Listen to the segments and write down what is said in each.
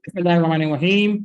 Bismillahirrahmanirrahim.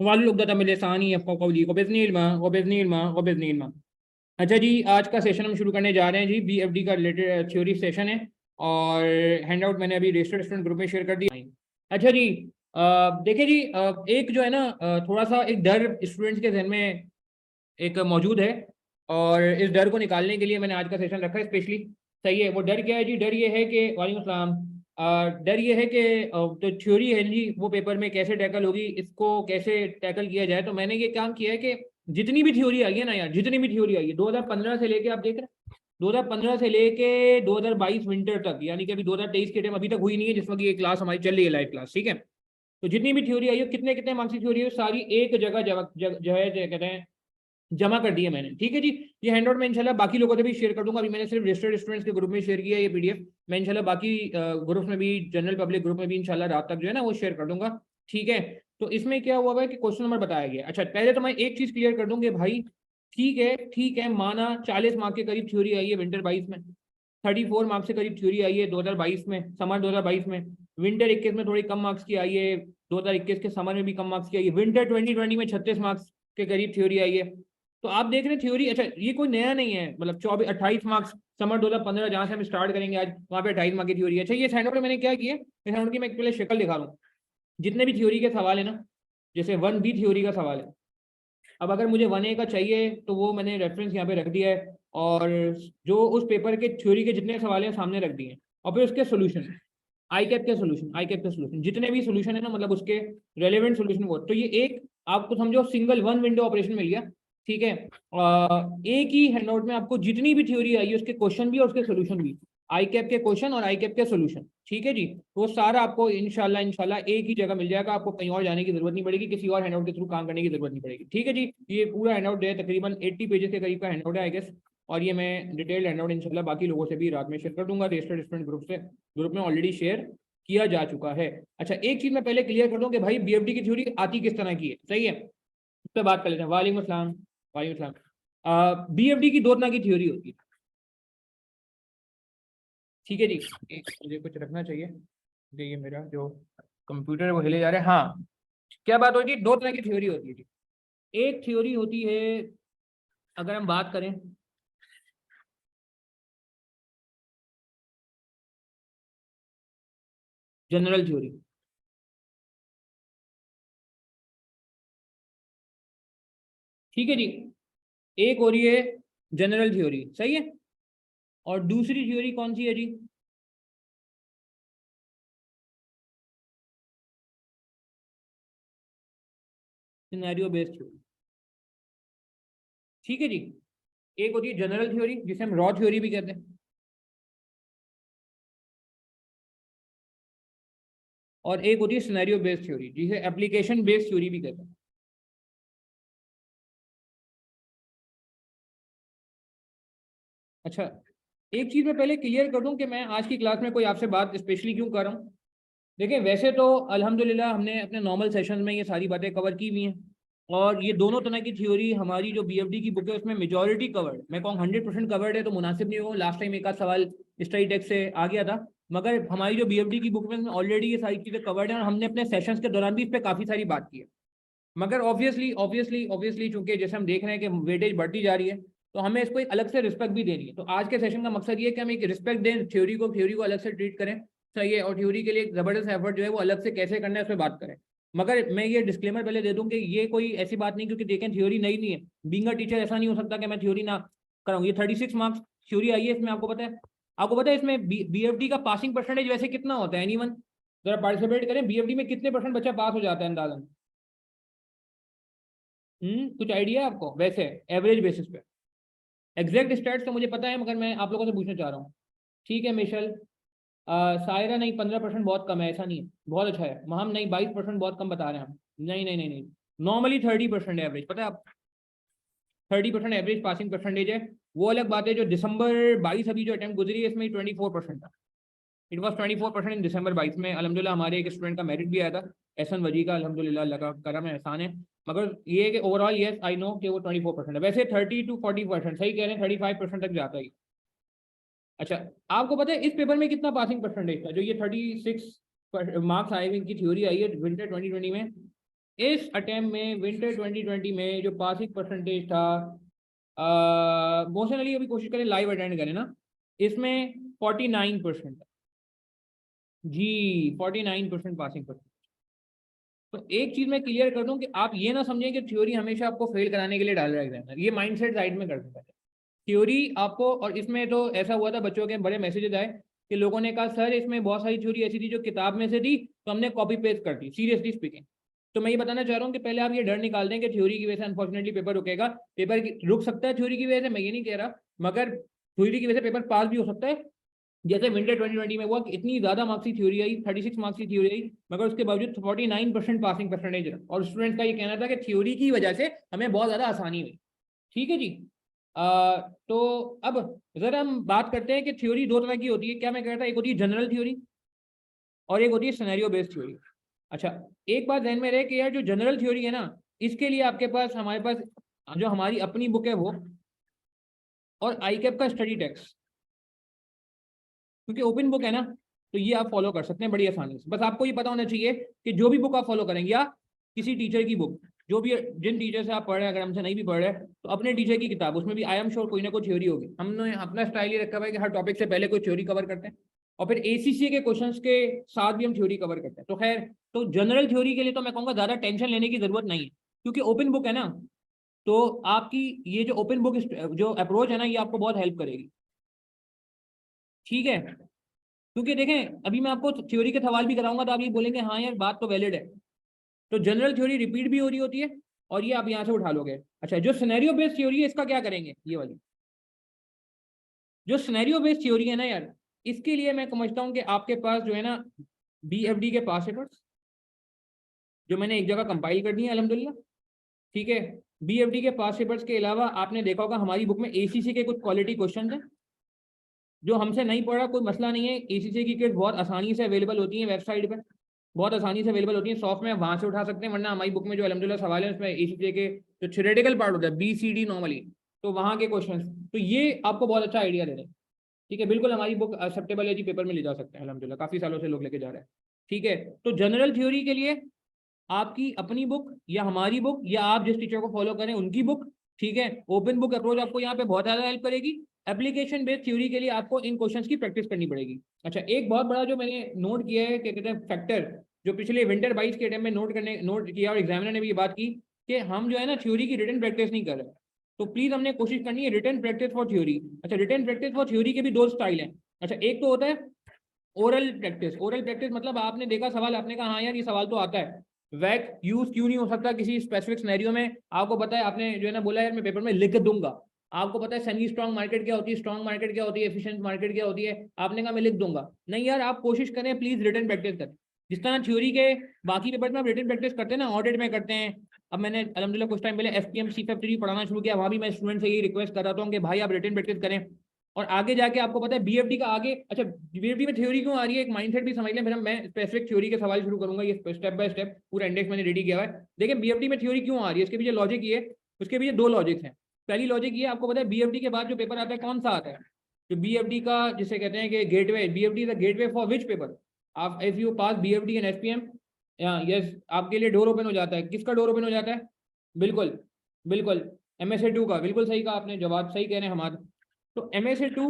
वाहलुल उक़दतम मिन लिसानी यफ़क़हू क़ौली वबिज़्निल्मा। अच्छा जी, आज का सेशन हम शुरू करने जा रहे हैं जी। बीएफडी का रिलेटेड थ्योरी सेशन है और हैंडआउट मैंने अभी रजिस्टर्ड स्टूडेंट ग्रुप में शेयर कर दिया। अच्छा जी, देखिए जी, एक जो है ना, थोड़ा सा एक डर स्टूडेंट्स के जहन में एक मौजूद है और इस डर को निकालने के लिए मैंने आज का सेशन रखा है स्पेशली। सही है। वो डर क्या है जी? डर ये है कि वालेकुम सलाम। डर ये है कि तो थ्योरी है जी, वो पेपर में कैसे टैकल होगी, इसको कैसे टैकल किया जाए। तो मैंने ये काम किया है कि जितनी भी थ्योरी आई है ना यार, जितनी भी थ्योरी आई है 2015 से लेके, आप देख रहे हैं 2015 से लेके 2022 विंटर तक, यानी कि अभी 2023 के टाइम अभी तक हुई नहीं है जिस वक्त ये क्लास हमारी चल रही है, लाइव क्लास, ठीक है। तो जितनी भी थ्योरी आई है, कितने कितने मार्क्स की थ्योरी है, सारी एक जगह जो है कहते हैं जमा कर दिया मैंने, ठीक है जी। ये हैंडआउट मैं इंशाल्लाह बाकी लोगों से भी शेयर कर दूंगा। अभी मैंने सिर्फ रजिस्टर्ड स्टूडेंट्स के ग्रुप में शेयर किया ये पीडीएफ। मैं इंशाल्लाह बाकी ग्रुप में भी, जनरल पब्लिक ग्रुप में भी इंशाल्लाह रात तक जो है ना वो शेयर कर दूंगा, ठीक है। तो इसमें क्या हुआ है कि क्वेश्चन नंबर बताया गया। अच्छा, पहले तो मैं एक चीज क्लियर कर दूंगी भाई, ठीक है, माना 40 मार्क के करीब थ्योरी आई है विंटर 22 में, 34 मार्क्स से करीब थ्योरी आई है 2022 में, समर 2022 में, विंटर 21 में थोड़ी कम मार्क्स की आई है, 2021 के समर में भी कम मार्क्स की आई है, विंटर 2020 में 36 मार्क्स के करीब थ्योरी आई है। तो आप देख रहे हैं थ्योरी, अच्छा ये कोई नया नहीं है, मतलब 28 मार्क्स समर 2015 जहां से हम स्टार्ट करेंगे आज, वहां पे 28 मार्क की थ्योरी है। अच्छा, ये साइड पर मैंने क्या किया, इस साइड की मैं पहले शक्ल दिखा दूं। जितने भी थ्योरी के सवाल है ना, जैसे 1B थ्योरी का सवाल है, अब अगर मुझे 1A का चाहिए तो वो मैंने रेफरेंस यहाँ पे रख दिया है, और जो उस पेपर के थ्योरी के जितने सवाल हैं सामने रख दिए हैं, और फिर उसके सोल्यूशन, आई कैप के सोल्यूशन, जितने भी सोल्यूशन है ना, मतलब उसके रेलेवेंट सोल्यूशन वो। तो ये एक आपको समझो सिंगल वन विंडो ऑपरेशन मिल गया, ठीक है। एक ही हैंडआउट में आपको जितनी भी थ्योरी आई है उसके क्वेश्चन भी और उसके सोल्यूशन भी, आई कैप के क्वेश्चन और आई कैप के सोल्यूशन, ठीक है जी। वो सारा आपको इंशाल्लाह एक ही जगह मिल जाएगा, आपको कहीं और जाने की जरूरत नहीं पड़ेगी, किसी और हैंडआउट के थ्रू काम करने की जरूरत नहीं पड़ेगी, ठीक है जी। ये पूरा हैंडआउट है, तकरीबन 80 पेजेस के करीब का हैंडआउट है आई गेस, और ये मैं डिटेल्ड हैंडआउट इंशाल्लाह बाकी लोगों से भी रात में शेयर कर दूंगा। रजिस्टर्ड स्टूडेंट ग्रुप में ऑलरेडी शेयर किया जा चुका है। अच्छा, एक चीज मैं पहले क्लियर कर दूं कि भाई बीएफडी की थ्योरी आती किस तरह की है, सही है, इस पर बात कर लेते हैं। वालेकुम अस्सलाम। वालेकुम अस्सलाम। बीएफडी की दो तरह की थ्योरी होती है, ठीक है जी। एक मुझे कुछ रखना चाहिए, ये मेरा जो कंप्यूटर है वो हिले जा रहा है। हाँ, क्या बात होती है, दो तरह की थ्योरी होती है जी। एक थ्योरी होती है, अगर हम बात करें जनरल थ्योरी, ठीक है जी। एक हो रही है जनरल थ्योरी, सही है, और दूसरी थ्योरी कौन सी है जी? सिनेरियो बेस्ड थ्योरी, ठीक है जी। एक होती है जनरल थ्योरी जिसे हम रॉ थ्योरी भी कहते हैं, और एक होती है सिनेरियो बेस्ड थ्योरी जिसे एप्लीकेशन बेस्ड थ्योरी भी कहते हैं। अच्छा, एक चीज मैं पहले क्लियर कर दूं कि मैं आज की क्लास में कोई आपसे बात स्पेशली क्यों कर रहा हूँ। देखिए, वैसे तो अल्हम्दुलिल्लाह हमने अपने नॉर्मल सेशन में ये सारी बातें कवर की हुई हैं, और ये दोनों तरह की थ्योरी हमारी जो बीएफडी की बुक है उसमें मेजॉरिटी कवर्ड, मैं कहूँ 100% कवर्ड है तो मुनासिब नहीं हो। लास्ट टाइम एक आध सवाल स्टडी टेक्स्ट से आ गया था, मगर हमारी जो बीएफडी की बुक में ऑलरेडी ये सारी चीज़ें कवर्ड है, और हमने अपने सेशंस के दौरान भी इस पर काफ़ी सारी बात की है। मगर ऑब्वियसली ऑब्वियसली ऑब्वियसली चूंकि जैसे हम देख रहे हैं कि वेटेज बढ़ती जा रही है, तो हमें इसको एक अलग से रिस्पेक्ट भी देनी है। तो आज के सेशन का मकसद ये है कि हम एक रिस्पेक्ट दें थ्योरी को अलग से ट्रीट करें, सही है, और थ्योरी के लिए एक जबरदस्त एफर्ट जो है वो अलग से कैसे करना है उस पर बात करें। मगर मैं ये डिस्क्लेमर पहले दे दूं कि ये कोई ऐसी बात नहीं, क्योंकि देखें थ्योरी नई नहीं है, बीइंग अ टीचर ऐसा नहीं हो सकता कि मैं थ्योरी ना कराऊँ। ये 36 मार्क्स थ्योरी आई है, इसमें आपको पता है इसमें बीएफडी का पासिंग परसेंटेज वैसे कितना होता है? एनीवन जरा पार्टिसिपेट करें, बीएफडी में कितने परसेंट बच्चा पास हो जाता है अंदाजन? कुछ आइडिया है आपको वैसे एवरेज बेसिस पे? एग्जैक्ट स्टैट्स तो मुझे पता है, मगर मैं आप लोगों से पूछना चाह रहा हूँ। ठीक है मिशेल, सायरा नहीं, 15% बहुत कम है, ऐसा नहीं है, बहुत अच्छा है। हम नहीं, 22% बहुत कम बता रहे हैं हम। नहीं नहीं नहीं नहीं, नॉर्मली 30% एवरेज, पता है आप, 30% एवरेज पासिंग परसेंटेज है। वो अलग बात है, जो दिसंबर 22 अभी जो अटेम्प्ट गुजरी है इसमें 24% था। इट वॉज 24% इन दिसंबर 22 में। अलहमदिल्ला हमारे एक स्टूडेंट का मेरिट भी आया था, एहसन वजी का, अलहमदिल्ला अल्लाह का करम है, एहसान है। मगर ये है कि ओवरऑल येस आई नो कि वो 24% है। वैसे 30 to 40%, सही कह रहे हैं, 35% तक जाता है। अच्छा, आपको पता है इस पेपर में कितना पासिंग परसेंटेज था? जो ये 36 मार्क्स आए हुए, इनकी थ्योरी आई है विंटर 2020 में। इस अटेम्प्ट में विंटर 2020 में जो पासिंग परसेंटेज था, मोशन अली अभी कोशिश करें लाइव अटेंड करें ना, इसमें 49% जी, 49% पासिंग परसेंट। तो एक चीज मैं क्लियर कर दूं कि आप ये ना समझें कि थ्योरी हमेशा आपको फेल कराने के लिए डाल रहा है एग्जामिनर, ये माइंडसेट साइड में कर सकता है थ्योरी आपको। और इसमें तो ऐसा हुआ था, बच्चों के बड़े मैसेजेस आए कि लोगों ने कहा सर इसमें बहुत सारी थ्योरी ऐसी थी जो किताब में से थी तो हमने कॉपी पेस्ट कर दी, सीरियसली स्पीकिंग। तो मैं ये बताना चाह रहा हूँ कि पहले आप ये डर निकाल दें कि थ्योरी की वजह से अनफॉर्चुनेटली पेपर रुकेगा। पेपर रुक सकता है थ्योरी की वजह से, मैं ये नहीं कह रहा, मगर थ्योरी की वजह से पेपर पास भी हो सकता है। जैसे विंटर 2020 में हुआ कि इतनी ज्यादा मार्क्स की थ्योरी आई, 36 मार्क्स की थ्योरी आई, मगर उसके बावजूद 49% पासिंग परसेंटेज रहा। और स्टूडेंट का ये कहना था कि थ्योरी की वजह से हमें बहुत ज्यादा आसानी हुई। ठीक है जी। तो अब जरा हम बात करते हैं कि थ्योरी दो तरह की होती है। क्या मैं कह रहा था, एक होती है जनरल थ्योरी और एक होती है सिनेरियो बेस्ड थ्योरी। अच्छा, एक बात ध्यान में रहे कि यार जो जनरल थ्योरी है ना, इसके लिए आपके पास, हमारे पास जो हमारी अपनी बुक है वो, और आईकैप का स्टडी टेक्स्ट, क्योंकि ओपन बुक है ना, तो ये आप फॉलो कर सकते हैं बड़ी आसानी से। बस आपको ये पता होना चाहिए कि जो भी बुक आप फॉलो करेंगे या किसी टीचर की बुक, जो भी जिन टीचर से आप पढ़ रहे हैं, अगर हमसे नहीं भी पढ़ रहे हैं तो अपने टीचर की किताब, उसमें भी आई एम श्योर कोई ना कोई थ्योरी होगी। हमने अपना स्टाइल ये रखा हुआ है कि हर टॉपिक से पहले कोई थ्योरी कवर करते हैं और फिर एसीसी के क्वेश्चंस के साथ भी हम थ्योरी कवर करते हैं। तो खैर, तो जनरल थ्योरी के लिए तो मैं कहूँगा ज्यादा टेंशन लेने की जरूरत नहीं है, क्योंकि ओपन बुक है ना। तो आपकी ये जो ओपन बुक जो अप्रोच है ना, ये आपको बहुत हेल्प करेगी। ठीक है, क्योंकि देखें अभी मैं आपको थ्योरी के सवाल भी कराऊंगा तो आप ये बोलेंगे हाँ यार बात तो वैलिड है। तो जनरल थ्योरी रिपीट भी हो रही होती है और ये आप यहाँ से उठा लोगे। अच्छा, जो सिनेरियो बेस्ड थ्योरी है इसका क्या करेंगे, ये वाली जो सिनेरियो बेस्ड थ्योरी है ना यार, इसके लिए मैं समझता हूँ कि आपके पास जो है ना, बीएफडी के पास पेपर्स जो मैंने एक जगह कंपाइल कर दी है अल्हम्दुलिल्लाह। ठीक है, बीएफडी के पास पेपर्स के अलावा आपने देखा होगा हमारी बुक में एसीसी के कुछ क्वालिटी क्वेश्चन है, जो हमसे नहीं पढ़ा कोई मसला नहीं है। एसीसी की किट बहुत आसानी से अवेलेबल होती है वेबसाइट पर, बहुत आसानी से अवेलेबल होती है सॉफ्ट में, वहां से उठा सकते हैं। वरना हमारी बुक में जो अल्हम्दुलिल्लाह सवाल है उसमें एसीसी के जो थ्योरेटिकल पार्ट होता है BCD नॉर्मली, तो वहाँ के क्वेश्चन, तो ये आपको बहुत अच्छा आइडिया दे रहे हैं। ठीक है, बिल्कुल हमारी बुक एक्सेप्टेबल है जी, पेपर में ले जा सकते हैं अल्हम्दुलिल्लाह, काफी सालों से लोग लेके जा रहे हैं। ठीक है, तो जनरल थ्योरी के लिए आपकी अपनी बुक या हमारी बुक या आप जिस टीचर को फॉलो करें उनकी बुक। ठीक है, ओपन बुक अप्रोच आपको यहाँ पे बहुत ज्यादा हेल्प करेगी। एप्लीकेशन बेस्ड थ्योरी के लिए आपको इन क्वेश्चंस की प्रैक्टिस करनी पड़ेगी। अच्छा, एक बहुत बड़ा जो मैंने नोट किया है, क्या कहते हैं, फैक्टर, जो पिछले विंटर 22 के टाइम में नोट किया और एग्जामिनर ने भी ये बात की कि हम जो है ना थ्योरी की रिटन प्रैक्टिस नहीं कर रहे। तो प्लीज हमने कोशिश करनी है रिटन प्रैक्टिस फॉर थ्योरी। अच्छा, रिटन प्रैक्टिस फॉर थ्योरी के भी दो स्टाइल हैं। अच्छा, एक तो होता है ओरल प्रैक्टिस। ओरल प्रैक्टिस मतलब आपने देखा सवाल, आपने कहा हाँ यार ये सवाल तो आता है, वैक यूज क्यों नहीं हो सकता किसी स्पेसिफिक सिनेरियो में, आपको पता है, आपने जो है ना बोला यार मैं पेपर में लिख दूंगा। आपको पता है सेमी स्ट्रॉन्ग मार्केट क्या होती है, स्ट्रॉन्ग मार्केट क्या होती है, एफिशिएंट मार्केट क्या होती है, आपने कहा मैं लिख दूंगा। नहीं यार, आप कोशिश करें प्लीज रिटन प्रैक्टिस करें। जिस तरह थ्योरी के बाकी पेपर में आप रिटन प्रैक्टिस करते हैं ना, ऑडिट में करते हैं। अब मैंने अल्हम्दुलिल्लाह कुछ टाइम पहले FPM CFAP 3 पढ़ाना शुरू किया, वहां भी मैं स्टूडेंट से यही रिक्वेस्ट कर रहा था कि भाई आप रिटन प्रैक्टिस करें। और आगे जाके आपको पता है BFD का आगे, अच्छा BFD में थ्योरी क्यों आ रही है, एक माइंडसेट भी समझ लें, फिर मैं स्पेसिफिक थ्योरी के सवाल शुरू करूंगा, ये स्टेप बाय स्टेप पूरा इंडेक्स मैंने रेडी किया हुआ है। देखिए BFD में थ्योरी क्यों आ रही है, इसके पीछे लॉजिक ये, उसके पीछे दो लॉजिक्स हैं। पहली लॉजिक ये, आपको पता है BFD के बाद जो पेपर आता है कौन सा आता है, जो BFD का जिसे कहते हैं कि gateway, BFD is the gateway for which paper, आप if you pass BFD and SPM, yes आपके लिए डोर ओपन हो जाता है। किसका डोर ओपन हो जाता है? बिल्कुल बिल्कुल, MSA 2 का, बिल्कुल सही कहा आपने, जवाब सही कह रहे हैं हमारे। तो MSA 2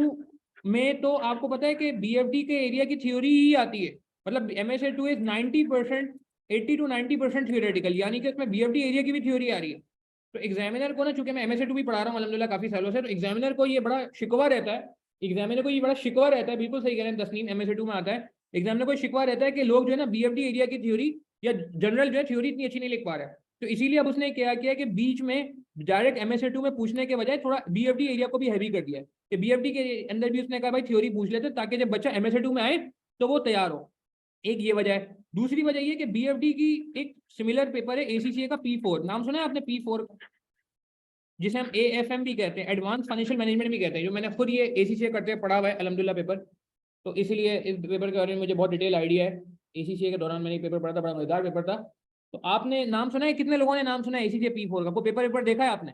में तो आपको पता है कि BFD के एरिया की थ्योरी ही आती है, मतलब MSA 2 इज 90%, 80 to 90% थ्योरेटिकल, यानी कि उसमें BFD एरिया की भी थ्योरी आ रही है। तो एग्जामिनर को ना, चूंकि मैं MSA 2 भी पढ़ा रहा हूँ अल्हम्दुलिल्लाह काफी सालों से, तो एग्जामिनर को ये बड़ा शिकवा रहता है, एग्जामिनर को ये बड़ा शिकवा रहता है, बिल्कुल सही कह रहे हैं तस्नीम, MSA 2 में आता है। एग्जामिनर को शिकवा रहता है कि लोग जो है ना BFD एरिया की थ्योरी या जनरल जो है थ्योरी इतनी अच्छी नहीं लिख पा रहे हैं। तो इसीलिए अब उसने क्या किया कि बीच में डायरेक्ट MSA 2 में पूछने के बजाय थोड़ा BFD एरिया को भी हैवी कर दिया है, कि BFD के अंदर भी उसने कहा भाई थ्योरी पूछ लेते, ताकि जब बच्चा MSA 2 में आए तो वो तैयार हो। एक ये वजह है। दूसरी वजह ये कि BFD की एक सिमिलर पेपर है ACCA का P4, नाम सुना है आपने P4, जिसे हम AFM भी कहते हैं, एडवांस फाइनेंशियल मैनेजमेंट भी कहते हैं, जो मैंने खुद ये ACCA करते हुए पढ़ा हुआ है अल्हम्दुलिल्लाह पेपर। तो इसीलिए इस पेपर के बारे में मुझे बहुत डिटेल आइडिया है। ACCA के दौरान मैंने पेपर पढ़ा था, बड़ा मजेदार पेपर था। तो आपने नाम सुना है, कितने लोगों ने नाम सुना है ACCA P4 का? कोई पेपर देखा है आपने?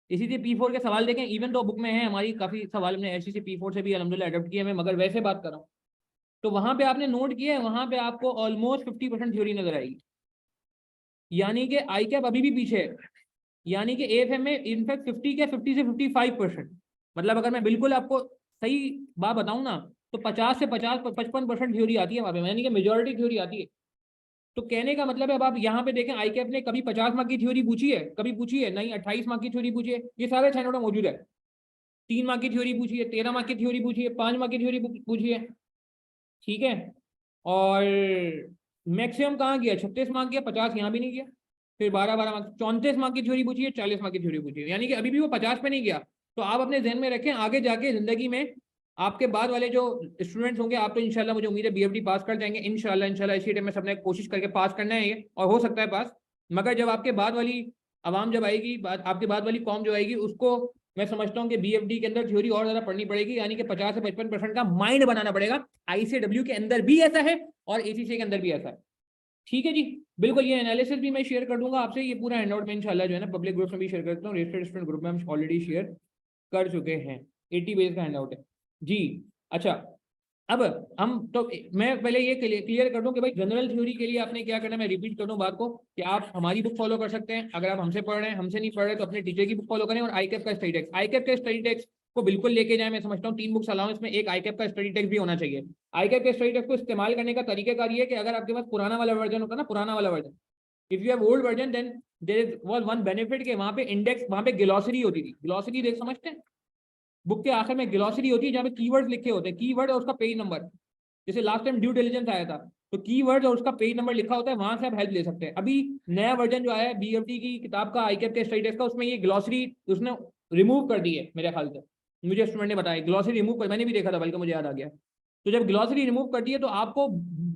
इसी से P4 के सवाल देखें, इवन तो बुक में है हमारी काफी सवाल, हमने ऐसी P4 से भी अल्हम्दुलिल्लाह अडॉप्ट किए हैं, मगर वैसे बात कर रहा हूँ तो वहां पे आपने नोट किया है, वहां पे आपको ऑलमोस्ट 50% थ्योरी नजर आएगी, यानी कि आई कैप अभी भी पीछे है, यानी कि AFM में इनफैक्ट 50 से 55%, मतलब अगर मैं बिल्कुल आपको सही बात बताऊं ना तो 50 से 55% थ्योरी आती है वहां पे, यानी कि मेजोरिटी थ्योरी आती है। तो कहने का मतलब है, अब आप यहाँ पे देखें आई कैप ने कभी 50 मार्क की थ्योरी पूछी है, कभी पूछी है नहीं, 28 मार्क की थ्योरी पूछी है, ये सारे छह नोट मौजूद है। 3 मार्क की थ्योरी पूछी है, 13 मार्क की थ्योरी पूछी है, 5 मार्क की थ्योरी पूछी है, ठीक है। और मैक्सिमम कहाँ गया, 36 मार्क गया, 50 यहाँ भी नहीं गया। फिर 12 मार्क, 34 मार्क की थ्योरी पूछी है, 40 मार्क की थ्योरी पूछी है, यानी कि अभी भी वो 50 पे नहीं गया। तो आप अपने जहन में रखें, आगे जाके जिंदगी में आपके बाद वाले जो स्टूडेंट्स होंगे, आप तो इंशाल्लाह मुझे उम्मीद है BFD पास कर जाएंगे इंशाल्लाह इसी टाइम में सबने कोशिश करके पास करना है ये, और हो सकता है पास। मगर जब आपके बाद वाली आवाम जब आएगी, आपके बाद वाली कौम जो आएगी, उसको मैं समझता हूँ कि BFD के अंदर थ्योरी और ज्यादा पढ़नी पड़ेगी, यानी कि 50 से 55% का माइंड बनाना पड़ेगा। ICW के अंदर भी ऐसा है और ACCA के अंदर भी ऐसा है, ठीक है जी। बिल्कुल, ये एनालिसिस भी मैं शेयर कर दूंगा आपसे, ये पूरा हैंडआउट में इंशाल्लाह जो है ना पब्लिक ग्रुप में भी शेयर करता हूँ, रजिस्टर्ड स्टूडेंट ग्रुप में हम ऑलरेडी शेयर कर चुके हैं। 80 पेज का हैंडआउट है जी। अच्छा, अब हम तो मैं पहले ये क्लियर कर दूं कि भाई जनरल थ्योरी के लिए आपने क्या करना है, मैं रिपीट कर दूं बात को कि आप हमारी बुक फॉलो कर सकते हैं, अगर आप हमसे पढ़ रहे हैं, हमसे नहीं पढ़ रहे तो अपने टीचर की बुक फॉलो करें, और आईकैप का स्टडी टेक्स्ट, आईकैप का स्टडी टेक्स्ट को बिल्कुल लेके जाए। मैं समझता हूँ 3 बुक्स अलाउंस में एक आईकैप का स्टडी टेक्स्ट भी होना चाहिए। आईकैप के स्टडी टेक्स्ट को इस्तेमाल करने का तरीकेकार ये है कि अगर आपके पास पुराना वाला वर्जन होता है ना, पुराना वाला version, if you have old version then there was one benefit के वहां पे इंडेक्स, वहां पे ग्लॉसरी होती थी, ग्लॉसरी देख समझते हैं, बुक के आखिर में ग्लॉसरी होती है जहाँ पे कीवर्ड्स लिखे होते हैं, कीवर्ड और उसका पेज नंबर, जैसे लास्ट टाइम ड्यू डिलिजेंस आया था तो कीवर्ड और उसका पेज नंबर लिखा होता है, वहां से आप हेल्प ले सकते हैं। अभी नया वर्जन जो आया है BFD की किताब का, आईकैप के स्टडी टेस्ट का, उसमें ये ग्लॉसरी उसने रिमूव कर दी है मेरे ख्याल से, मुझे स्टूडेंट ने बताया ग्लॉसरी रिमूव कर, मैंने भी देखा था बल्कि मुझे याद आ गया। तो जब ग्लॉसरी रिमूव कर दी है तो आपको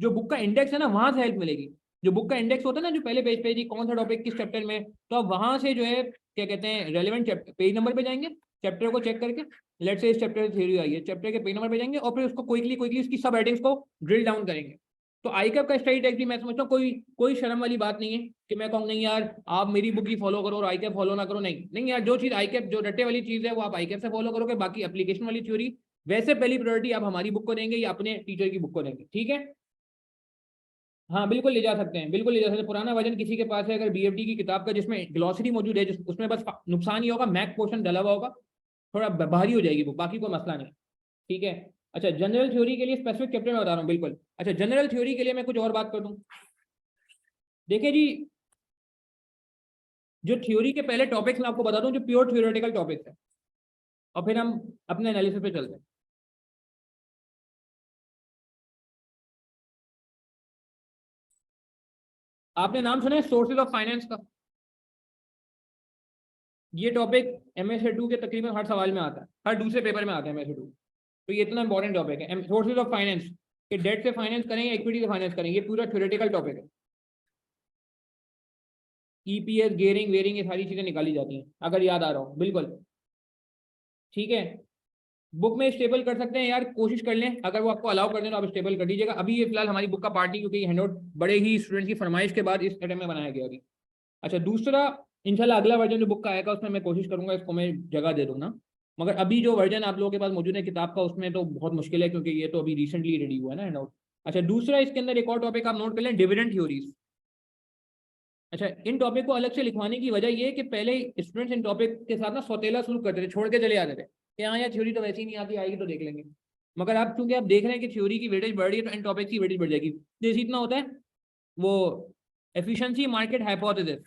जो बुक का इंडेक्स है ना वहां से हेल्प मिलेगी, जो बुक का इंडेक्स होता है ना, जो पहले पेज पे जी कौन सा टॉपिक किस चैप्टर में, तो आप वहां से जो है क्या कहते हैं रेलिवेंट पेज नंबर पे जाएंगे, चैप्टर को चेक करके, लेट्स से इस चैप्टर थ्योरी आई है, चैप्टर के पेज नंबर पे जाएंगे और फिर उसको क्विकली क्विकली उसकी सब हेडिंग्स को ड्रिल डाउन करेंगे। तो आईकैप का स्टडी टेक्स्ट भी मैं समझता हूँ कोई कोई शर्म वाली बात नहीं है कि मैं कहूँ नहीं यार आप मेरी बुक ही फॉलो करो और आईकैप फॉलो ना करो, नहीं नहीं यार, जो चीज आईकैप जो रट्टे वाली चीज है वो आप आईकैप से फॉलो करोगे, बाकी एप्लीकेशन वाली थ्योरी वैसे पहली प्रायोरिटी आप हमारी बुक को देंगे या अपने टीचर की बुक को देंगे, ठीक है। हाँ बिल्कुल ले जा सकते हैं, बिल्कुल ले जा सकते हैं। पुराना वर्जन किसी के पास है अगर BFD की किताब का जिसमें ग्लॉसरी मौजूद है, उसमें बस नुकसान ही होगा मैक पोर्शन डला हुआ होगा, थोड़ा भारी हो जाएगी बुक, बाकी कोई मसला नहीं, ठीक है। अच्छा, जनरल थ्योरी के लिए स्पेसिफिक चैप्टर में बता रहा हूँ बिल्कुल। अच्छा, जनरल थ्योरी के लिए मैं कुछ और बात कर दूं, देखिए जी, जो थ्योरी के पहले टॉपिक्स मैं आपको बता दूं जो प्योर थ्योरेटिकल टॉपिक्स है, और फिर हम अपने एनालिसिस पे चलते हैं। आपने नाम सुना है सोर्सेज ऑफ फाइनेंस का? ये टॉपिक MSA2 के तकरीबन हर सवाल में आता है, हर दूसरे पेपर में आता है MSA2, तो ये इतना इंपॉर्टेंट टॉपिक है सोर्सेज ऑफ फाइनेंस, कि डेट से फाइनेंस करेंगे, इक्विटी से फाइनेंस करेंगे, ये पूरा थ्योरेटिकल टॉपिक है। EPS गेयरिंग वेयरिंग ये सारी चीजें निकाली जाती हैं अगर याद आ रहा हो, बिल्कुल ठीक है। बुक में स्टेबल कर सकते हैं यार, कोशिश कर लें, अगर वो आपको अलाउ कर दें तो आप स्टेबल कर दीजिएगा। अभी ये फिलहाल हमारी बुक का पार्ट नहीं, क्योंकि हैंडआउट बड़े ही स्टूडेंट्स की फरमाइश के बाद इस टाइम में बनाया गया अभी। अच्छा, दूसरा, इंशाल्लाह अगला वर्जन जो बुक का आएगा उसमें मैं कोशिश करूंगा इसको मैं जगह दे दूंगा, मगर अभी जो वर्जन आप लोगों के पास मौजूद है किताब का उसमें तो बहुत मुश्किल है, क्योंकि ये तो अभी रिसेंटली रेडी हुआ है ना हैंडआउट। अच्छा, दूसरा इसके अंदर एक और टॉपिक आप नोट कर लें, डिविडेंड थ्योरीज। अच्छा, इन टॉपिक को अलग से लिखवाने की वजह ये है कि पहले स्टूडेंट्स इन टॉपिक के साथ ना सौतेला शुरू करते थे, छोड़ के चले जाते थे कि हाँ यार थ्योरी तो वैसे ही नहीं आती, आएगी तो देख लेंगे। मगर अब चूंकि आप देख रहे हैं कि थ्योरी की वेटेज बढ़ रही है तो इन टॉपिक की वेटेज बढ़ जाएगी। जैसे इतना होता है वो एफिशिएंसी मार्केट हाइपोथेसिस,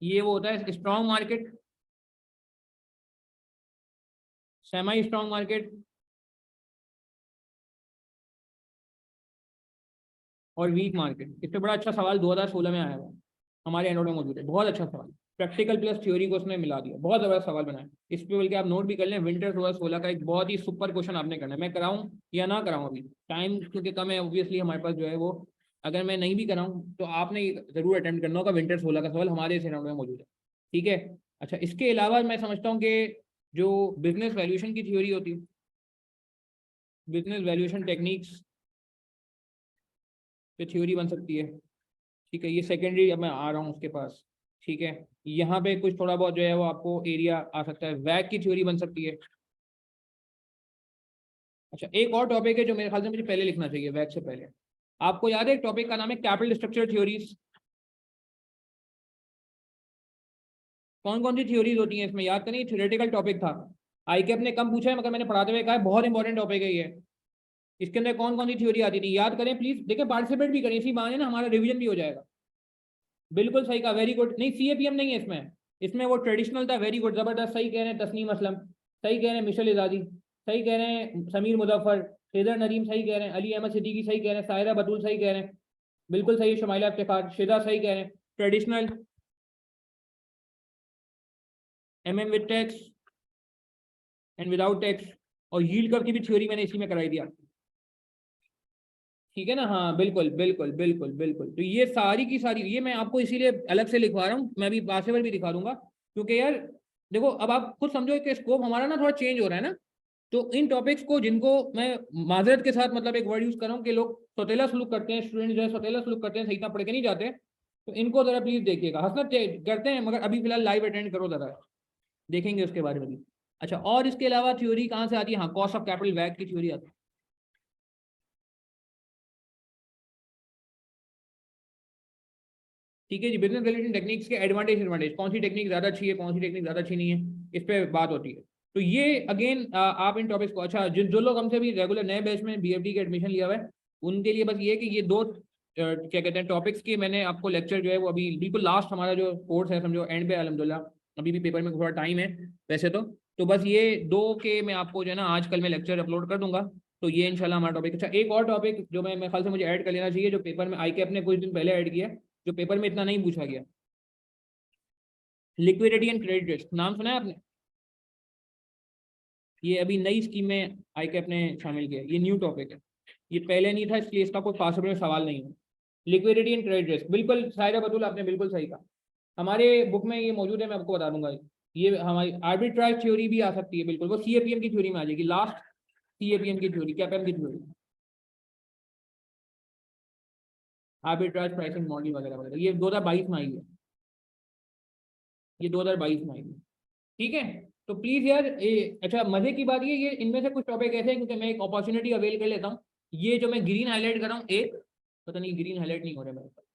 ये वो होता है strong market, semi strong market और वीक मार्केट। इस पे बड़ा अच्छा सवाल 2016 में आया हुआ है, हमारे एंड्रॉइड में मौजूद है, बहुत अच्छा सवाल, प्रैक्टिकल प्लस थ्योरी को उसने मिला दिया, बहुत जबरदस्त सवाल बनाया। इस पे बल्कि आप नोट भी कर लें, विंटर 2016 का एक बहुत ही सुपर क्वेश्चन आपने करना है, मैं कराऊं या ना कराऊं, अभी टाइम क्योंकि कम है ऑब्वियसली हमारे पास जो है वो, अगर मैं नहीं भी कराऊं तो आपने जरूर अटेम्प्ट करना होगा, विंटर 16 का सवाल हमारे इस एंड्रॉइड में मौजूद है, ठीक है। अच्छा, इसके अलावा मैं समझता हूँ कि जो बिजनेस वैल्यूएशन की थ्योरी होती है, बिजनेस वैल्यूएशन टेक्निक्स, पे थ्योरी बन सकती है। ठीक है, ये सेकेंडरी, अब मैं आ रहा हूँ उसके पास। ठीक है, यहाँ पे कुछ थोड़ा बहुत जो है वो आपको एरिया आ सकता है, वैग की थ्योरी बन सकती है। अच्छा, एक और टॉपिक है जो मेरे ख्याल से मुझे पहले लिखना चाहिए वैग से पहले। आपको याद है एक टॉपिक का नाम है कैपिटल स्ट्रक्चर थ्योरीज। कौन कौन सी थ्योरीज होती हैं इसमें, याद करें, थ्योरेटिकल टॉपिक था। आई के अपने कम पूछा है, मगर मैंने पढ़ाते हुए कहा है बहुत इंपॉर्टेंट टॉपिक है ये। इसके अंदर कौन कौन सी थ्योरी आती थी याद करें प्लीज, देखिए पार्टिसिपेट भी करें, इसी बहाने ना हमारा रिवीजन भी हो जाएगा। बिल्कुल सही कहा, वेरी गुड। नहीं, सीएपीएम नहीं है इसमें, इसमें वो ट्रेडिशनल था। वेरी गुड, जबरदस्त, सही कह रहे हैं तस्नीम असलम, सही कह रहे हैं मिशल इजादी, सही कह रहे हैं समीर मुजफ्फर, हैदर नदीम सही कह रहे हैं, अली अहमद सिद्दीकी सही कह रहे हैं, सायरा बतूल सही कह रहे हैं, बिल्कुल सही है, शुमाइला इफ्तिखार, शिदा सही कह रहे हैं। Traditional, MM with tax and without tax, और यील्ड कर्व की भी थ्योरी मैंने इसी में कराई दिया। ठीक है ना, हाँ बिल्कुल बिल्कुल बिल्कुल बिल्कुल। तो ये सारी की सारी, ये मैं आपको इसीलिए अलग से लिखवा रहा हूँ, मैं भी पासेवर भी दिखा दूंगा, क्योंकि यार देखो अब आप खुद समझो कि स्कोप हमारा ना थोड़ा चेंज हो रहा है ना। तो इन टॉपिक्स को जिनको मैं माजरत के साथ मतलब एक वर्ड यूज कर रहा हूँ कि लोग सौतेला सलूक करते हैं, स्टूडेंट जो है सौतेला सलूक करते हैं, सही इतना पढ़ के नहीं जाते, तो इनको जरा प्लीज देखिएगा, हसरत करते हैं मगर अभी फिलहाल लाइव अटेंड करो जरा, देखेंगे उसके बारे में भी। अच्छा, और इसके अलावा थ्योरी कहाँ से आती है, हाँ कॉस्ट ऑफ कैपिटल वैग की थ्योरी आती है। ठीक है जी, बिजनेस रिलेटेड टेक्निक्स के एडवांटेज एडवांटेज, कौन सी टेक्निक ज्यादा अच्छी है, कौन सी टेक्निक ज्यादा अच्छी नहीं है, इस पे बात होती है। तो ये अगेन आप इन टॉपिक्स को, अच्छा जो लोग हमसे भी रेगुलर नए बैच में बीएफडी के एडमिशन लिया हुआ है, उनके लिए बस ये कि ये दो क्या कहते हैं टॉपिक्स के मैंने आपको लेक्चर जो है वो अभी बिल्कुल लास्ट हमारा जो कोर्स है समझो एंड पे अलहमदुलिल्लाह, अभी भी पेपर में थोड़ा टाइम है वैसे तो बस ये दो के मैं आपको जो है ना आज कल में लेक्चर अपलोड कर दूंगा। तो ये इंशाल्लाह हमारा टॉपिक। अच्छा, एक और टॉपिक जो मैं ख्याल से मुझे ऐड कर लेना चाहिए, जो पेपर में आई के अपने कुछ दिन पहले ऐड किया, जो पेपर में इतना नहीं पूछा गया, लिक्विडिटी एंड क्रेडिट रिस्क, नाम सुना है आपने? ये अभी नई स्कीम में आई के अपने शामिल किया, ये न्यू टॉपिक है, ये पहले नहीं था, इसलिए इसका कोई पास में सवाल नहीं है। लिक्विडिटी एंड क्रेडिट रिस्क, बिल्कुल सायरा बतूल आपने बिल्कुल सही कहा, हमारे बुक में ये मौजूद है, मैं आपको बता दूंगा। ये हमारी आर्बिट्राज थ्योरी भी आ सकती है, बिल्कुल वो सीएपीएम की थ्योरी में आ जाएगी, लास्ट सीएपीएम की थ्योरी, कैपएम की थ्योरी, आर्बिट्राज प्राइसिंग मॉडल वगैरह वगैरह, ये 2022 में आई है, ये 2022 में आई है। ठीक है, तो प्लीज यार अच्छा मजे की बात ये इनमें से कुछ टॉपिक ऐसे हैं क्योंकि मैं एक अपॉर्चुनिटी अवेल कर लेता हूँ। ये जो मैं ग्रीन हाईलाइट कर रहा हूँ, एक पता नहीं ग्रीन हाईलाइट नहीं हो रहा मेरे पास,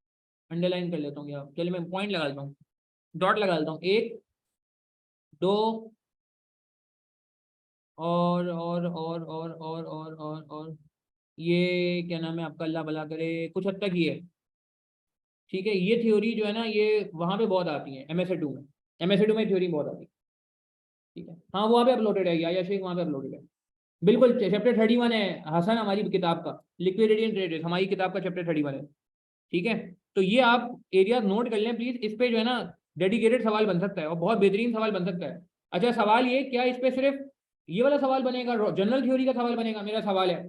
अंडरलाइन कर लेता हूँ, या चलिए मैं पॉइंट लगा लेता हूँ, डॉट लगा लेता हूँ, एक दो और ये क्या नाम है आपका, अल्लाह भला करे, कुछ हद तक ये है। ठीक है, ये थ्योरी जो है ना ये वहाँ पे बहुत आती है एमएसए 2 में, एमएसए 2 में थ्योरी बहुत आती है। ठीक है, हाँ वहाँ पे अपलोडेड है, या शेख वहाँ पे अपलोडेड है, बिल्कुल चैप्टर 31 है हसन, हमारी किताब का लिक्विडिटी एंड ट्रेड, हमारी किताब का चैप्टर 31 है। ठीक है, तो ये आप एरिया नोट कर लें प्लीज, इस पे जो है ना डेडिकेटेड सवाल बन सकता है और बहुत बेहतरीन सवाल बन सकता है। अच्छा, सवाल ये क्या इस पे सिर्फ ये वाला सवाल बनेगा, जनरल थ्योरी का सवाल बनेगा, मेरा सवाल है।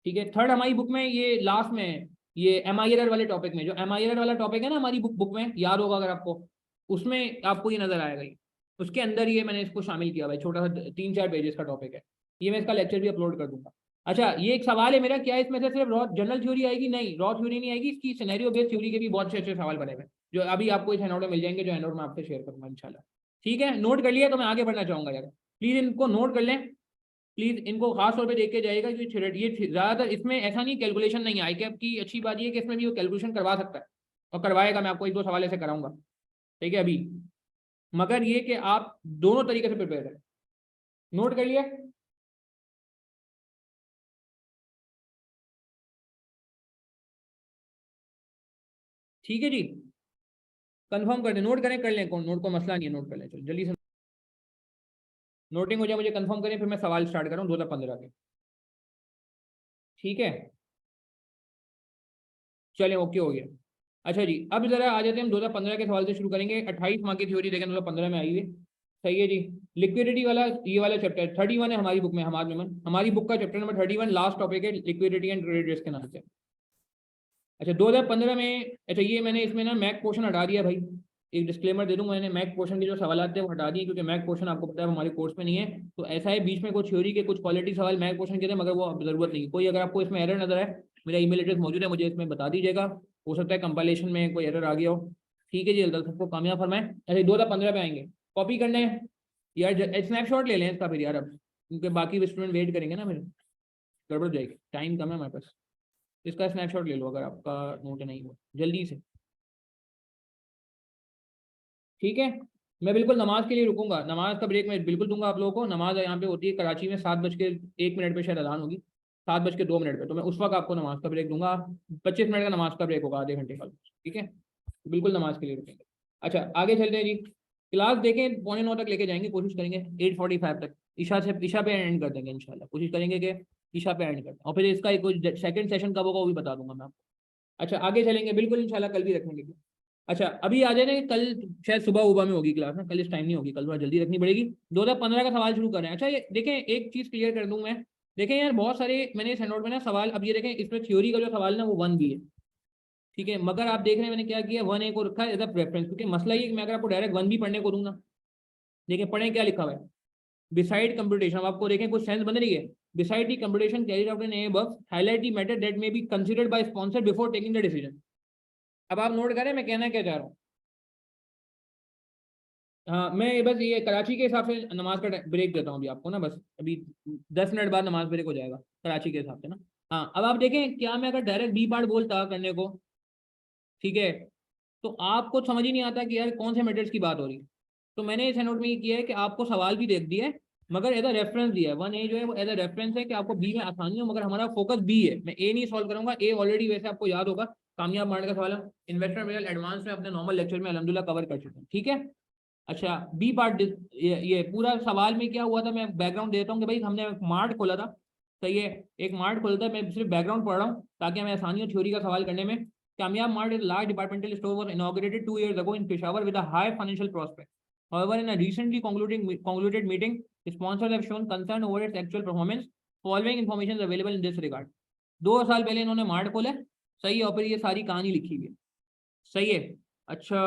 ठीक है, थर्ड हमारी बुक में ये लास्ट में है, ये एमआईआरआर वाले टॉपिक में, जो एमआईआरआर वाला टॉपिक है ना हमारी बुक में याद होगा अगर आपको, उसमें आपको ये नजर आएगा, ये उसके अंदर ये मैंने इसको शामिल किया भाई, छोटा सा 3-4 पेजेस का टॉपिक है, ये मैं इसका लेक्चर भी अपलोड कर दूंगा। अच्छा, ये एक सवाल है मेरा, क्या इसमें से सिर्फ रॉ जनरल थ्योरी आएगी? नहीं, रॉ थ्योरी नहीं आएगी, इसकी सिनेरियो बेस्ड थ्योरी के भी बहुत अच्छे अच्छे सवाल बने हुए जो अभी आपको इस हैंडआउट में मिल जाएंगे, जो हैंडआउट में आपसे शेयर करूंगा इंशाल्लाह। ठीक है, नोट कर लिया, तो मैं आगे बढ़ना चाहूंगा यार, प्लीज इनको नोट कर लें, प्लीज इनको खास तौर पे देख के जाएगा, क्योंकि ये ज्यादातर इसमें ऐसा नहीं कैलकुलेशन नहीं है, आई कैप की अच्छी बात ये है कि इसमें भी वो कैलकुलेशन करवा सकता है और करवाएगा, मैं आपको 1-2 सवाल ऐसे कराऊंगा। ठीक है अभी, मगर ये कि आप दोनों तरीके से प्रिपेयर करें, नोट कर लिया? ठीक है जी, कंफर्म कर दें, नोट करें, कर लें, कौन नोट को मसला नहीं है, नोट कर लें, चलो जल्दी से नोटिंग हो जाए, मुझे कंफर्म करें, फिर मैं सवाल स्टार्ट करूँ 2015 के। ठीक है, चलें, ओके हो गया। अच्छा जी, अब जरा आ जाते हैं हम 2015 के सवाल से शुरू करेंगे, 28 मार्क की थ्योरी देखें 2015 में आई है। सही है जी, लिक्विडिटी वाला ये वाला चैप्टर 31 है हमारी बुक में, हमारी बुक का चैप्टर नंबर 31 लास्ट टॉपिक है, लिक्विडिटी एंड क्रेडिट रिस्क के नाम से। अच्छा, 2015 में, अच्छा ये मैंने इसमें ना मैक पोर्शन हटा दिया भाई, एक डिस्क्लेमर दे दूं, मैंने मैक पोर्शन के जो सवाल थे वो हटा दिए, क्योंकि मैक पोर्शन आपको पता है हमारे कोर्स में नहीं है। तो ऐसा है, बीच में कुछ थ्योरी के कुछ क्वालिटी सवाल मैक पोर्शन के थे, मगर वो अब जरूरत नहीं, कोई अगर आपको इसमें एरर नजर आए मेरा ईमेल एड्रेस मौजूद है, मुझे इसमें बता दीजिएगा। हो सकता है कंपाइलेशन में कोई एरर आ गया हो। ठीक है जी, अल्लाह सबको कामयाब फरमाए। ऐसे 2015 पे आएंगे, कॉपी करने हैं यार, स्नैपशॉट ले लें इसका फिर यार, अब क्योंकि बाकी स्टूडेंट वेट करेंगे ना, फिर गड़बड़ हो जाएगी, टाइम कम है हमारे पास। इसका स्नैपशॉट ले लो अगर आपका नोट नहीं हुआ, जल्दी से। ठीक है, मैं बिल्कुल नमाज के लिए रुकूंगा, नमाज का ब्रेक मैं बिल्कुल दूंगा आप लोगों को। नमाज यहाँ पे होती है कराची में 7:01 पे शायद अजान होगी, 7:02 पे, तो मैं उस वक्त आपको नमाज का ब्रेक दूंगा। 25 मिनट का नमाज का ब्रेक होगा, आधे घंटे का। ठीक है, बिल्कुल नमाज के लिए रुकेंगे। अच्छा आगे चलते हैं जी, क्लास देखें 8:45 तक लेके जाएंगे, कोशिश करेंगे 8:45 तक, ईशा पे एंड कर देंगे इंशाल्लाह, कोशिश करेंगे कि ईशा पे एंड कर दें, और फिर इसका एक सेकंड सेशन कब होगा वो भी बता दूंगा मैं आपको। अच्छा आगे चलेंगे, बिल्कुल इंशाल्लाह कल भी रखेंगे। अच्छा अभी आ जाए ना, कल शायद सुबह उबा में होगी क्लास ना, कल इस टाइम नहीं होगी, कल थोड़ा जल्दी रखनी पड़ेगी। 2015 का सवाल शुरू करें। अच्छा ये देखें, एक चीज़ क्लियर कर दूं मैं, देखें यार बहुत सारे मैंने इस हैंडआउट में ना सवाल, अब ये देखें इसमें थ्योरी का जो सवाल ना वो 1 भी है। ठीक है, मगर आप देख रहे हैं मैंने क्या किया, 1A को रखा है एज अ प्रेफरेंस, क्योंकि मसला ये कि मैं अगर आपको डायरेक्ट 1 भी पढ़ने को दूंगा, देखिए पढ़ें क्या लिखा हुआ है, बिसाइड कंप्यूटेशन। अब आपको देखें कुछ सेंस बन रही है, beside the computation carried out in A work, highlight the matter that may be considered bye sponsor before taking the decision. अब आप नोट करें मैं कहना क्या चाह रहा हूँ। हाँ मैं बस ये कराची के हिसाब से नमाज का ब्रेक देता हूँ अभी आपको ना, बस अभी 10 मिनट बाद नमाज ब्रेक हो जाएगा कराची के हिसाब से ना। हाँ अब आप देखें, क्या मैं अगर डायरेक्ट बी पार्ट बोलता करने को, ठीक है, तो आपको समझ ही नहीं आता कि यार कौन से मेथड्स की बात हो रही है। तो मैंने इस नोट में ये किया है कि आपको सवाल भी देख दिया है, मगर एज अ रेफरेंस दिया है। 1A जो है वो एज अ रेफरेंस है कि आपको बी में आसानी हो, मगर हमारा फोकस बी है। मैं ए नहीं सॉल्व करूंगा, ए ऑलरेडी वैसे आपको याद होगा, कामयाब मार्ट का सवाल है, इन्वेस्टमेंट एडवांस में अपने नॉर्मल लेक्चर में अल्हम्दुलिल्लाह कवर कर चुके हैं। ठीक है, अच्छा बी पार्ट, ये पूरा सवाल में क्या हुआ था, मैं बैकग्राउंड देता हूँ कि भाई हमने मार्ट खोला था, सही है, एक मार्ट खोला था, मैं सिर्फ बैकग्राउंड पढ़ रहा हूँ ताकि हमें आसानी हो थ्योरी का सवाल करने में। कामयाब mart is large departmental store was inaugurated 2 years ago in Peshawar with a high financial prospect. However, in a recently concluded meeting, sponsors have shown concern over its actual performance. Following information is available in this regard. 2 साल पहले इन्होंने mart खोला, सही है, और फिर ये सारी कहानी लिखी हुई है, सही है। अच्छा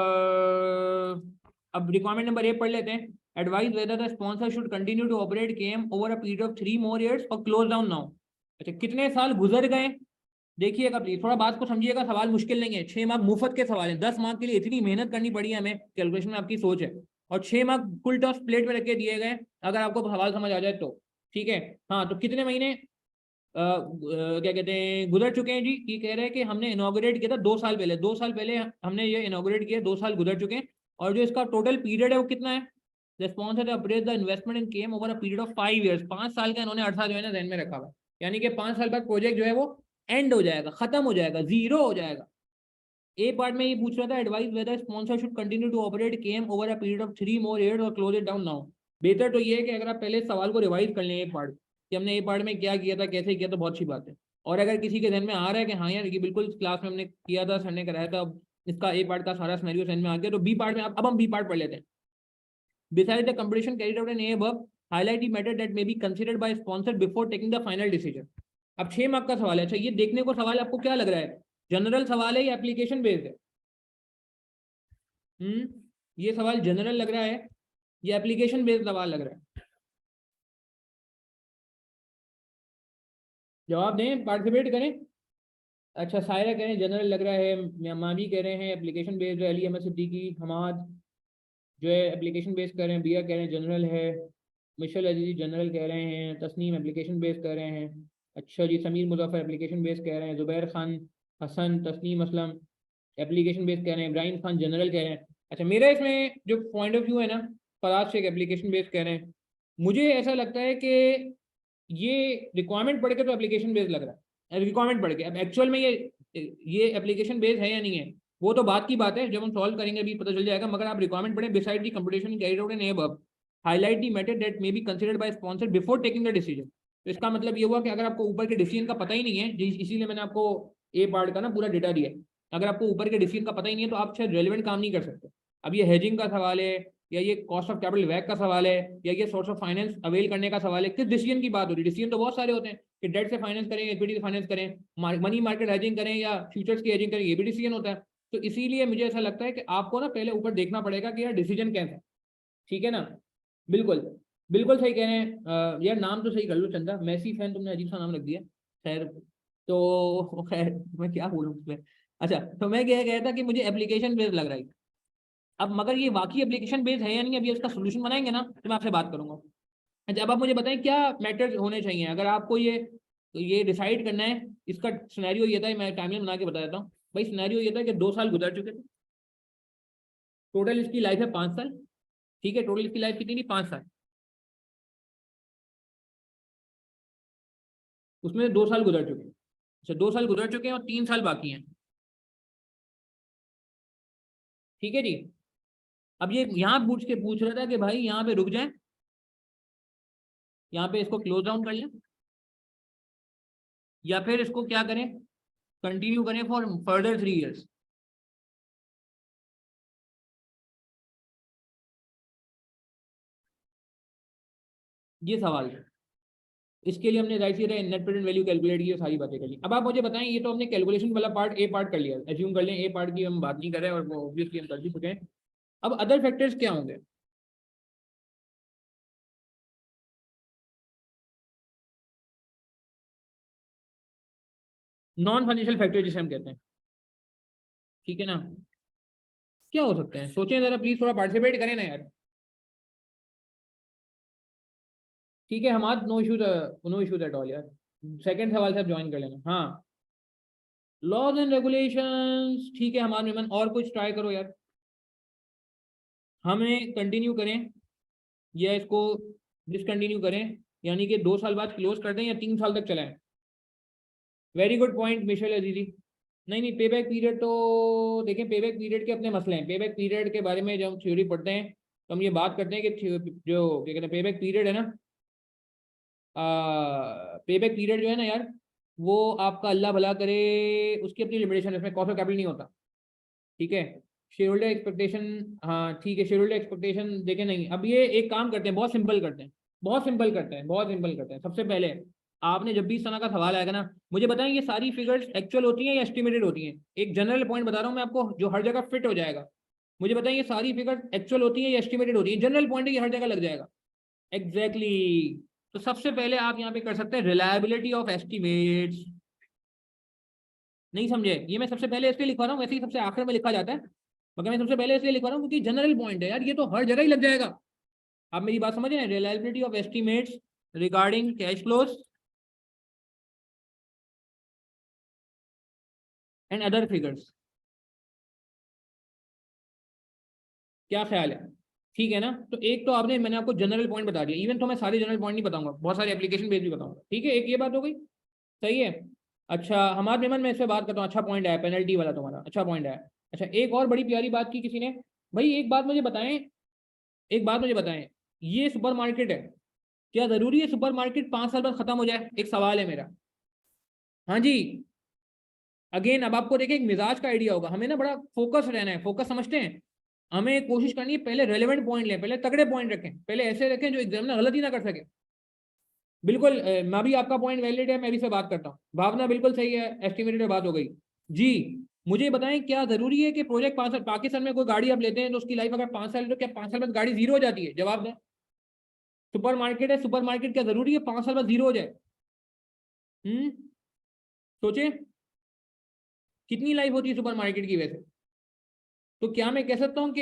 अब रिक्वायरमेंट नंबर 1 पढ़ लेते हैं, advise whether the sponsor should continue to operate KM over a period of 3 more years और क्लोज डाउन नाउ। अच्छा कितने साल गुजर गए, देखिएगा प्लीज, थोड़ा बात को समझिएगा, सवाल मुश्किल नहीं है, 6 मार्क मुफ्त के सवाल हैं, 10 मार्क के लिए इतनी मेहनत करनी पड़ी है हमें, कैलकुलेशन में आपकी सोच है, और 6 मार्क फुल टॉस प्लेट में रख के दिए गए, अगर आपको सवाल समझ आ जाए तो। ठीक है, हाँ तो कितने महीने क्या कहते हैं गुजर चुके हैं जी, ये कह रहे हैं कि हमने इनॉग्रेट किया था 2 साल पहले, 2 साल पहले हमने ये इनॉग्रेट किया, 2 साल गुजर चुके हैं, और जो इसका टोटल पीरियड है वो कितना है, the sponsor apprise the investment in came over a period of 5 years, 5 साल का इन्होंने अरसा जो है ना ध्यान में रखा हुआ है, यानी कि 5 साल बाद प्रोजेक्ट जो है वो एंड हो जाएगा, खत्म हो जाएगा, जीरो हो जाएगा। ए पार्ट में ये पूछ रहा था, advise whether sponsor should continue to operate KM over a period of 3 more years और क्लोज इट डाउन नाउ। बेहतर तो ये है कि अगर आप पहले सवाल को रिवाइज कर लें, ए पार्ट कि हमने ए पार्ट में क्या किया था, कैसे किया, तो बहुत अच्छी बात है। और अगर किसी के ध्यान में आ रहा है कि हाँ यार ये बिल्कुल क्लास में हमने किया था, सर ने कराया था, इसका ए पार्ट का सारा सिनेरियो समझ में आ गया, तो बी पार्ट में अब हम बी पार्ट पढ़ लेते हैं। Besides the competition carried out in A above, highlight the matter that may be considered by sponsor before taking the final decision. अब 6 मार्क का सवाल है। अच्छा ये देखने को सवाल आपको क्या लग रहा है, जनरल सवाल है या एप्लीकेशन बेस्ड है? ये सवाल जनरल लग रहा है या एप्लीकेशन बेस्ड सवाल लग रहा है? जवाब दें, पार्टिसिपेट करें। अच्छा सायरा कह रहे हैं जनरल लग रहा है, मामी कह रहे हैं एप्लीकेशन बेस्ड है, अली अहमद सिद्दीकी, हमाद जो है एप्लीकेशन बेस्ड कर रहे हैं, बिया कह रहे हैं जनरल है, मिशल अजीज जनरल कह रहे हैं, तस्नीम एप्लीकेशन बेस्ड कर रहे हैं, अच्छा जी समीर मुजफ्फर एप्लीकेशन बेस्ड कह रहे हैं, जुबैर खान, हसन, तस्नीम असलम एप्लीकेशन बेस्ड कह रहे हैं, इब्राहिम खान जनरल कह रहे हैं। अच्छा मेरा इसमें जो पॉइंट ऑफ व्यू है ना, फराज शेख एप्लीकेशन बेस्ड कह रहे हैं, मुझे ऐसा लगता है कि ये रिक्वायरमेंट पढ़ के तो एप्लीकेशन बेस्ड लग रहा है, रिक्वायरमेंट पढ़ के, अब एक्चुअल में ये एप्लीकेशन बेस्ड है या नहीं है वो तो बात की बात है, जब हम सॉल्व करेंगे अभी पता चल जाएगा, मगर आप रिक्वायरमेंट पढ़ें, beside the competition carried out in A above, highlight the matter that may be considered bye sponsor before taking the decision. तो इसका मतलब ये हुआ कि अगर आपको ऊपर के डिसीजन का पता ही नहीं है, इसीलिए मैंने आपको ए पार्ट का ना पूरा डेटा दिया है, अगर आपको ऊपर के डिसीजन का पता ही नहीं है तो आप शायद रेलिवेंट काम नहीं कर सकते। अब ये हेजिंग का सवाल है, या ये कॉस्ट ऑफ कैपिटल वैक का सवाल है, या ये सोर्स ऑफ फाइनेंस अवेल करने का सवाल है, किस डिसीजन की बात हो रही है? डिसीजन तो बहुत सारे होते हैं कि डेट से फाइनेंस करें, इक्विटी से फाइनेंस करें, मनी मार्केट हेजिंग करें या फ्यूचर्स की हेजिंग करें, ये भी डिसीजन होता है। तो इसीलिए मुझे ऐसा लगता है कि आपको ना पहले ऊपर देखना पड़ेगा कि यार डिसीजन कैसा है, ठीक है ना। बिल्कुल बिल्कुल सही कह रहे हैं यार, नाम तो सही कर लो चंदा, मैसी फैन तुमने अजीब सा नाम रख दिया, खैर तो खैर मैं क्या बोलूँ उसमें। अच्छा, तो मैं क्या कहता कि मुझे एप्लीकेशन बेस्ड लग रहा है। अब मगर ये वाकई एप्लीकेशन बेस्ड है या नहीं, अभी इसका सोल्यूशन बनाएंगे ना तो मैं आपसे बात करूंगा। अच्छा, अब आप मुझे बताएं क्या मैटर्स होने चाहिए अगर आपको ये डिसाइड करना है। इसका सिनेरियो ये था, मैं टाइमलाइन बना के बता देता हूँ भाई। सिनेरियो ये था कि 2 साल गुजर चुके थे, टोटल इसकी लाइफ है 5 साल। ठीक है, टोटल इसकी लाइफ कितनी थी? 5 साल। उसमें 2 साल गुजर चुके हैं। अच्छा, 2 साल गुजर चुके हैं और 3 साल बाकी हैं। ठीक है जी। अब ये यहाँ पूछ रहा था कि भाई यहाँ पे रुक जाए, यहाँ पे इसको क्लोज डाउन कर लें, या फिर इसको क्या करें, कंटिन्यू करें फॉर फर्दर 3 इयर्स। ये सवाल है। इसके लिए हमने जाहिर सी नेट प्रेजेंट वैल्यू कैलकुलेट की, सारी बातें कर ली। अब आप मुझे बताएं, ये तो हमने कैलकुलेशन वाला पार्ट, ए पार्ट कर लिया, एज्यूम कर लें ए पार्ट की हम बात नहीं कर रहे हैं और वो ऑब्वियसली हम कर भी चुके हैं। अब अदर फैक्टर्स क्या होंगे? नॉन फाइनेंशियल फैक्टर जिसे हम कहते हैं। ठीक है ना? क्या हो सकते हैं, सोचें जरा प्लीज, थोड़ा पार्टिसिपेट करें ना यार। ठीक है, हमारे no issues, no issues at all यार। सेकंड सवाल से आप ज्वाइन कर लेना। हाँ, लॉज एंड रेगुलेशंस, ठीक है हमारे मेहमान, और कुछ ट्राई करो यार। हमें कंटिन्यू करें या इसको डिसकंटिन्यू करें, यानी कि 2 साल बाद क्लोज कर दें या 3 साल तक चलाएं। Very good point Michelle Azizi. नहीं नहीं, पे बैक पीरियड तो देखें, पे बैक पीरियड के अपने मसले हैं। पे बैक पीरियड के बारे में जब हम थ्योरी पढ़ते हैं तो हम ये बात करते हैं कि जो क्या कहते हैं पे बैक पीरियड है ना, पे बैक पीरियड जो है ना यार, वो आपका अल्लाह भला करे, उसकी अपनी लिमिटेशन है, इसमें कॉस्ट ऑफ कैपिटल नहीं होता। ठीक है, शेयर होल्डर एक्सपेक्टेशन, हाँ ठीक है, शेयर होल्डर एक्सपेक्टेशन देखें नहीं। अब ये एक काम करते हैं, बहुत सिंपल करते हैं, बहुत सिंपल करते हैं, बहुत सिंपल करते हैं। सबसे पहले आपने जब भी इस तरह का सवाल आएगा ना, मुझे बताएं ये सारी फिगर्स एक्चुअल होती हैं या एस्टिमेटेड होती हैं? एक जनरल पॉइंट बता रहा हूँ मैं आपको जो हर जगह फिट हो जाएगा। मुझे बताएं ये सारी फिगर्स एक्चुअल होती हैं या एस्टिमेटेड होती हैं? जनरल पॉइंट है कि हर जगह लग जाएगा। Exactly exactly। तो सबसे पहले आप यहाँ पे कर सकते हैं रिलायबिलिटी ऑफ एस्टिमेट्स। नहीं समझे? ये मैं सबसे पहले इसलिए लिखवा रहा हूँ, वैसे ही सबसे आखिर में लिखा जाता है, मगर मैं सबसे पहले इसलिए लिखवा रहा हूँ क्योंकि जनरल पॉइंट है यार, ये तो हर जगह ही लग जाएगा। आप मेरी बात समझ रहे हैं? Reliability of estimates regarding cash flows and other figures. क्या ख्याल है? ठीक है ना? तो एक तो आपने, मैंने आपको जनरल पॉइंट बता दिया, इवन तो मैं सारे जनरल पॉइंट नहीं बताऊंगा, बहुत सारे एप्लीकेशन बेस भी बताऊंगा। ठीक है, एक ये बात हो गई। सही है। अच्छा हमारे मेमन, मैं इस पर बात करता हूँ। अच्छा पॉइंट आया पेनल्टी वाला तुम्हारा, अच्छा पॉइंट आया। अच्छा, एक और बड़ी प्यारी बात की किसी ने, भाई एक बात मुझे बताएं, एक बात मुझे बताएं, ये सुपर मार्केट है, क्या जरूरी है सुपर मार्केट 5 साल बाद खत्म हो जाए? एक सवाल है मेरा। हाँ जी। अगेन अब आपको देखिए एक मिजाज का आइडिया होगा, हमें ना बड़ा फोकस रहना है, फोकस समझते हैं। हमें कोशिश करनी है पहले रेलेवेंट पॉइंट लें, पहले तगड़े पॉइंट रखें, पहले ऐसे रखें जो एग्जामिनर गलत ही ना कर सके। बिल्कुल मैं भी, आपका पॉइंट वैलिड है, मैं भी से बात करता हूँ, भावना बिल्कुल सही है, एस्टिमेटेड बात हो गई। जी, मुझे बताएं क्या जरूरी है कि प्रोजेक्ट 5 साल, पाकिस्तान में कोई गाड़ी आप लेते हैं तो उसकी लाइफ अगर 5 साल है तो क्या 5 साल बाद गाड़ी जीरो हो जाती है? जवाब दें। सुपर मार्केट है, सुपर मार्केट क्या जरूरी है 5 साल बाद जीरो हो जाए? हम्म, सोचे कितनी लाइफ होती है सुपर मार्केट की वैसे। तो क्या मैं कह सकता हूँ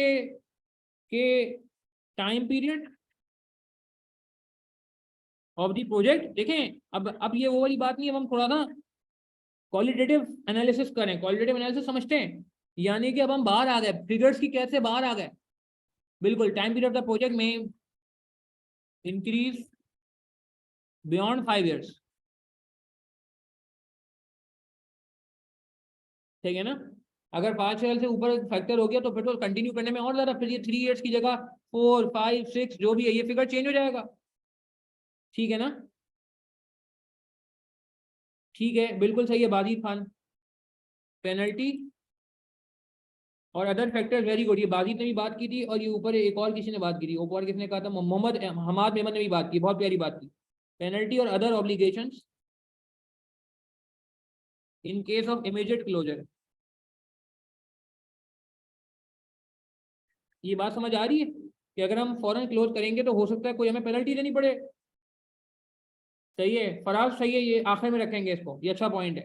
कि time period of the project, देखें अब ये वो वाली बात नहीं है, अब हम थोड़ा ना क्वालिटेटिव एनालिसिस करें, क्वालिटेटिव एनालिसिस समझते हैं, यानी कि अब हम बाहर आ गए फिगर्स की, कैसे बाहर आ गए। बिल्कुल, time period of the project में इंक्रीज बियॉन्ड 5 इयर्स। ठीक है ना? अगर 5 साल से ऊपर फैक्टर हो गया तो फिर तो कंटिन्यू करने में और ज्यादा, फिर ये 3 इयर्स की जगह 4 5 6 जो भी है, ये फिगर चेंज हो जाएगा। ठीक है ना? ठीक है, बिल्कुल सही है बाजिद खान। पेनल्टी और अदर फैक्टर्स, वेरी गुड, ये बाजिद ने भी बात की थी, और ये ऊपर एक और किसी ने बात की थी, ऊपर किसने कहा था, मोहम्मद हमाद मेमन ने भी बात की, बहुत प्यारी बात की। पेनल्टी और other obligations in case of immediate closure. ये बात समझ आ रही है कि अगर हम फौरन क्लोज करेंगे तो हो सकता है कोई हमें पेनल्टी देनी पड़े। सही है फराज, सही है, ये आखिर में रखेंगे इसको, ये अच्छा पॉइंट है।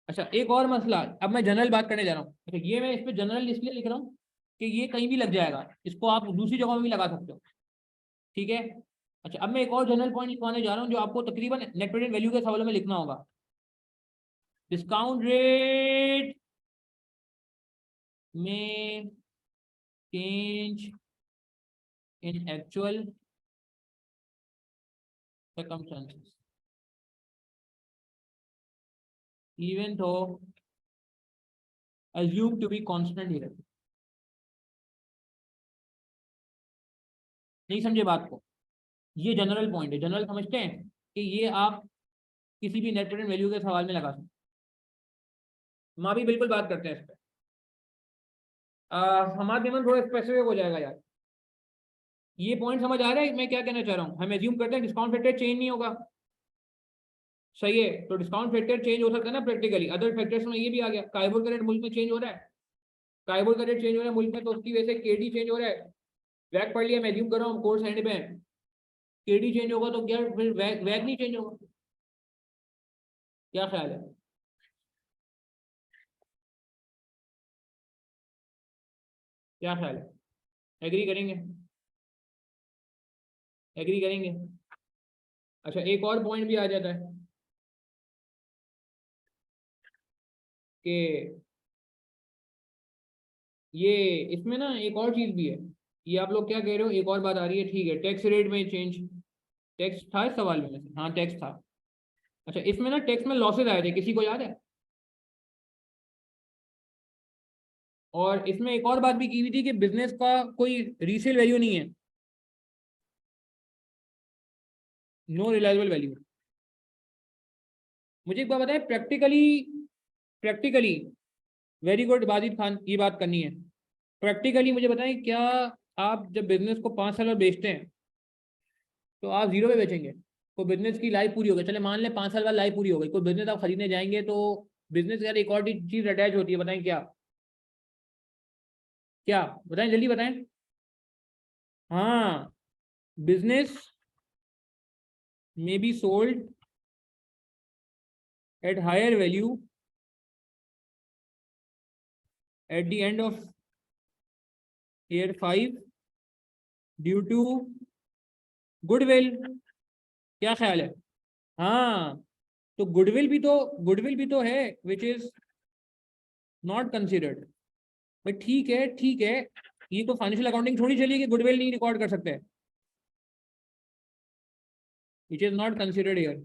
अच्छा एक और मसला, अब मैं जनरल बात करने जा रहा हूँ। अच्छा ये मैं इस पे जनरल इसलिए लिख रहा हूँ कि ये कहीं भी लग जाएगा, इसको आप दूसरी जगह में भी लगा सकते हो, ठीक है। अच्छा अब मैं एक और जनरल पॉइंट लिखवाने जा रहा हूँ जो आपको तकरीबन नेट प्रेजेंट वैल्यू के सवालों में लिखना होगा। डिस्काउंट रेट में change in actual circumstances even though assumed to be constant here। नहीं समझे बात को, ये जनरल पॉइंट है, जनरल समझते हैं कि ये आप किसी भी नेट प्रेजेंट वैल्यू के सवाल में लगा सकते हैं। माँ भी बिल्कुल बात करते हैं इस पर। हमारा दिमाग थोड़ा स्पेसिफिक हो जाएगा यार। ये पॉइंट समझ आ रहा है मैं क्या कहना चाह रहा हूँ? हम एज्यूम करते हैं डिस्काउंट फैक्टर चेंज नहीं होगा, सही है, तो डिस्काउंट फैक्टर चेंज हो सकता है ना प्रैक्टिकली। अदर फैक्टर्स में ये भी आ गया, काइबोर का रेट मुल्क में चेंज हो रहा है, काइबोर का रेट चेंज हो रहा है मुल्क में, तो उसकी वजह से केडी चेंज हो रहा है। वैक पढ़ लिया, मैं एज्यूम कर रहा हूँ कोर्स एंड पे, केडी चेंज होगा तो क्या फिर वैक नहीं चेंज होगा? क्या ख्याल है? क्या ख्याल है? एग्री करेंगे? एग्री करेंगे? अच्छा एक और पॉइंट भी आ जाता है कि ये इसमें ना एक और चीज भी है। ये आप लोग क्या कह रहे हो, एक और बात आ रही है, ठीक है, टैक्स रेट में चेंज, टैक्स था इस सवाल में से? हाँ टैक्स था। अच्छा इसमें ना टैक्स में लॉसेज आए थे, किसी को याद है? और इसमें एक और बात भी की हुई थी कि बिजनेस का कोई रीसेल वैल्यू नहीं है, नो रिलायबल वैल्यू। मुझे एक बात बताएं, practically, practically, very good Wajid Khan, ये बात करनी है। प्रैक्टिकली मुझे बताएं, क्या आप जब बिजनेस को 5 साल बाद बेचते हैं तो आप जीरो पे बेचेंगे? कोई बिजनेस की लाइफ पूरी हो गई, चले मान लें 5 साल बाद लाइफ पूरी हो गई, कोई बिजनेस आप खरीदने जाएंगे तो बिजनेस के साथ एक और चीज अटैच होती है, बताएं क्या? क्या बताएं, जल्दी बताएं। हाँ, business may be sold at higher value at the end of year 5 due to goodwill. क्या ख्याल है? हाँ, तो गुडविल भी तो है विच इज नॉट कंसिडर्ड। भाई ठीक है, ठीक है, ये तो फाइनेंशियल अकाउंटिंग थोड़ी चली कि गुडविल नहीं रिकॉर्ड कर सकते, which is not considered here,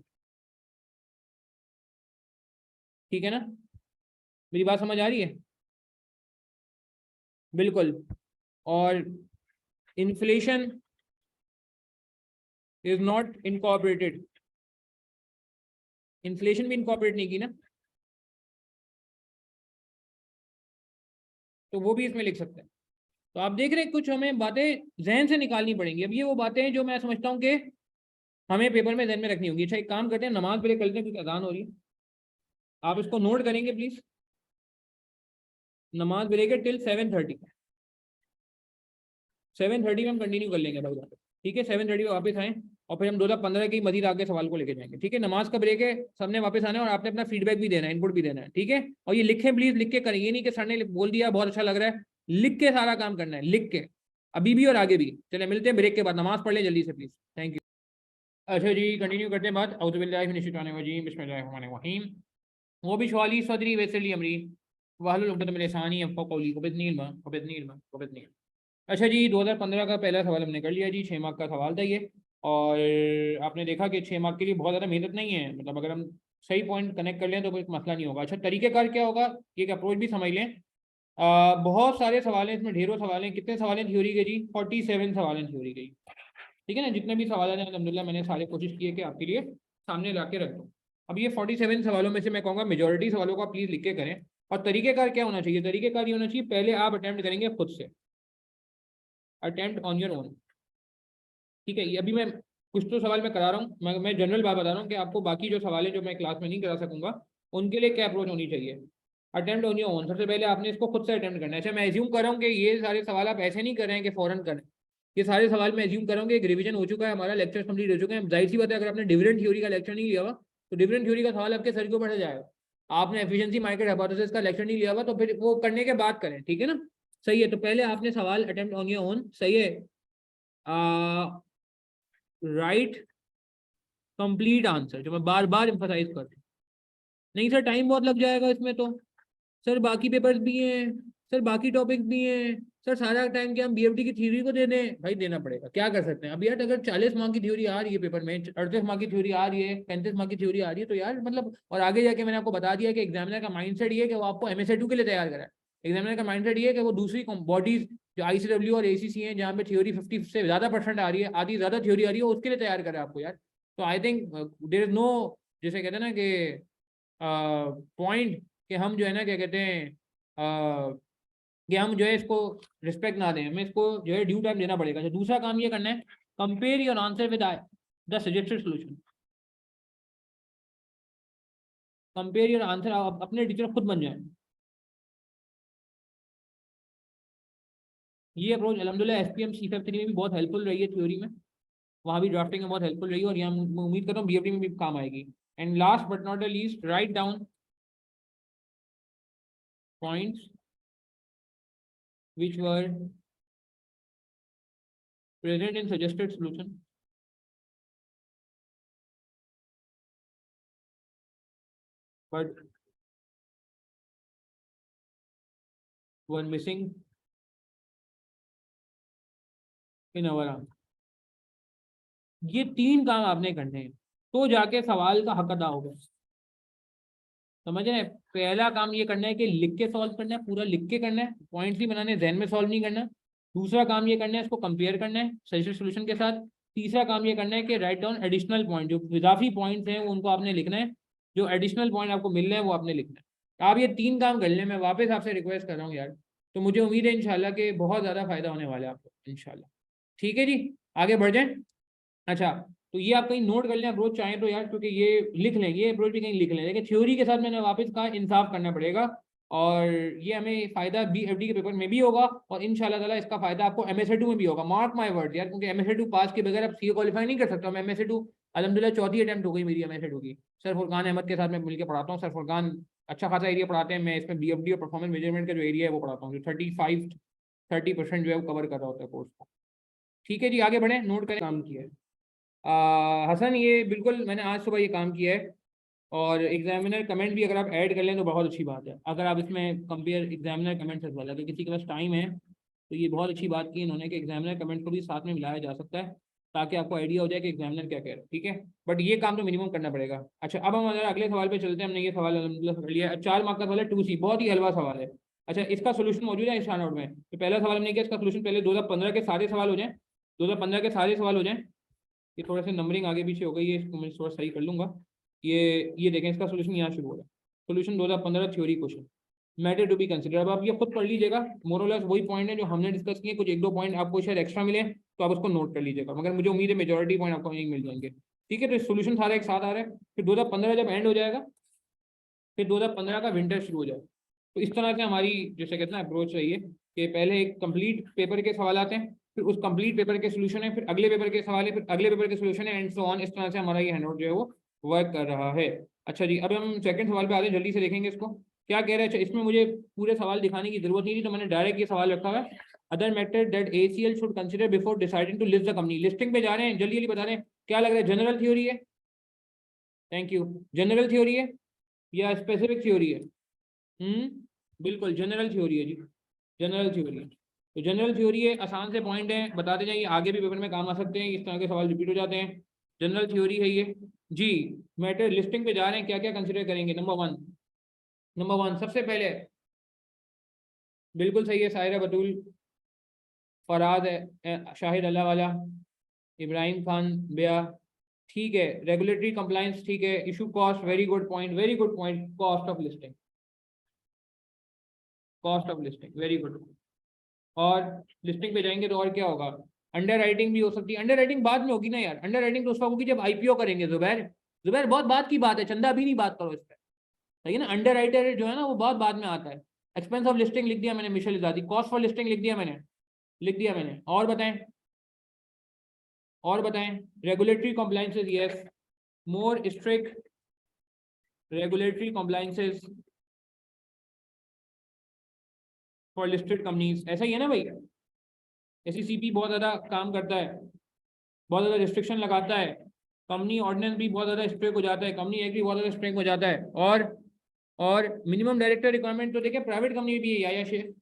ठीक है ना? मेरी बात समझ आ रही है? बिल्कुल। और inflation is not incorporated, inflation भी इनकॉर्पोरेट नहीं की ना, तो वो भी इसमें लिख सकते हैं। तो आप देख रहे हैं कुछ हमें बातें जहन से निकालनी पड़ेंगी। अब ये वो बातें हैं जो मैं समझता हूँ कि हमें पेपर में जहन में रखनी होगी। अच्छा एक काम करते हैं, नमाज पहले कर लेते हैं क्योंकि अजान हो रही है, आप इसको नोट करेंगे प्लीज। नमाज ब्रेक है टिल 7:30, 7:30 में हम कंटिन्यू कर लेंगे भाई, ठीक है? 7:30 में वापस आए और फिर हम 2015 की मजीद आगे सवाल को लेके जाएंगे, ठीक है? नमाज का ब्रेक है, सबने वापस आना है और आपने अपना फीडबैक भी देना है, इनपुट भी देना है, ठीक है? और ये लिखें प्लीज, लिख के करें, ये नहीं कि सर ने बोल दिया बहुत अच्छा लग रहा है, लिख के सारा काम करना है, लिख के, अभी भी और आगे भी। चले मिलते हैं ब्रेक के बाद, नमाज पढ़ लें जल्दी से प्लीज, थैंक यू। अच्छा जी कंटिन्यू करते हैं बात। औज़ुबिल्लाहि बिस्मिल्लाहिर्रहमानिर्रहीम, वो भी शवाली सदरी वैसली अमरी वाहलुल उक़दतम मिन लिसानी यफ़क़हू क़ौली वबिज़नी इल्मा वबिज़नी इल्मा वबिज़नी इल्मा। अच्छा जी 2015 का पहला सवाल हमने कर लिया जी, 6 मार्क का सवाल था ये। और आपने देखा कि 6 मार्क के लिए बहुत ज़्यादा मेहनत नहीं है, मतलब अगर हम सही पॉइंट कनेक्ट कर लें तो कोई मसला नहीं होगा। अच्छा तरीक़ेकार क्या होगा, एक अप्रोच भी समझ लें। बहुत सारे सवाल हैं इसमें, ढेरों सवाल हैं। कितने सवाल हैं थ्योरी के जी? 47 सवाल हैं थ्योरी के, ठीक है ना? जितने भी सवाल हैं अल्हम्दुलिल्लाह मैंने सारे कोशिश की है कि आपके लिए सामने ला के रख दूँ। अब ये 47 सवालों में से मैं कहूँगा मेजोरिटी सवालों को आप प्लीज़ लिख के करें। और तरीक़ेकार क्या होना चाहिए? तरीक़ेकार ये होना चाहिए, पहले आप अटैम्प्ट करेंगे खुद से, अटेम्प्ट ऑन योर ओन, ठीक है? ये अभी मैं कुछ तो सवाल मैं करा रहा हूँ, मैं जनरल बात बता रहा हूँ कि आपको बाकी जो सवाल है जो मैं क्लास में नहीं करा सकूंगा उनके लिए क्या अप्रोच होनी चाहिए। अटेम्प्ट ऑन योर ओन, सबसे पहले आपने इसको खुद से अटेम्प्ट करना है। अच्छा मैं एज्यूम कर रहा हूँ कि ये सारे सवाल आप ऐसे नहीं कर रहे हैं कि फ़ौरन करें, ये सारे सवाल मैं एज्यूम करूँगा एक रिवीजन हो चुका है, हमारा लेक्चर कंप्लीट हो चुके हैं। जाहिर सी बात है अगर आपने डिविडेंड थ्योरी का लेक्चर नहीं लिया हुआ तो डिविडेंड थ्योरी का सवाल आपके सर के ऊपर जाएगा। आपने एफिशिएंसी मार्केट हाइपोथेसिस का लेक्चर नहीं लिया हुआ तो फिर वो करने के बाद करें, ठीक है ना। सही है, तो पहले आपने सवाल अटेम्प्ट ऑन योर ओन, सही है। राइट कंप्लीट आंसर, जो मैं बार बार एम्फसाइज कर रहा हूँ। नहीं सर टाइम बहुत लग जाएगा इसमें तो, सर बाकी पेपर्स भी हैं, सर बाकी टॉपिक्स भी हैं, सर सारा टाइम क्या हम बीएफडी की थ्योरी को दे दें? भाई देना पड़ेगा, क्या कर सकते हैं। अब यार अगर 40 मार्क की थ्योरी आ रही है पेपर में, 38 मार्क की थ्योरी आ रही है, 35 मार्क की थ्योरी आ रही है, तो यार मतलब, और आगे जाके मैंने आपको बता दिया कि एग्जामिनर का माइंडसेट ये है कि वो आपको MSA2 के लिए तैयार करा है। एग्जामिनर का माइंडसेट ये है कि वो दूसरी बॉडीज जो ICW और ACC है जहाँ पे थ्योरी 50 से ज्यादा % आ रही है, आधी ज्यादा थ्योरी आ रही है, उसके लिए तैयार करे आपको यार। तो I think there is no, जैसे कहते हैं ना कि पॉइंट कि हम जो है ना क्या कहते हैं कि हम जो है इसको रिस्पेक्ट ना दें, हमें इसको जो है ड्यू टाइम देना पड़ेगा। तो दूसरा काम ये करना है, compare your answer with the suggested solution. Compare your answer, आप अपने टीचर खुद बन जाए। ये अप्रोच अलहमदुलिल्लाह SPM C53 में भी बहुत हेल्पफुल रही है, थ्योरी में वहाँ भी ड्राफ्टिंग में बहुत हेल्पफुल रही है, और यहाँ मैं उम्मीद करता हूँ BFD में भी काम आएगी। And last but not the least, write down points which were present in suggested solution but were missing in our answer। ये 3 काम आपने करने हैं तो जाके सवाल का हक अदा होगा, समझ रहे हैं। पहला काम ये करना है कि लिख के सॉल्व करना है, पूरा लिख के करना है, पॉइंट्स नहीं बनाने, जहन में सॉल्व नहीं करना। दूसरा काम ये करना है इसको कंपेयर करना है सजेस्टेड सॉल्यूशन के साथ। तीसरा काम ये करना है कि राइट डाउन एडिशनल पॉइंट, जो इजाफी पॉइंट्स हैं उनको आपने लिखना है, जो एडिशनल पॉइंट आपको मिल रहे हैं वो आपने लिखना है। आप ये 3 काम कर लें, मैं वापस आपसे रिक्वेस्ट कर रहा हूँ यार, तो मुझे उम्मीद है इंशाल्लाह कि बहुत ज़्यादा फायदा होने वाला है आपको इंशाल्लाह। ठीक है जी, आगे बढ़ जाएं। अच्छा, तो ये आप कहीं नोट कर लें अप्रोच चाहें तो यार, क्योंकि ये लिख लें, ये अप्रोच भी कहीं लिख लें, लेकिन थ्योरी के साथ मैंने वापस कहा इंसाफ करना पड़ेगा, और ये हमें फायदा BFD के पेपर में भी होगा, और इंशाल्लाह ताला इसका फायदा आपको MSA2 में भी होगा, मार्क माय वर्ड यार, क्योंकि MSA2 पास के बगैर आप CA क्वालिफाई नहीं कर सकता। मैं MSA2 अलहमदुलिल्लाह 4थी अटेम्प्ट हो गई मेरी MSA2 की। सर फुरकान अहमद के साथ मैं मिलकर पढ़ाता हूँ, सर फुरकान अच्छा खासा एरिया पढ़ाते हैं, मैं इसमें BFD और परफॉर्मेंस मेजरमेंट का जो एरिया है वो पढ़ाता हूँ, जो 30% जो है वो कवर कर रहा होता है कोर्स को। ठीक है जी, आगे बढ़े, नोट करें काम किया है हसन, ये बिल्कुल मैंने आज सुबह ये काम किया है, और एग्जामिनर कमेंट भी अगर आप ऐड कर लें तो बहुत अच्छी बात है। अगर आप इसमें कंपेयर एग्जामिनर कमेंट से वाला, अगर किसी के पास टाइम है तो ये बहुत अच्छी बात की इन्होंने कि एग्जामिनर कमेंट को भी साथ में मिलाया जा सकता है, ताकि आपको आइडिया हो जाए कि एग्जामिनर क्या कह रहा है। ठीक है, बट ये काम तो मिनिमम करना पड़ेगा। अच्छा, अब हम अगर अगले सवाल पे चलते हैं, हमने ये सवाल अलहमदुलिल्लाह कर लिया है। 4 मार्क का सवाल है 2C, बहुत ही हलवा सवाल है। अच्छा, इसका सोल्यूशन मौजूद है इस नोट में। तो पहला सवाल हमने किया, इसका सोल्यूशन पहले 2015 के सारे सवाल हो जाए, 2015 के सारे सवाल हो जाए। ये थोड़ा सा नंबरिंग आगे पीछे हो गई है, इसको मैं थोड़ा सही कर लूंगा। ये देखें, इसका सोल्यूशन यहाँ शुरू हो रहा है। Solution 2015 theory question, matter to be consider. अब आप ये खुद पढ़ लीजिएगा, मोरलेस वही पॉइंट है जो हमने डिस्कस किए, कुछ 1-2 पॉइंट आपको शायद एक्स्ट्रा मिले तो आप उसको नोट कर लीजिएगा, मगर मुझे उम्मीद है मेजोरिटी पॉइंट आपको यहीं मिल जाएंगे। ठीक है, तो सोल्यूशन सारा एक साथ आ रहा है। फिर 2015 जब एंड हो जाएगा, फिर 2015 का विंटर शुरू हो जाएगा। तो इस तरह से हमारी जैसे कहते हैं अप्रोच रही है कि पहले एक कंप्लीट पेपर के सवाल आते हैं, फिर उस कंप्लीट पेपर के सोल्यूशन है, फिर अगले पेपर के सवाल है, फिर अगले पेपर के सोल्यूशन है, एंड सो ऑन। इस तरह से हमारा ये हैंडआउट जो है वो वर्क कर रहा है। अच्छा जी, अब हम सेकंड सवाल पे आते हैं, जल्दी से देखेंगे इसको क्या कह रहे हैं। अच्छा, इसमें मुझे पूरे सवाल दिखाने की जरूरत नहीं थी, तो मैंने डायरेक्ट ये सवाल रखा हुआ है, other matter that ACL should consider before deciding to list the company. Listing पे जा रहे हैं, जल्दी जल्दी बता रहे हैं क्या लग रहा है, जनरल थ्योरी है, थैंक यू, जनरल थ्योरी है या स्पेसिफिक थ्योरी है? बिल्कुल जनरल थ्योरी है जी, जनरल थ्योरी है। तो जनरल थ्योरी है, आसान से पॉइंट है, बताते जाइए, आगे भी पेपर में काम आ सकते हैं, इस तरह के सवाल रिपीट हो जाते हैं। जनरल थ्योरी है ये जी। मैटर लिस्टिंग पे जा रहे हैं, क्या क्या कंसिडर करेंगे। नंबर 1 सबसे पहले, बिल्कुल सही है, सायरा बतूल, फराज है, शाहिद अल्लाह वाला, इब्राहिम खान बिया, ठीक है। रेगुलेटरी कंप्लायंस, ठीक है। Issue cost, very good point, very good point. Cost of listing, cost of listing, very good. और लिस्टिंग पे जाएंगे तो और क्या होगा, अंडर राइटिंग भी हो सकती है। अंडर राइटिंग बाद में होगी ना यार, अंडर राइटिंग तो उस वक्त होगी जब IPO करेंगे। जुबैर, जुबैर बहुत बात की बात है, चंदा अभी नहीं बात करो इस पर, सही है ना। अंडर राइटर जो है ना वो बहुत बाद में आता है। एक्सपेंस ऑफ लिस्टिंग लिख दिया मैंने, मिशेल इजादी। कॉस्ट फॉर लिस्टिंग लिख दिया मैंने, लिख दिया मैंने। और बताएं, और बताएं, regulatory compliances, yes, more strict regulatory compliances for listed companies, ऐसा ही है ना भाई। एसईसीपी बहुत ज़्यादा काम करता है, बहुत ज़्यादा रिस्ट्रिक्शन लगाता है, कंपनी ऑर्डिनेंस भी बहुत ज़्यादा स्ट्रिक्ट हो जाता है, कंपनी एक्ट भी बहुत ज़्यादा स्ट्रिक्ट हो जाता है, और मिनिमम डायरेक्टर रिक्वायरमेंट तो देखिए प्राइवेट कंपनी भी है, आया शेर।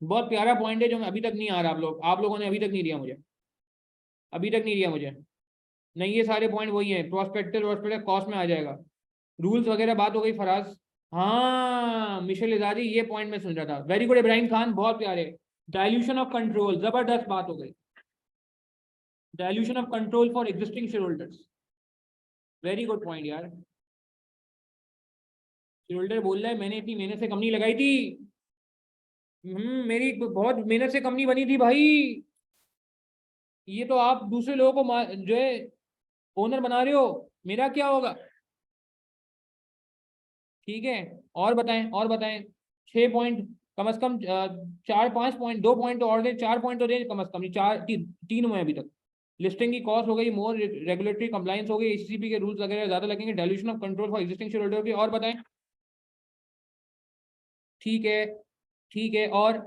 बहुत प्यारा पॉइंट है जो मैं अभी तक नहीं आ रहा, आप लोगों ने अभी तक नहीं दिया मुझे, अभी तक नहीं दिया मुझे। नहीं, ये सारे पॉइंट वही है, प्रोस्पेक्टर कॉस्ट में आ जाएगा, रूल्स वगैरह बात हो गई फराज। हाँ मिशेल इजाजी, ये पॉइंट मैं सुन रहा था, वेरी गुड इब्राहिम खान, बहुत प्यारे। डायल्यूशन ऑफ कंट्रोल, जबरदस्त बात हो गई, dilution of control for existing share holders, very good point यार। शेयर होल्डर बोल रहा है मैंने इतनी मेहनत से कंपनी लगाई थी, मेरी बहुत मेहनत से कंपनी बनी थी भाई, ये तो आप दूसरे लोगों को जो है ओनर बना रहे हो, मेरा क्या होगा। ठीक है, और बताएं, और बताएं, 6 पॉइंट कम से कम, 4 5 पॉइंट, 2 पॉइंट तो और दे, 4 पॉइंट तो दे कम से कम, नहीं 3 हुए अभी तक। लिस्टिंग की कॉस्ट हो गई, मोर रेगुलेटरी कंप्लायंस हो गई, एचसीपी के रूल्स वगैरह ज्यादा लगेंगे, dilution of control for existing share holder की, और बताएं। ठीक है, ठीक है, और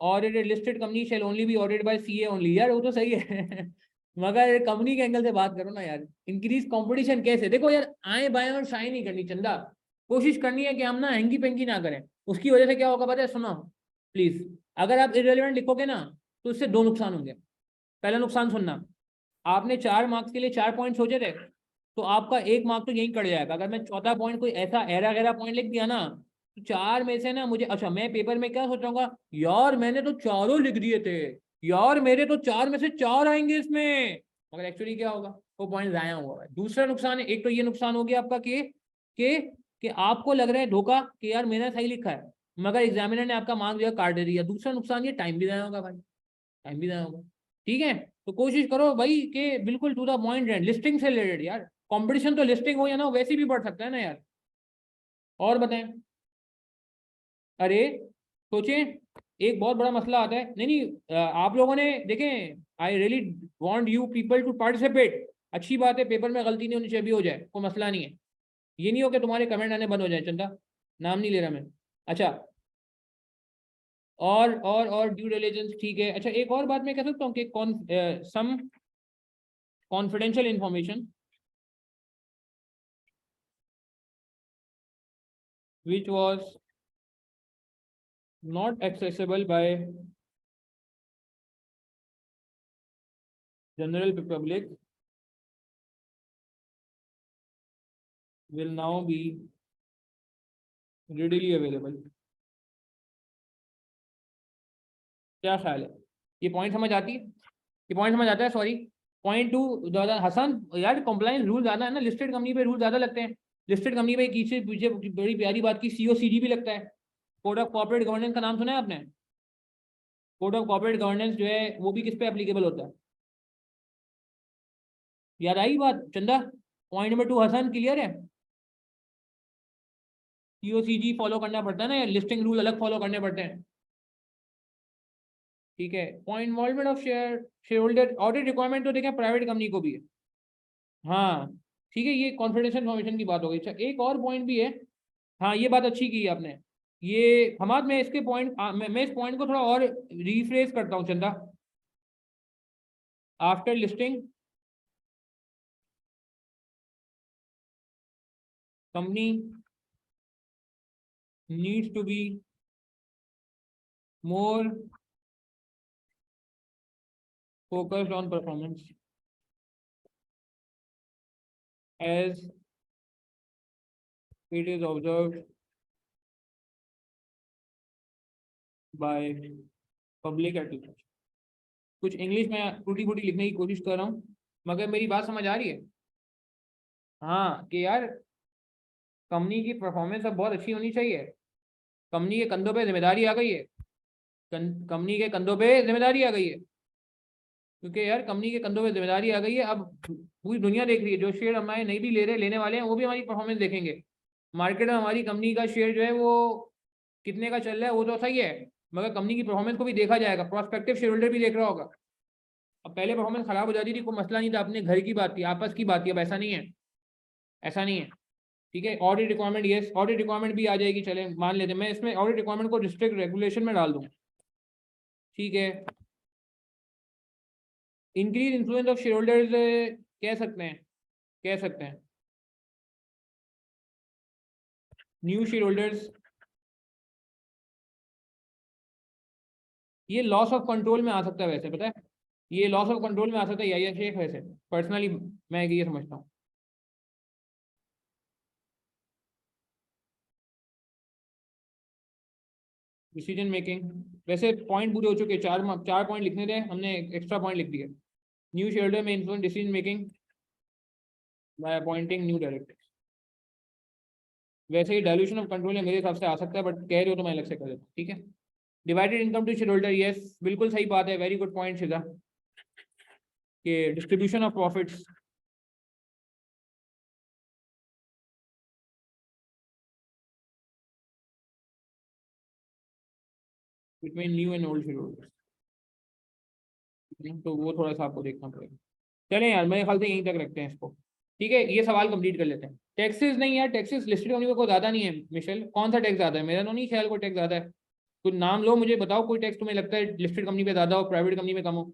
audited listed company shall only be audited by CA only, यार वो तो सही है मगर कंपनी के एंगल से बात करो ना यार, इंक्रीज कंपटीशन कैसे, देखो यार आए बाएं और शाई नहीं करनी चंदा, कोशिश करनी है कि हम ना हैंगी पेंगी ना करें, उसकी वजह से क्या होगा पता है, सुनो प्लीज, अगर आप इररिलेवेंट लिखोगे ना तो इससे 2 नुकसान होंगे। पहला नुकसान सुनना, आपने 4 मार्क्स के लिए 4 पॉइंट सोचे थे, तो आपका 1 मार्क तो यही कट जाएगा, अगर मैं चौथा पॉइंट कोई ऐसा एरा गैरा पॉइंट लिख दिया ना, तो 4 में से ना मुझे, अच्छा मैं पेपर में क्या सोचूंगा, यार मैंने तो चारों लिख दिए थे, यार मेरे तो 4 में से 4 आएंगे इसमें, मगर एक्चुअली क्या होगा, वो पॉइंट जाया हुआ है। दूसरा नुकसान है, एक तो ये नुकसान हो गया आपका कि आपको लग रहा है धोखा कि यार मैंने सही लिखा है, मगर एग्जामिनर ने आपका मार्क्स जो है काट दे दिया। दूसरा नुकसान ये टाइम भी जाया होगा भाई, टाइम भी जाया होगा। ठीक है, तो कोशिश करो भाई कि बिल्कुल टू द पॉइंट रहे, लिस्टिंग से रिलेटेड यार, कंपटीशन तो लिस्टिंग हो या ना हो वैसे भी बढ़ सकता है ना यार। और बताएं, अरे सोचें, एक बहुत बड़ा मसला आता है, नहीं नहीं, आप लोगों ने देखें, I really want you people to participate, अच्छी बात है, पेपर में गलती नहीं होनी चाहिए, भी हो जाए कोई मसला नहीं है, ये नहीं हो कि तुम्हारे कमेंट आने बंद हो जाए, चंदा नाम नहीं ले रहा मैं। अच्छा, और ड्यू डिलिजेंस, ठीक है। अच्छा, एक और बात मैं कह सकता हूँ कि कौन some confidential information which was not accessible by general public will now be readily available। क्या ख्याल है, ये पॉइंट समझ आती है, ये पॉइंट समझ आता है, सॉरी। पॉइंट 2 ज़्यादा हसन यार, कंप्लायंस रूल ज़्यादा है ना, लिस्टेड कंपनी पे रूल ज़्यादा लगते हैं, लिस्टेड कंपनी पे पीछे पीछे बड़ी प्यारी बात की सीओसीजी भी लगता है, कोड ऑफ कॉर्पोरेट गवर्नेंस का नाम सुना है आपने, कोड ऑफ कॉर्पोरेट गवर्नेंस जो है वो भी किस पे एप्लीकेबल होता है, याद आई बात चंदा। पॉइंट नंबर 2 हसन क्लियर है, सीओसीजी फॉलो करना पड़ता है ना, लिस्टिंग रूल अलग फॉलो करने पड़ते हैं। ठीक है, point involvement of share holder, audit requirement तो देखें प्राइवेट कंपनी को भी है, हाँ ठीक है, ये कॉन्फिडेंशियल इन्फॉर्मेशन की बात हो गई। अच्छा, एक और पॉइंट भी है, हाँ ये बात अच्छी की है आपने, ये हमाद, मैं इसके पॉइंट मैं इस पॉइंट को थोड़ा और रिफ्रेश करता हूँ Chanda. After listing company needs to be more focused on performance as it is observed by public at. कुछ इंग्लिश में टूटी फूटी लिखने की कोशिश कर रहा हूँ, मगर मेरी बात समझ आ रही है। हाँ कि यार कंपनी की परफॉर्मेंस अब बहुत अच्छी होनी चाहिए, कंपनी के कंधों पे जिम्मेदारी आ गई है, कंपनी के कंधों पे जिम्मेदारी आ गई है, क्योंकि यार कंपनी के कंधों पे जिम्मेदारी आ गई है, अब पूरी दुनिया देख रही है, जो शेयर हमारे नहीं भी ले रहे लेने वाले हैं वो भी हमारी परफॉर्मेंस देखेंगे, मार्केट में हमारी कंपनी का शेयर जो है वो कितने का चल रहा है वो तो सही है, मगर कंपनी की परफॉर्मेंस को भी देखा जाएगा, प्रोस्पेक्टिव शेयर होल्डर भी देख रहा होगा। अब पहले परफॉर्मेंस खराब हो जाती थी, कोई मसला नहीं था, अपने घर की बात थी, आपस की बात थी। अब ऐसा नहीं है, ऐसा नहीं है। ठीक है, audit requirement, yes audit requirement भी आ जाएगी, चले मान लेते हैं। मैं इसमें ऑडिट रिक्वायरमेंट को डिस्ट्रिक्ट रेगुलेशन में डाल दूँ। ठीक है, increase influence of share holders कह सकते हैं, कह सकते हैं। न्यू शेयर होल्डर्स, ये लॉस ऑफ कंट्रोल में आ सकता है वैसे, पता है, ये लॉस ऑफ कंट्रोल में आ सकता है या शेख वैसे, पर्सनली मैं ये समझता हूँ। डिसीजन मेकिंग, वैसे पॉइंट पूरे हो चुके, चार पॉइंट लिखने थे हमने, एक्स्ट्रा पॉइंट लिख दिए। New share holder may influence decision making by appointing new director. वैसे ही डायल्यूशन ऑफ कंट्रोल है मेरे हिसाब से आ सकता है, बट कह रहे हो तो मैं अलग से कर देता हूँ। ठीक है, divided income to share holder, yes बिल्कुल सही बात है, वेरी गुड पॉइंट सीधा, कि distribution of profits. Between new and old share holders, तो वो थोड़ा सा आपको देखना पड़ेगा। चलें यार, मेरे ख्याल से यहीं तक रखते हैं इसको। ठीक है, ये सवाल कंप्लीट कर लेते हैं। टैक्सेस नहीं यार, टैक्सेस लिस्टेड कंपनी को ज़्यादा नहीं है मिशेल, कौन सा टैक्स ज़्यादा है? मेरा तो नहीं ख्याल कोई टैक्स ज़्यादा है। कुछ नाम लो, मुझे बताओ कोई टैक्स तुम्हें लगता है लिस्टेड कंपनी पे ज़्यादा हो, प्राइवेट कंपनी में कम हो।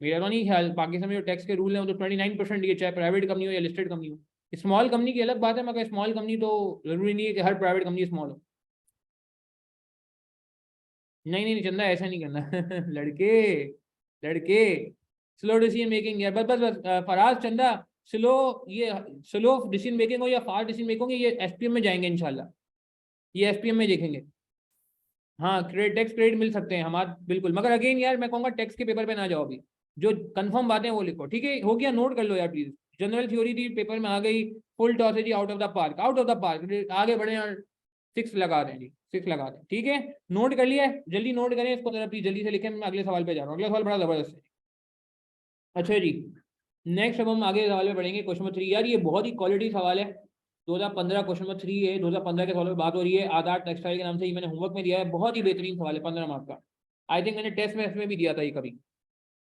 मेरा तो नहीं ख्याल, पाकिस्तान में जो टैक्स के रूल है वो तो 29% ये, चाहे प्राइवेट कंपनी हो या लिस्टेड कंपनी हो। स्मॉल कंपनी की अलग बात है, मगर स्मॉल कंपनी तो जरूरी नहीं है कि हर प्राइवेट कंपनी स्मॉल हो। नहीं नहीं नहीं, चंदा ऐसा नहीं करना लड़के, लड़के, स्लो डिसीजन मेकिंग यार, बस बस बस फराज चंदा, स्लो, ये स्लो डिसीजन मेकिंग हो या फास्ट डिसीजन मेकिंग हो, ये एसपीएम में जाएंगे इंशाल्लाह, ये एसपीएम में देखेंगे। हाँ, क्रेडिट, टैक्स क्रेडिट मिल सकते हैं हमारे, बिल्कुल, मगर अगेन यार मैं कहूँगा टैक्स के पेपर पे ना जाओ अभी, जो कंफर्म बातें वो लिखो। ठीक है, हो गया, नोट कर लो यार प्लीज। जनरल थ्योरी थी, पेपर में आ गई, फुल टॉस है जी, out of the park, out of the park, आगे बढ़े और 6 लगा दें जी, 6 लगा दें। ठीक है, नोट कर लिया है, जल्दी नोट करें इसको जरा प्लीज, जल्दी से लिखें, मैं अगले सवाल पे जा रहा हूँ, अगला सवाल बड़ा जबरदस्त है। अच्छा जी, नेक्स्ट अब हम आगे सवाल में पढ़ेंगे, क्वेश्चन नंबर 3। यार ये बहुत ही क्वालिटी सवाल है, 2015 क्वेश्चन नंबर 3 है, 2015 के सवाल में बात हो रही है, आधार टेक्सटाइल के नाम से, ये मैंने होमवर्क में दिया है, बहुत ही बेहतरीन सवाल है, 15 मार्क का। आई थिंक मैंने टेस्ट में इसमें भी दिया था ये कभी।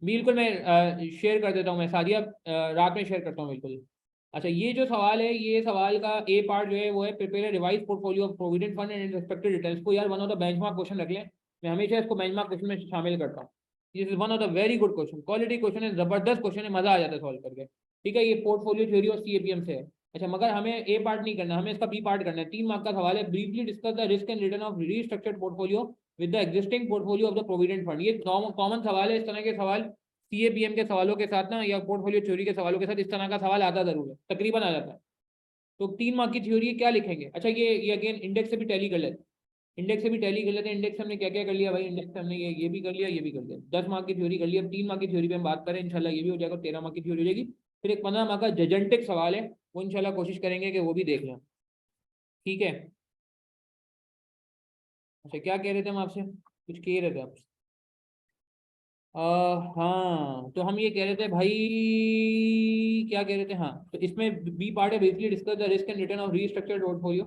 बिल्कुल, मैं शेयर कर देता हूँ, मैं सादिया रात में शेयर करता हूँ बिल्कुल। अच्छा, ये जो सवाल है, ये सवाल का ए पार्ट जो है वो है, prepare revise portfolio of provident fund and respected returns को। यार one of the benchmark question रख लें, मैं हमेशा इसको बेंचमार्क क्वेश्चन में शामिल करता हूँ। This is one of the very good question, quality question है, जबरदस्त क्वेश्चन है, मजा आ जाता है सॉल्व करके। ठीक है, ये पोर्टफोलियो थ्योरी और सीएपीएम से है। अच्छा, मगर हमें ए पार्ट नहीं करना, हमें इसका बी पार्ट करना है। 3 मार्क का सवाल है, briefly discuss the risk and return of restructured portfolio with the existing portfolio of the provident fund. ये कॉमन सवाल है, इस तरह के सवाल सीएपीएम के सवालों के साथ ना, या पोर्टफोलियो थ्योरी के सवालों के साथ, इस तरह का सवाल आता जरूर है, तकरीबन आ जाता है। तो 3 मार्क की थ्योरी है, क्या लिखेंगे? अच्छा, ये अगेन इंडेक्स से भी टैली कर लेते हैं, इंडेक्स से भी टैली कर लेते हैं। इंडेक्स से हमने क्या क्या कर लिया भाई, इंडेक्स से हमने ये भी कर लिया, ये भी कर लिया, 10 मार्क की थ्योरी कर लिया। अब 3 मार्क की थ्योरी पे हम बात करें, इंशाल्लाह ये भी हो जाएगा, 13 मार्क की थ्योरी हो जाएगी। फिर एक 15 मार्क का जजेंटिक सवाल है, वो इंशाल्लाह कोशिश करेंगे कि वो भी देख लें। ठीक है। अच्छा, क्या कह रहे थे हम आपसे, कुछ कह रहे थे आप? हाँ, तो हम ये कह रहे थे भाई, क्या कह रहे थे, हाँ, तो इसमें बी पार्ट है, basically discuss the risk and return of restructured portfolio.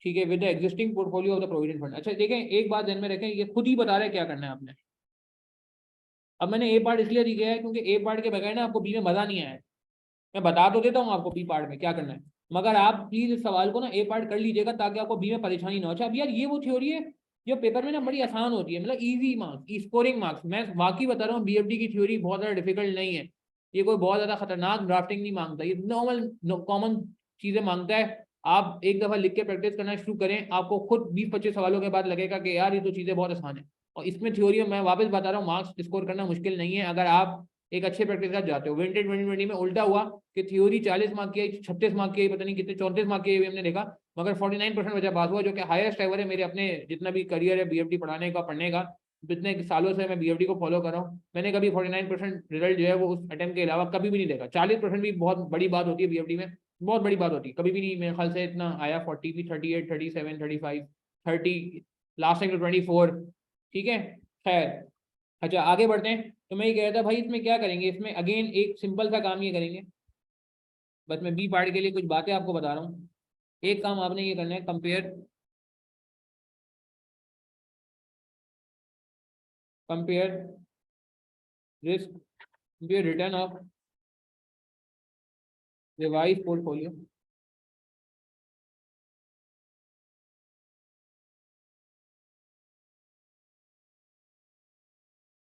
ठीक है, with the existing portfolio of the provident fund. अच्छा देखें, एक बात ध्यान में रखें, ये खुद ही बता रहा है क्या करना है आपने। अब मैंने ए पार्ट इसलिए दिया है क्योंकि ए पार्ट के बगैर ना आपको बी में मजा नहीं आया है। मैं बता तो देता हूँ आपको बी पार्ट में क्या करना है, मगर आप प्लीज इस सवाल को ना ए पार्ट कर लीजिएगा, ताकि आपको बी में परेशानी ना हो। अच्छा, अब यार ये वो थ्योरी है जो पेपर में ना बड़ी आसान होती है, मतलब इजी मार्क्स, स्कोरिंग मार्क्स। मैं वाकई बता रहा हूँ, बीएफडी की थ्योरी बहुत ज़्यादा डिफिकल्ट नहीं है, ये कोई बहुत ज़्यादा खतरनाक ड्राफ्टिंग नहीं मांगता, ये नॉर्मल कॉमन चीज़ें मांगता है। आप एक दफ़ा लिख के प्रैक्टिस करना शुरू करें, आपको खुद 20-25 सवालों के बाद लगेगा कि यार ये तो चीज़ें बहुत आसान है। और इसमें थ्योरी में मैं वापस बता रहा हूँ, मार्क्स स्कोर करना मुश्किल नहीं है, अगर आप एक अच्छे प्रैक्टिस कर जाते हो। विंटेज 2020 में उल्टा हुआ कि थ्योरी 40 मार्क की आई, 36 मार्क की आई, पता नहीं कितने 34 मार्क की आई हमने देखा, मगर 49% बचा पास हुआ, जो कि हाईएस्ट एवर है मेरे अपने जितना भी करियर है बीएफडी पढ़ाने का, पढ़ने का, जितने सालों से मैं बीएफडी को फॉलो कर रहा हूँ, मैंने कभी 49% रिजल्ट जो है वो उस अटेम्प्ट के अलावा कभी भी नहीं देखा। 40% भी बहुत बड़ी बात होती है बीएफडी में, बहुत बड़ी बात होती है, कभी भी नहीं मेरे ख्याल से इतना आया। 40 भी, 38, 37, 35, 30, लास्ट टाइम तो 24। ठीक है, खैर। अच्छा, आगे बढ़ते हैं। तो मैं ये कह रहा था भाई, इसमें क्या करेंगे, इसमें अगेन एक सिंपल सा काम ये करेंगे, बस मैं बी पार्ट के लिए कुछ बातें आपको बता रहा हूँ। एक काम आपने ये करना है, compare, compare risk be a return of revised portfolio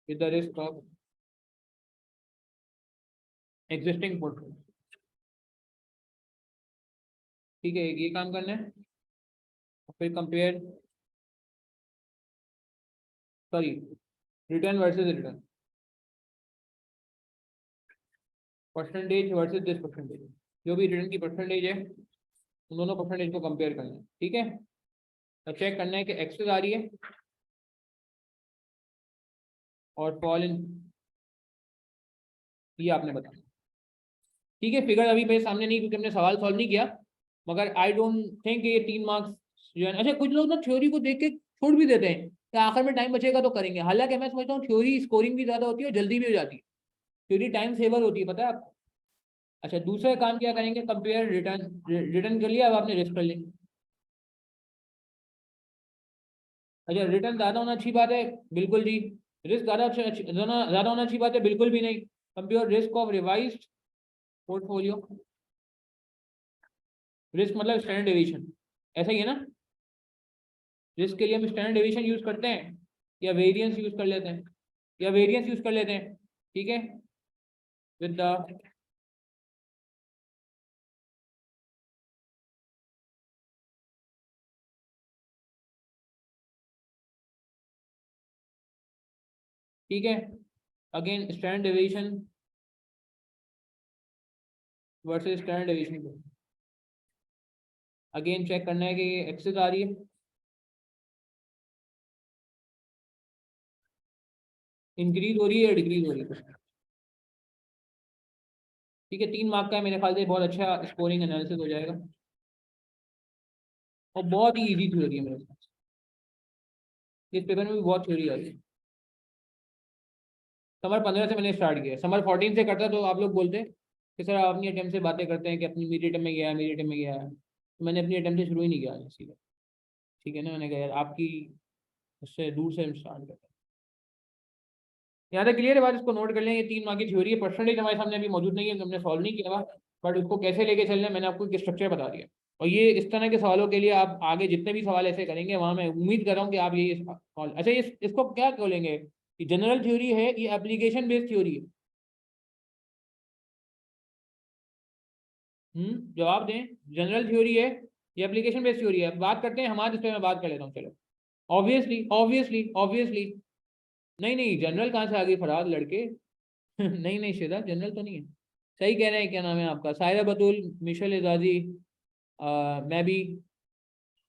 with the risk of existing portfolio. ठीक है, ये काम करना है, फिर compare, sorry, return versus return, percentage versus this percentage, जो भी रिटर्न की परसेंटेज है उन दोनों परसेंटेज को कंपेयर करना है। ठीक है, तो चेक करना है कि एक्सेस आ रही है और फॉल इन, ये आपने बताया। ठीक है, फिगर अभी मेरे सामने नहीं क्योंकि हमने सवाल सॉल्व नहीं किया, मगर आई डोंट थिंक ये 3 मार्क्स जो है। अच्छा, कुछ लोग ना थ्योरी को देख के छोड़ भी देते हैं कि आखिर में टाइम बचेगा तो करेंगे, हालांकि मैं समझता हूँ थ्योरी स्कोरिंग भी ज्यादा होती है और जल्दी भी हो जाती है, थ्योरी टाइम सेवर होती है, पता है आपको। अच्छा, दूसरा काम क्या करेंगे, कंपेयर रिटर्न, रिटर्न कर लिया, अब आपने रिस्क कर लेंगे। अच्छा, रिटर्न ज्यादा होना अच्छी बात है, बिल्कुल जी। रिस्क ज्यादा होना अच्छी बात है, बिल्कुल भी नहीं। Compare risk of revised portfolio, risk मतलब स्टैंडर्ड डेविएशन, ऐसा ही है ना। रिस्क के लिए हम स्टैंडर्ड डेविएशन यूज करते हैं या वेरिएंस यूज कर लेते हैं, या वेरिएंस यूज कर लेते हैं। ठीक है, विद द, ठीक है, again standard deviation versus standard deviation को अगेन चेक करना है कि ये एक्सेस आ रही है, इंक्रीज हो रही है या डिक्रीज हो रही है। ठीक है, 3 मार्क का है, मेरे ख्याल से बहुत अच्छा स्कोरिंग एनालिसिस हो जाएगा और बहुत ही इजी थ्योरी है मेरे पास, इस पेपर में भी बहुत थ्योरी आई है। समर 15 से मैंने स्टार्ट किया, समर 14 से करता तो आप लोग बोलते कि सर आप अपनी अटेम्प्ट से बातें करते हैं कि अपनी मेरी अटेम्प्ट में गया है, मेरी अटेम्प्ट में गया है, तो मैंने अपनी अटेम्प्ट से शुरू ही नहीं किया सीधा। ठीक है ना, मैंने कहा यार आपकी उससे दूर से स्टार्ट करते हैं। यहाँ तक क्लियर है बात, इसको नोट कर लें, ये 3 मार्क की थ्योरी है, परसेंटेज हमारे सामने अभी मौजूद नहीं है, हमने सॉल्व नहीं किया हुआ, बट उसको कैसे लेके चलना है मैंने आपको एक स्ट्रक्चर बता दिया। और ये इस तरह के सवालों के लिए आप आगे जितने भी सवाल ऐसे करेंगे वहां मैं उम्मीद कर रहा हूँ कि आप ये अच्छा, इसको क्या बोलेंगे, कि जनरल थ्योरी है, ये एप्लीकेशन बेस्ड थ्योरी है। जवाब दें, जनरल थ्योरी है ये एप्लीकेशन बेस्ड थ्योरी है। बात करते हैं हमारे, इस पर मैं बात कर लेता हूँ, चलो। ऑब्वियसली ऑब्वियसली ऑब्वियसली, नहीं नहीं, जनरल कहाँ से आ गई फराज लड़के नहीं नहीं शिदा, जनरल तो नहीं है। सही कह रहे हैं, क्या नाम है आपका, सायरा बतूल, मिशल एजाजी, मैं भी,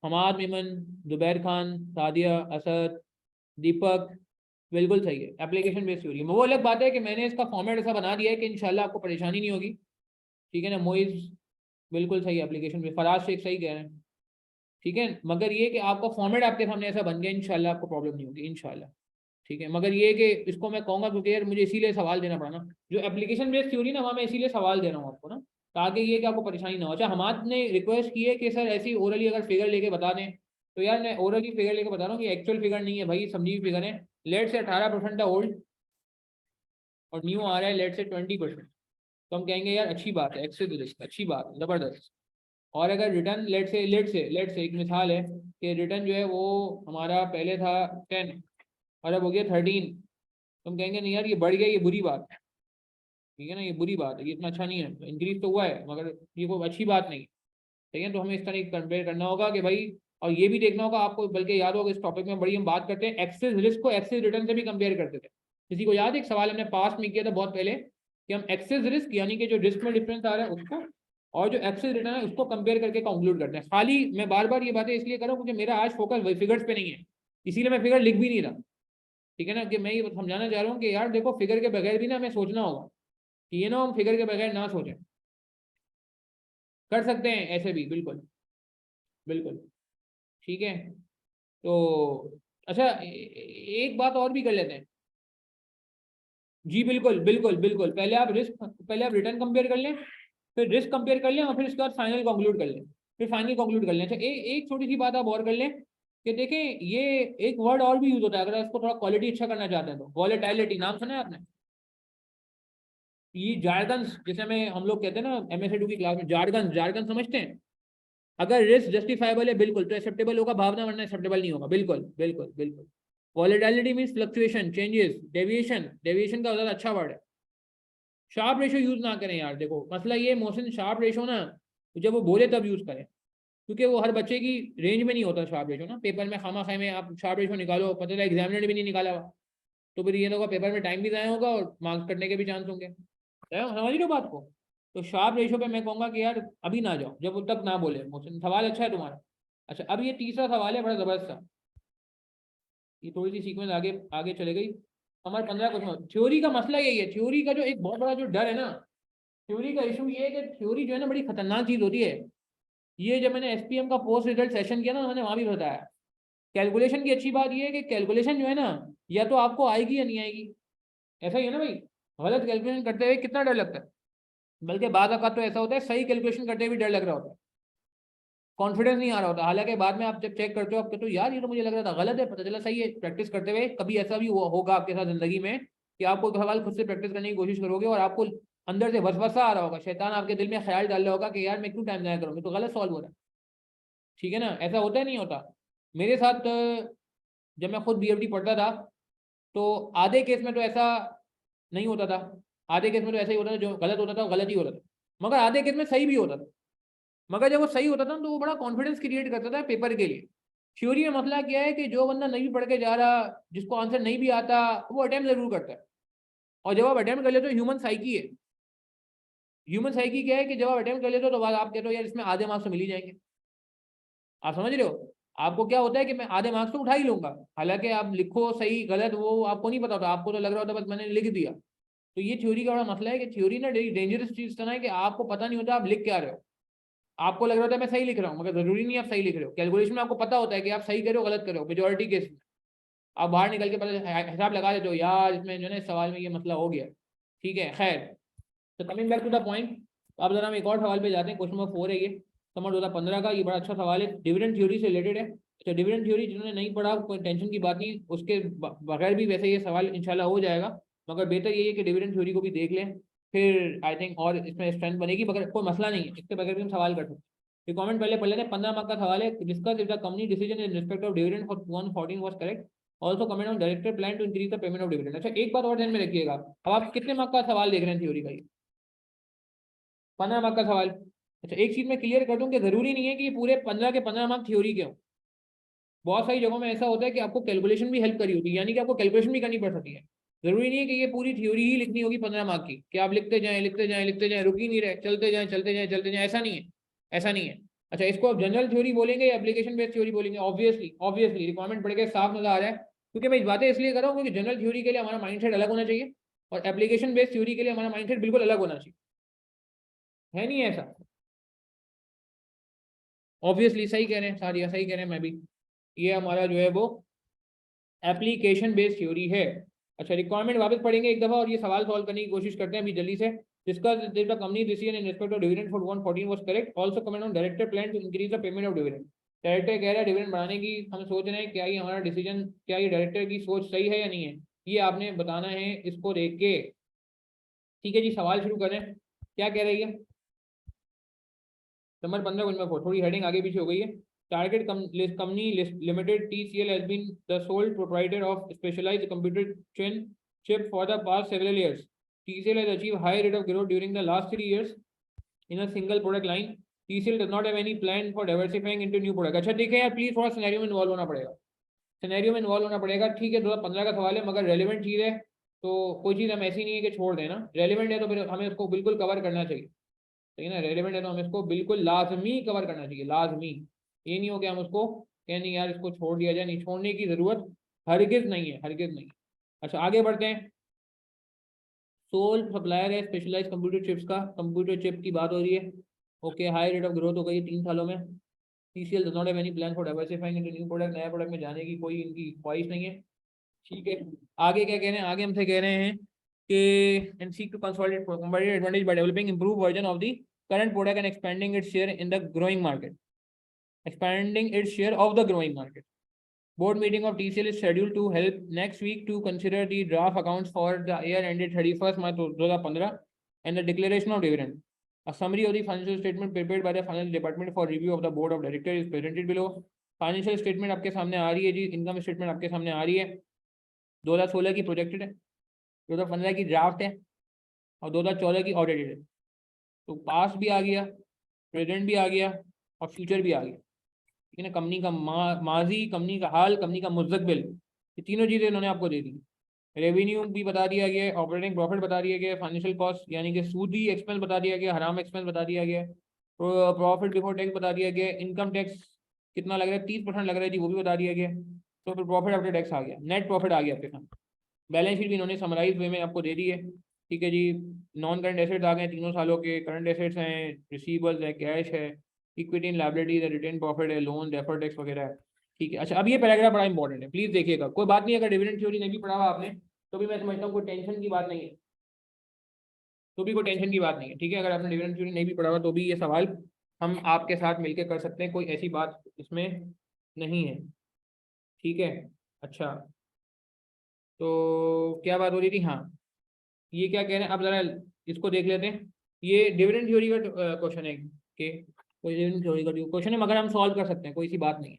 हमाद मिमन, जुबैर खान, सादिया, असद, दीपक, बिल्कुल सही है, एप्लीकेशन बेस्ड थ्योरी। वो अलग बात है कि मैंने इसका फॉर्मेट ऐसा बना दिया है कि इंशाल्लाह आपको परेशानी नहीं होगी। ठीक है ना, मोइज बिल्कुल सही, एप्लीकेशन में फराज शेख सही कह रहे हैं। ठीक है, मगर ये कि आपका फॉर्मेट आपके सामने ऐसा बन गया, इंशाल्लाह आपको प्रॉब्लम नहीं होगी इंशाल्लाह। ठीक है, मगर ये कि इसको मैं कहूँगा क्योंकि यार मुझे इसीलिए सवाल देना पड़ा ना, जो एप्लीकेशन बेस्ड थ्योरी ना, वहाँ मैं इसीलिए सवाल दे रहा हूँ आपको ना, ताकि ये कि आपको परेशानी ना हो। अच्छा, हमारे रिक्वेस्ट की है कि सर ऐसी ओरली अगर फिगर लेके बता दें, तो यार मैं ओरली फिगर लेके बता रहा हूँ कि एक्चुअल फिगर नहीं है भाई, समझी हुई फिगर है। लेट से 18% है ओल्ड और न्यू आ रहा है लेट से 20%, तो हम कहेंगे यार अच्छी बात है, एक्सेस रिस्क अच्छी बात है, जबरदस्त। और अगर रिटर्न लेट से एक मिसाल है कि रिटर्न जो है वो हमारा पहले था 10 और अब हो गया 13, तो हम कहेंगे नहीं यार ये बढ़ गया, ये बुरी बात है। ठीक है ना, ये बुरी बात है, ये इतना अच्छा नहीं है, इंक्रीज तो हुआ है मगर ये कोई अच्छी बात नहीं। ठीक है, तो हमें इस तरह कंपेयर करना होगा कि भाई, और ये भी देखना होगा आपको, बल्कि याद होगा इस टॉपिक में बड़ी हम बात करते हैं एक्सेस रिस्क को एक्सेस रिटर्न से भी कंपेयर करते थे। किसी को याद है, एक सवाल हमने पास में किया था बहुत पहले, कि हम एक्सेस रिस्क यानी कि जो रिस्क में डिफरेंस आ रहा है उसको, और जो एक्सेस रिटर्न है उसको कंपेयर करके कंक्लूड करते हैं। खाली मैं बार बार ये बातें इसलिए कर रहा हूँ क्योंकि मेरा आज फोकस फिगर्स पे नहीं है, इसीलिए मैं फिगर लिख भी नहीं रहा। ठीक है ना, कि मैं ये समझाना चाह रहा हूँ कि यार देखो, फिगर के बगैर भी ना हमें सोचना होगा, कि ये ना हम फिगर के बगैर ना सोचें, कर सकते हैं ऐसे भी, बिल्कुल बिल्कुल। ठीक है, तो अच्छा, एक बात और भी कर लेते हैं। जी बिल्कुल बिल्कुल बिल्कुल, पहले आप रिटर्न कंपेयर कर लें, फिर रिस्क कंपेयर कर लें, और फिर उसके बाद फाइनल कंक्लूड कर लें, फिर फाइनल कंक्लूड कर लें। अच्छा, एक छोटी सी बात आप और कर लें कि देखें, ये एक वर्ड और भी यूज होता है अगर इसको थोड़ा क्वालिटी अच्छा करना चाहते हैं तो, वॉलेटिलिटी, नाम सुना है आपने। ये जारगन्स, जैसे हमें हम लोग कहते हैं ना MSA2 की क्लास में, जारगन्स, जारगन समझते हैं। अगर रिस्क जस्टिफाइबल है बिल्कुल तो एक्सेप्टेबल होगा भावना, वरना एक्सेप्टेबल नहीं होगा। बिल्कुल बिल्कुल बिल्कुल। Volatility means fluctuation, changes, deviation, deviation का ज्यादा अच्छा वर्ड है। शार्प रेशो यूज ना करें यार, देखो मसला ये मोहसिन, शार्प रेशो ना जब वो बोले तब यूज करें, क्योंकि वो हर बच्चे की रेंज में नहीं होता शार्प रेशो ना। पेपर में खामा खाए में आप शार्प रेशो निकालो, पता चला एग्जामिनर ने भी नहीं निकाला हुआ, तो फिर ये होगा पेपर में टाइम भी ज़ाया होगा और मार्क्स कटने के भी चांस होंगे। समझ रहे हो बात को? तो शार्प रेशो पे मैं कहूँगा कि यार अभी ना जाओ जब तक ना बोले। मोहसिन सवाल अच्छा है तुम्हारा। अच्छा अब ये तीसरा सवाल है बड़ा जबरदस्त सा, ये थोड़ी सी सीक्वेंस आगे आगे चले गई। हमारे 15 क्वेश्चन। थ्योरी का मसला यही है, थ्योरी का जो एक बहुत बड़ा जो डर है ना, थ्योरी का इशू ये है कि थ्योरी जो है ना बड़ी खतरनाक चीज होती है। ये जब मैंने SPM का पोस्ट रिजल्ट सेशन किया ना, मैंने वहां भी बताया, कैलकुलेशन की अच्छी बात ये है कि कैलकुलेशन जो है ना या तो आपको आएगी या नहीं आएगी, ऐसा ही है ना भाई। गलत कैलकुलेशन करते हुए कितना डर लगता है, बल्कि बाद अवत तो ऐसा होता है सही कैलकुलेशन करते हुए भी डर लग रहा होता है, कॉन्फिडेंस नहीं आ रहा होता। हालांकि बाद में आप जब चेक करते हो आप कहते हो यार ये तो मुझे लग रहा था गलत है, पता चला सही है। प्रैक्टिस करते हुए कभी ऐसा भी होगा आपके साथ जिंदगी में कि आपको सवाल खुद से प्रैक्टिस करने की कोशिश करोगे और आपको अंदर से वसवसा आ रहा होगा, शैतान आपके दिल में ख्याल डाल रहा होगा कि यार मैं क्यों टाइम जाया करूँ, तो गलत सॉल्व हो रहा है। ठीक है ना, ऐसा होता है नहीं होता। मेरे साथ जब मैं खुद BFD पढ़ता था तो आधे केस में तो ऐसा नहीं होता था, आधे केस में तो ऐसा ही होता था, जो गलत होता था वो गलत ही होता था, मगर आधे केस में सही भी होता था। मगर जब वो सही होता था तो वो बड़ा कॉन्फिडेंस क्रिएट करता था पेपर के लिए। थ्योरी में मसला क्या है कि जो बंदा नहीं पढ़ के जा रहा, जिसको आंसर नहीं भी आता, वो अटेम्प्ट जरूर करता है। और जब आप अटेम्प्ट कर लेते हो, ह्यूमन साइकी है, ह्यूमन साइकी क्या है कि जब आप अटेम्प्ट कर लेते हो तो बाद आप कहते हो यार इसमें आधे मार्क्स तो मिल ही जाएंगे। आप समझ रहे हो? आपको क्या होता है कि मैं आधे मार्क्स तो उठा ही लूंगा, हालांकि आप लिखो सही गलत वो आपको नहीं पता होता, आपको तो लग रहा होता बस मैंने लिख दिया। तो ये थ्योरी का बड़ा मसला है कि थ्योरी ना डेंजरस चीज तो ना है कि आपको पता नहीं होता आप लिख क्या रहे हो। आपको लग रहा था मैं सही लिख रहा हूँ, मगर जरूरी नहीं आप सही लिख रहे हो। कैलकुलेशन में आपको पता होता है कि आप सही करो गलत करो, मेजोरिटी केस में आप बाहर निकल के पता हिसाब लगा देते हो यार इसमें जो है ना इस सवाल में ये मसला हो गया। ठीक है खैर, तो coming back to the point, अब जरा हम एक और सवाल पे जाते हैं। क्वेश्चन नंबर 4 है ये, समर 2015 का। ये बड़ा अच्छा सवाल है, डिविडेंड थ्योरी से रिलेटेड है। अच्छा डिविडेंड थ्योरी जिन्होंने नहीं पढ़ा कोई टेंशन की बात नहीं, उसके बगैर भी वैसे ये सवाल इंशाल्लाह हो जाएगा, मगर बेहतर ये है कि डिविडेंड थ्योरी को भी देख लें, फिर आई थिंक और इसमें स्ट्रेंथ बनेगी। मगर कोई मसला नहीं है, इसके बगैर भी हम सवाल कर सकते हैं। ये कमेंट पहले पढ़ लेते हैं। 15 मार्क का सवाल है, discuss if the company decision in respect of dividend for 114 was correct, also comment on director plan to increase the payment of dividend. अच्छा एक बात और ध्यान में रखिएगा, अब आप कितने मार्क का सवाल देख रहे हैं थ्योरी का? ये 15 मार्क का सवाल। अच्छा एक चीज मैं क्लियर कर दूं कि जरूरी नहीं है कि पूरे 15 के 15 मार्क थ्योरी के हों। बहुत सारी जगहों में ऐसा होता है कि आपको कैलकुलेशन भी हेल्प करी होती है, यानी कि आपको कैलकुलेशन भी करनी पड़ सकती है। जरूरी नहीं है कि ये पूरी थ्योरी ही लिखनी होगी 15 मार्क की, कि आप लिखते जाएं लिखते जाएं लिखते जाएं, रुक ही नहीं रहे, चलते जाएं चलते जाएं चलते जाएं, ऐसा नहीं है, ऐसा नहीं है। अच्छा इसको आप जनरल थ्योरी बोलेंगे या एप्लीकेशन बेस्ड थ्योरी बोलेंगे? ऑब्वियसली ऑब्वियसली रिक्वायरमेंट पढ़ के साफ नजर आ रहा है, क्योंकि मैं इस बातें इसलिए कर रहा हूँ क्योंकि जनरल थ्योरी के लिए हमारा माइंडसेट अलग होना चाहिए और एप्लीकेशन बेस्ड थ्योरी के लिए हमारा माइंडसेट बिल्कुल अलग होना चाहिए। है नहीं ऐसा? ऑब्वियसली सही कह रहे हैं सारिया, सही कह रहे हैं मैं भी। ये हमारा जो है वो एप्लीकेशन बेस्ड थ्योरी है। अच्छा रिक्वायरमेंट वापस पढ़ेंगे एक दफा और ये सवाल सॉल्व करने की कोशिश करते हैं अभी जल्दी से। Discuss the company decision in respect of dividend for 114 was correct, also comment on director plan to increase the payment of dividend. Director कह रहा है डिविडेंड बढ़ाने की हम सोच रहे हैं, क्या ये हमारा डिसीजन, क्या ये डायरेक्टर की सोच सही है या नहीं है, ये आपने बताना है इसको देख के। ठीक है जी सवाल शुरू करें, क्या कह रही है? नंबर 15 क्वेश्चन नंबर 4, थोड़ी हेडिंग आगे पीछे हो गई है। Target company limited TCL has been the sole proprietor of specialized computer chain chip for the past several years. TCL has achieved high rate of growth during the last 3 years in a single product line. TCL does not have any plan for diversifying into new product. अच्छा देखिए यार please थोड़ा scenario में involve होना पड़ेगा, scenario में involve होना पड़ेगा। ठीक है 2015 का सवाल है मगर रेलिवेंट चीज़ है, तो कोई चीज़ हम ऐसी नहीं है कि छोड़ देना, रेलिवेंट है तो फिर हमें उसको बिल्कुल कवर करना चाहिए। ठीक है ना, रेलिवेंट है तो हमें इसको बिल्कुल लाजमी कवर करना चाहिए, लाजमी। ये नहीं हो कि हम उसको कहें नहीं यार इसको छोड़ दिया जाए, नहीं छोड़ने की जरूरत हरगिज नहीं है, हरगिज नहीं। अच्छा आगे बढ़ते हैं। सोल सप्लायर है स्पेशलाइज कंप्यूटर चिप्स का, कंप्यूटर चिप की बात हो रही है। Okay high rate of growth हो गई 3 सालों में। TCL does not have any plan for diversifying into new product, नया प्रोडक्ट में जाने की कोई इनकी ख्वाहिश नहीं है। ठीक है आगे क्या कह रहे हैं, आगे हमसे कह रहे हैं कि and seek to consolidate competitive advantage by developing improved version of the current product and expanding its share in the growing market, expanding its share of the growing market. Board meeting of TCL is scheduled to help next week to consider the draft accounts for the year ended 31st March 2015. and the declaration of dividend. A summary of the financial statement prepared by the finance department for review of the board of directors is presented below. Financial statement आपके सामने आ रही है जी, income statement आपके सामने आ रही है। 2016 की projected है, 2015 की ड्राफ्ट है और 2014 की ऑडिटेड है। तो पास्ट भी आ गया, प्रेजेंट भी आ गया और फ्यूचर भी आ गया, ठीक है ना। कंपनी का माजी, कंपनी का हाल, कंपनी का मुस्तकबिल, ये तीनों चीज़ें इन्होंने आपको दे दी। रेवेन्यू भी बता दिया गया, ऑपरेटिंग प्रॉफिट बता दिया गया, फाइनेंशियल कॉस्ट यानी कि सूदी एक्सपेंस बता दिया गया, हराम एक्सपेंस बता दिया गया, प्रॉफिट बिफोर टैक्स बता दिया गया, इनकम टैक्स कितना लग रहा है, 30% लग रहा है जी, वो भी बता दिया गया। तो फिर प्रॉफिट आफ्टर टैक्स आ गया, नेट प्रॉफिट आ गया आपके सामने। बैलेंस शीट भी इन्होंने समराइज वे में आपको दे दी है, ठीक है जी। नॉन करंट एसेट्स आ गए तीनों सालों के, करंट एसेट्स हैं, रिसीवेबल्स है, कैश है, इक्विटी एंड लायबिलिटीज है, रिटेन प्रॉफिट है, लोन, डेफर्ड टैक्स वगैरह है, ठीक है। अच्छा, अब ये पैराग्राफ बड़ा इंपॉर्टेंट है, प्लीज देखिएगा। कोई बात नहीं, अगर डिविडेंड थ्योरी नहीं भी पढ़ा हुआ आपने तो भी मैं समझता हूँ कोई टेंशन की बात नहीं है, तो भी कोई टेंशन की बात नहीं है, ठीक है। अगर आपने डिविडेंड थ्योरी नहीं भी पढ़ा हुआ तो भी ये सवाल हम आपके साथ मिलकर कर सकते हैं, कोई ऐसी बात इसमें नहीं है, ठीक है। अच्छा, तो क्या बात हो रही थी, हाँ, ये क्या कह रहे हैं, अब जरा इसको देख लेते हैं। ये डिविडेंड थ्योरी का क्वेश्चन है कि कोई डिविडेंड थ्योरी का क्वेश्चन है, मगर हम सॉल्व कर सकते हैं, कोई सी बात नहीं है।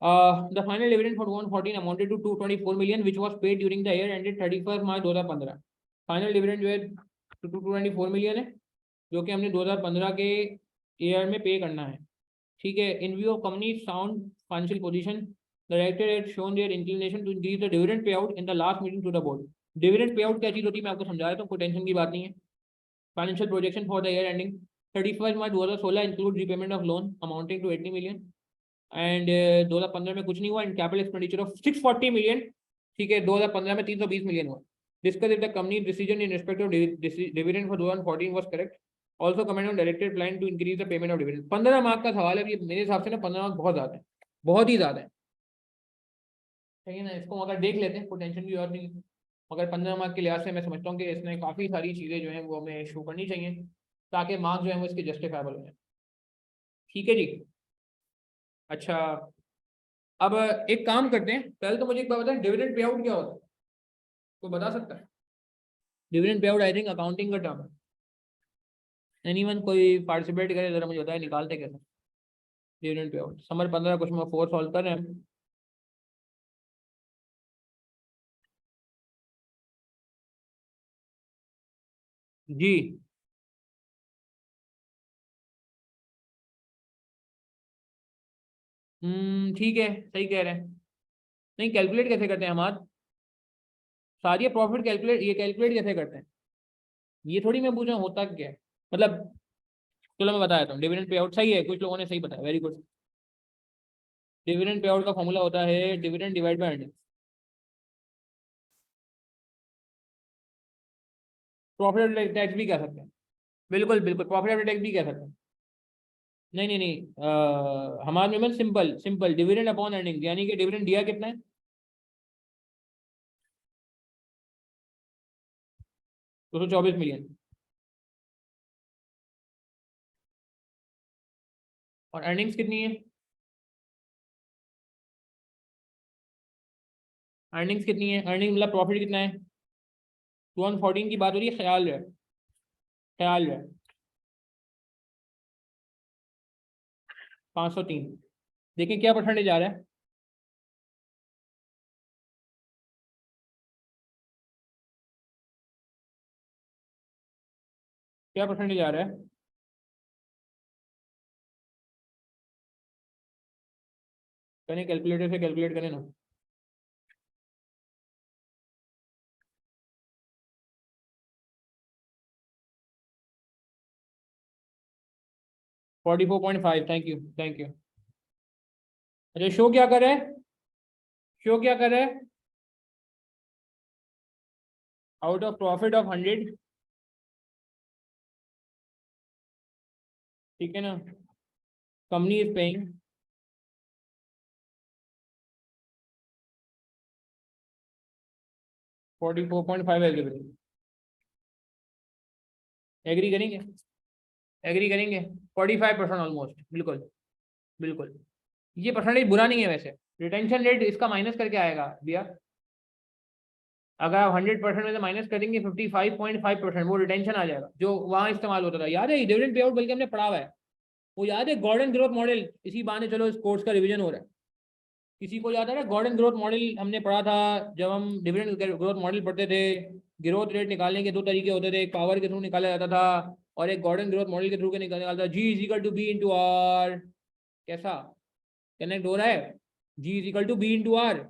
The final dividend for 2014 amounted to 224 million, which was paid during the year ended 31st March 2015. Final dividend जो है 224 मिलियन है, जो कि हमने 2015 के ईयर में पे करना है, ठीक है। In view of company sound financial position, the director had shown their inclination to increase the dividend pay out in the last meeting to the board. Dividend pay out क्या चीज होती है मैं आपको समझा रहा था, कोई टेंशन की बात नहीं है। Financial projection for the year ending 31st March 2016 include repayment of loan amounting to 80 million and 2015 में कुछ नहीं हुआ। In capital expenditure of 640 million, ठीक है। 2015 में 320 मिलियन हुआ। Discuss if the company decision in respect of dividend for 2014 was correct. Also comment on directed plan to increase the payment of dividend. 15 mark का सवाल है, ये मेरे हिसाब से ना 15 मार्क बहुत ज्यादा है, बहुत ही ज्यादा है, ठीक है ना। इसको अगर देख लेते हैं कोई टेंशन भी और नहीं, मगर 15 मार्क के लिहाज से मैं समझता हूँ कि इसमें काफ़ी सारी चीज़ें जो हैं वो हमें शो करनी चाहिए ताकि मार्क्स जो है वो इसके जस्टिफाइबल हो जाए, ठीक है जी। अच्छा, अब एक काम करते हैं, पहले तो मुझे एक बात बताएं, डिविडेंड पे आउट क्या होता है, कोई बता सकता है? Dividend pay out I think accounting का टर्म है। एनीवन कोई पार्टिसिपेट करे जरा मुझे बताए, निकालते कैसे dividend pay out. Summer 15 question number 4 solve कर रहे हैं। जी, ठीक है, सही कह रहे हैं। नहीं, कैलकुलेट कैसे करते हैं हम आज सारी प्रॉफिट कैलकुलेट, ये कैलकुलेट कैसे करते हैं, ये थोड़ी मैं पूछ रहा हूँ होता क्या है मतलब। चलो मैं बता देता हूँ, डिविडेंड पे आउट सही है, कुछ लोगों ने सही बताया, very good. Dividend pay out का फॉर्मूला होता है dividend divide by earning. Profit after tax भी कह सकते हैं, बिल्कुल बिल्कुल, प्रॉफिट आफ्टर टैक्स भी कह सकते हैं। नहीं नहीं नहीं, हमारे में simple simple dividend upon earning, यानी कि डिविडेंड दिया कितना है 224 मिलियन, और अर्निंग्स कितनी है, अर्निंग्स कितनी है, अर्निंग मतलब प्रॉफिट कितना है। 2014 की बात हो रही है, ख्याल है, ख्याल है 503। देखिए क्या परसेंटेज आ रहा है, क्या परसेंटेज आ रहा है। करें कैलकुलेटर से कैलकुलेट करें ना। 44.5, थैंक यू थैंक यू। अच्छा, शो क्या कर रहा है, शो क्या कर रहा है, आउट ऑफ प्रॉफिट ऑफ 100, ठीक है ना, company is paying 44.5 eligible. Agree करेंगे, एग्री करेंगे, 45% ऑलमोस्ट, बिल्कुल बिल्कुल। ये परसेंटेज बुरा नहीं है वैसे, रिटेंशन रेट इसका माइनस करके आएगा भैया, अगर आप 100% में से माइनस करेंगे 55.5% वो रिटेंशन आ जाएगा जो वहां इस्तेमाल होता था। याद है डिविडेंड पे आउट बल्कि हमने पढ़ा हुआ है, वो याद है गॉर्डन ग्रोथ मॉडल। इसी बहाने चलो इस कोर्स का रिवीजन हो रहा है। किसी को याद है ना गॉर्डन ग्रोथ मॉडल हमने पढ़ा था जब हम डिविडेंड ग्रोथ मॉडल पढ़ते थे। ग्रोथ रेट निकालने के दो तरीके होते थे, एक पावर के थ्रू निकाला जाता था और एक गॉर्डन ग्रोथ मॉडल के थ्रू के निकाला जाता था। G is equal to B into R. कैसा कनेक्ट हो रहा है? G is equal to B into R.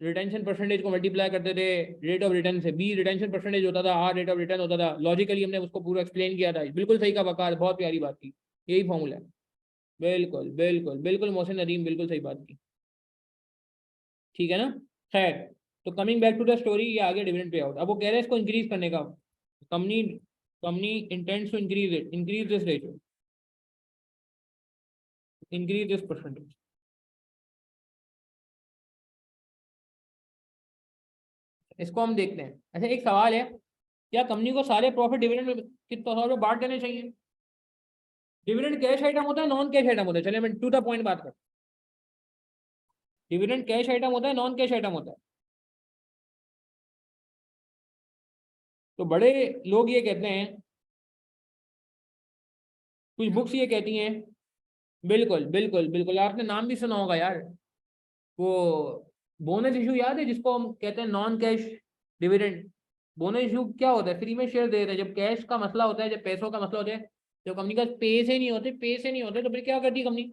Retention percentage को मल्टीप्लाई करते थे रेट ऑफ रिटर्न से। बी रिटेंशन परसेंटेज होता था, आर रेट ऑफ रिटर्न होता था। लॉजिकली हमने उसको पूरा एक्सप्लेन किया था। बिल्कुल सही का बकार, बहुत प्यारी बात की। यही फॉर्मूला है। बिल्कुल बिल्कुल बिल्कुल मोहसिन नदीम, बिल्कुल सही बात की। ठीक है ना? खैर, तो coming back to the story, ये आगे डिविडेंड पे आउट। अब वो कह रहे हैं इसको इंक्रीज करने का। Company company intends to increase it, increase this ratio, increase this percentage. इसको हम देखते हैं। अच्छा एक सवाल है, क्या कंपनी को सारे प्रॉफिट डिविडेंड में किस तौर पर बांट देने चाहिए? डिविडेंड कैश आइटम होता है, नॉन कैश आइटम होता है? चलिए मैं टू द पॉइंट बात करता हूं। डिविडेंड कैश आइटम होता है, नॉन कैश आइटम होता है? तो बड़े लोग ये कहते हैं, कुछ बुक्स ये कहती हैं। बिल्कुल बिल्कुल बिल्कुल, आपने नाम भी सुना होगा यार, वो बोनस इशू याद है जिसको हम कहते हैं non cash dividend. Bonus issue क्या होता है? फ्री में शेयर दे देते हैं। जब कैश का मसला होता है, जब पैसों का मसला होता है, जब कंपनी का पैसे नहीं होते, पैसे नहीं होते तो फिर क्या करती है कंपनी?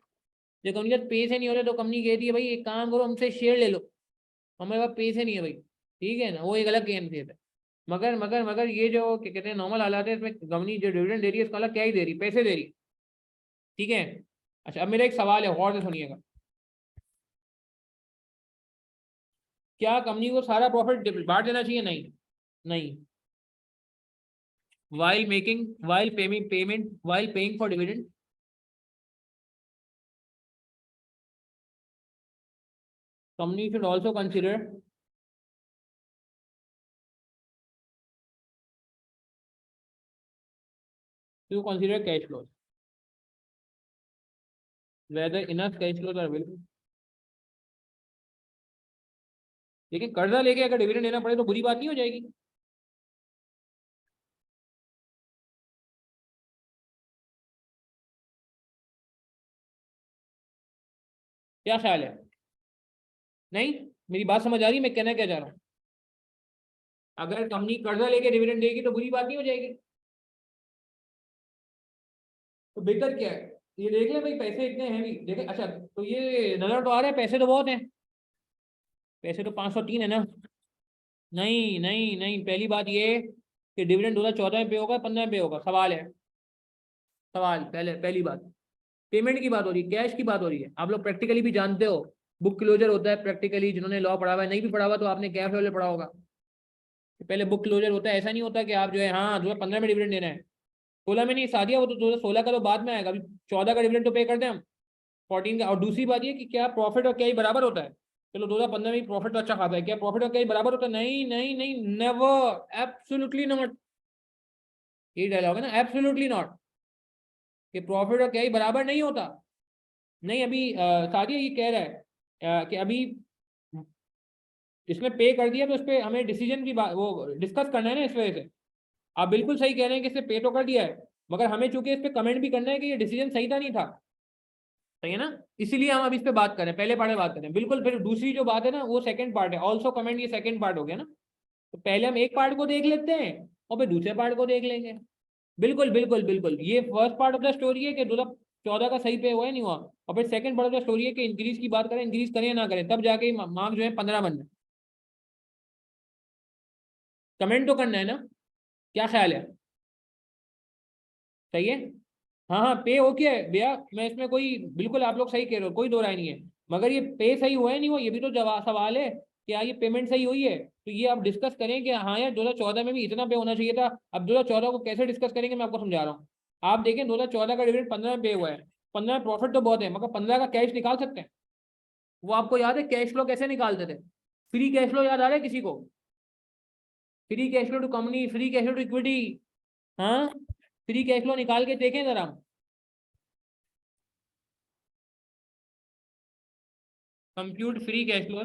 जब कंपनी का पैसे नहीं होते तो कंपनी कहती है भाई एक काम करो, हमसे शेयर ले लो, हमारे पास पैसे नहीं है भाई। ठीक है ना? वो एक अलग गेम थे। मगर ये जो क्या कहते हैं नॉर्मल हालात है, इसमें कंपनी जो डिविडेंड दे रही है इसका अलग क्या ही दे रही, पैसे दे रही। ठीक है। अच्छा अब मेरा एक सवाल है, गौर से सुनिएगा। क्या कंपनी को सारा प्रॉफिट बांट देना चाहिए? नहीं, नहीं। while paying for dividend, company should also consider cash flows, whether enough cash flows are available। लेकिन कर्जा लेके अगर डिविडेंड देना पड़े तो बुरी बात नहीं हो जाएगी? क्या ख्याल है? नहीं, मेरी बात समझ आ रही है मैं कहना क्या चाह रहा हूँ? अगर कंपनी कर्जा लेके डिविडेंड देगी तो बुरी बात नहीं हो जाएगी? तो बेहतर क्या है? ये देख ले भाई, पैसे इतने हैं भी देखे। अच्छा तो ये नजर तो आ रहा है पैसे तो बहुत हैं। पैसे तो 503 है ना? नहीं नहीं नहीं, पहली बात ये कि डिविडेंड 2014 में पे होगा, 15 में पे होगा? सवाल है, सवाल। पहली बात, पेमेंट की बात हो रही है, कैश की बात हो रही है। आप लोग प्रैक्टिकली भी जानते हो, बुक क्लोजर होता है प्रैक्टिकली। जिन्होंने लॉ पढ़ा हुआ है, नहीं भी पढ़ा हुआ तो आपने कैश वाले पढ़ा होगा। पहले बुक क्लोजर होता है। ऐसा नहीं होता कि आप जो है हाँ 2015 में डिविडेंड देना है, 16 में नहीं, सादिया वो तो 2016 का तो बाद में आएगा। अभी 14 का डिविडेंड तो पे करते हैं हम, 14 का। और दूसरी बात ये कि क्या प्रॉफिट और क्या ही बराबर होता है? चलो 2015 में प्रॉफिट तो अच्छा खाता है, क्या प्रॉफिट और क्या ही बराबर होता है? नहीं नहीं नहीं, नेवर, एब्सोल्युटली नॉट। ये डायलॉग है ना, एब्सोल्युटली नॉट, कि प्रॉफिट और क्या ही बराबर नहीं होता। नहीं, अभी सादिया ये कह रहा है कि अभी इसमें पे कर दिया तो इस पे हमें डिसीजन की बात वो डिस्कस करना है ना, इस वजह से। आप बिल्कुल सही कह रहे हैं कि इसने पे तो कर दिया है, मगर हमें चूंकि इस पे कमेंट भी करना है कि ये डिसीजन सही था नहीं था। सही है ना? इसीलिए हम अब इस पे बात करें, पहले पार्ट में बात करें। बिल्कुल, फिर दूसरी जो बात है ना वो सेकंड पार्ट है। ऑल्सो कमेंट, ये सेकंड पार्ट हो गया ना। तो पहले हम एक पार्ट को देख लेते हैं और फिर दूसरे पार्ट को देख लेंगे। बिल्कुल बिल्कुल बिल्कुल, ये first part of the story है कि 2014 का सही पे हुआ है नहीं हुआ। और फिर second part of the story है कि इंक्रीज की बात करें, इंक्रीज करें या ना करें, तब जाके मार्क जो है 15 बनना है। कमेंट तो करना है ना? क्या ख्याल है? सही है? हाँ हाँ, पे ओके है भैया, मैं इसमें कोई, बिल्कुल आप लोग सही कह रहे हो, कोई दो राय नहीं है। मगर ये पे सही हुआ है नहीं हुआ, ये भी तो जवाब सवाल है। क्या ये पेमेंट सही हुई है? तो ये आप डिस्कस करें कि हाँ यार 2014 में भी इतना पे होना चाहिए था। अब 2014 को कैसे डिस्कस करेंगे मैं आपको समझा रहा हूँ। आप देखें 2014 का डिविडेंड 15 में पे हुआ है। 15 में प्रॉफिट तो बहुत है, मगर 15 का कैश निकाल सकते हैं? वो आपको याद है कैश फ्लो कैसे निकालते थे? फ्री कैश फ्लो याद आ रहा है किसी को? Free cash flow to company, free cash flow to equity. हाँ, फ्री कैश फ्लो निकाल के देखें जरा। Compute free cash flow.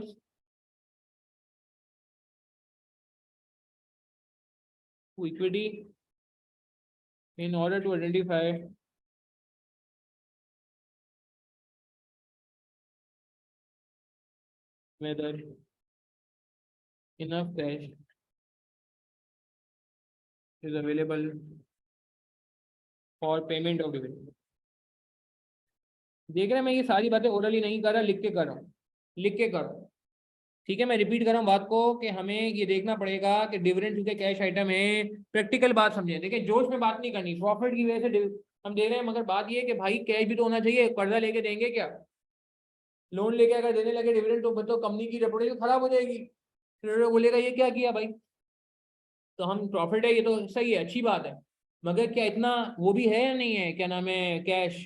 equity in order to identify whether enough cash is available for payment of dividend. देख रहे हैं, मैं ये सारी बातें ओरली नहीं कर रहा, लिख के कर रहा हूँ, लिख के कर रहा हूँ। ठीक है, मैं रिपीट कर रहा हूँ बात को कि हमें ये देखना पड़ेगा कि डिविडेंड चूंकि कैश आइटम है, प्रैक्टिकल बात समझे। देखिए जोश में बात नहीं करनी, प्रॉफिट की वजह से हम दे रहे हैं, मगर बात ये है कि भाई कैश भी तो होना चाहिए। कर्जा लेके देंगे क्या? लोन लेके अगर देने लगे डिविडेंड तो कंपनी की रेपुटेशन खराब हो जाएगी, फिर बोलेगा ये क्या किया भाई। तो हम प्रॉफिट है, ये तो सही है, अच्छी बात है, मगर क्या इतना वो भी है या नहीं है, क्या नाम है, कैश,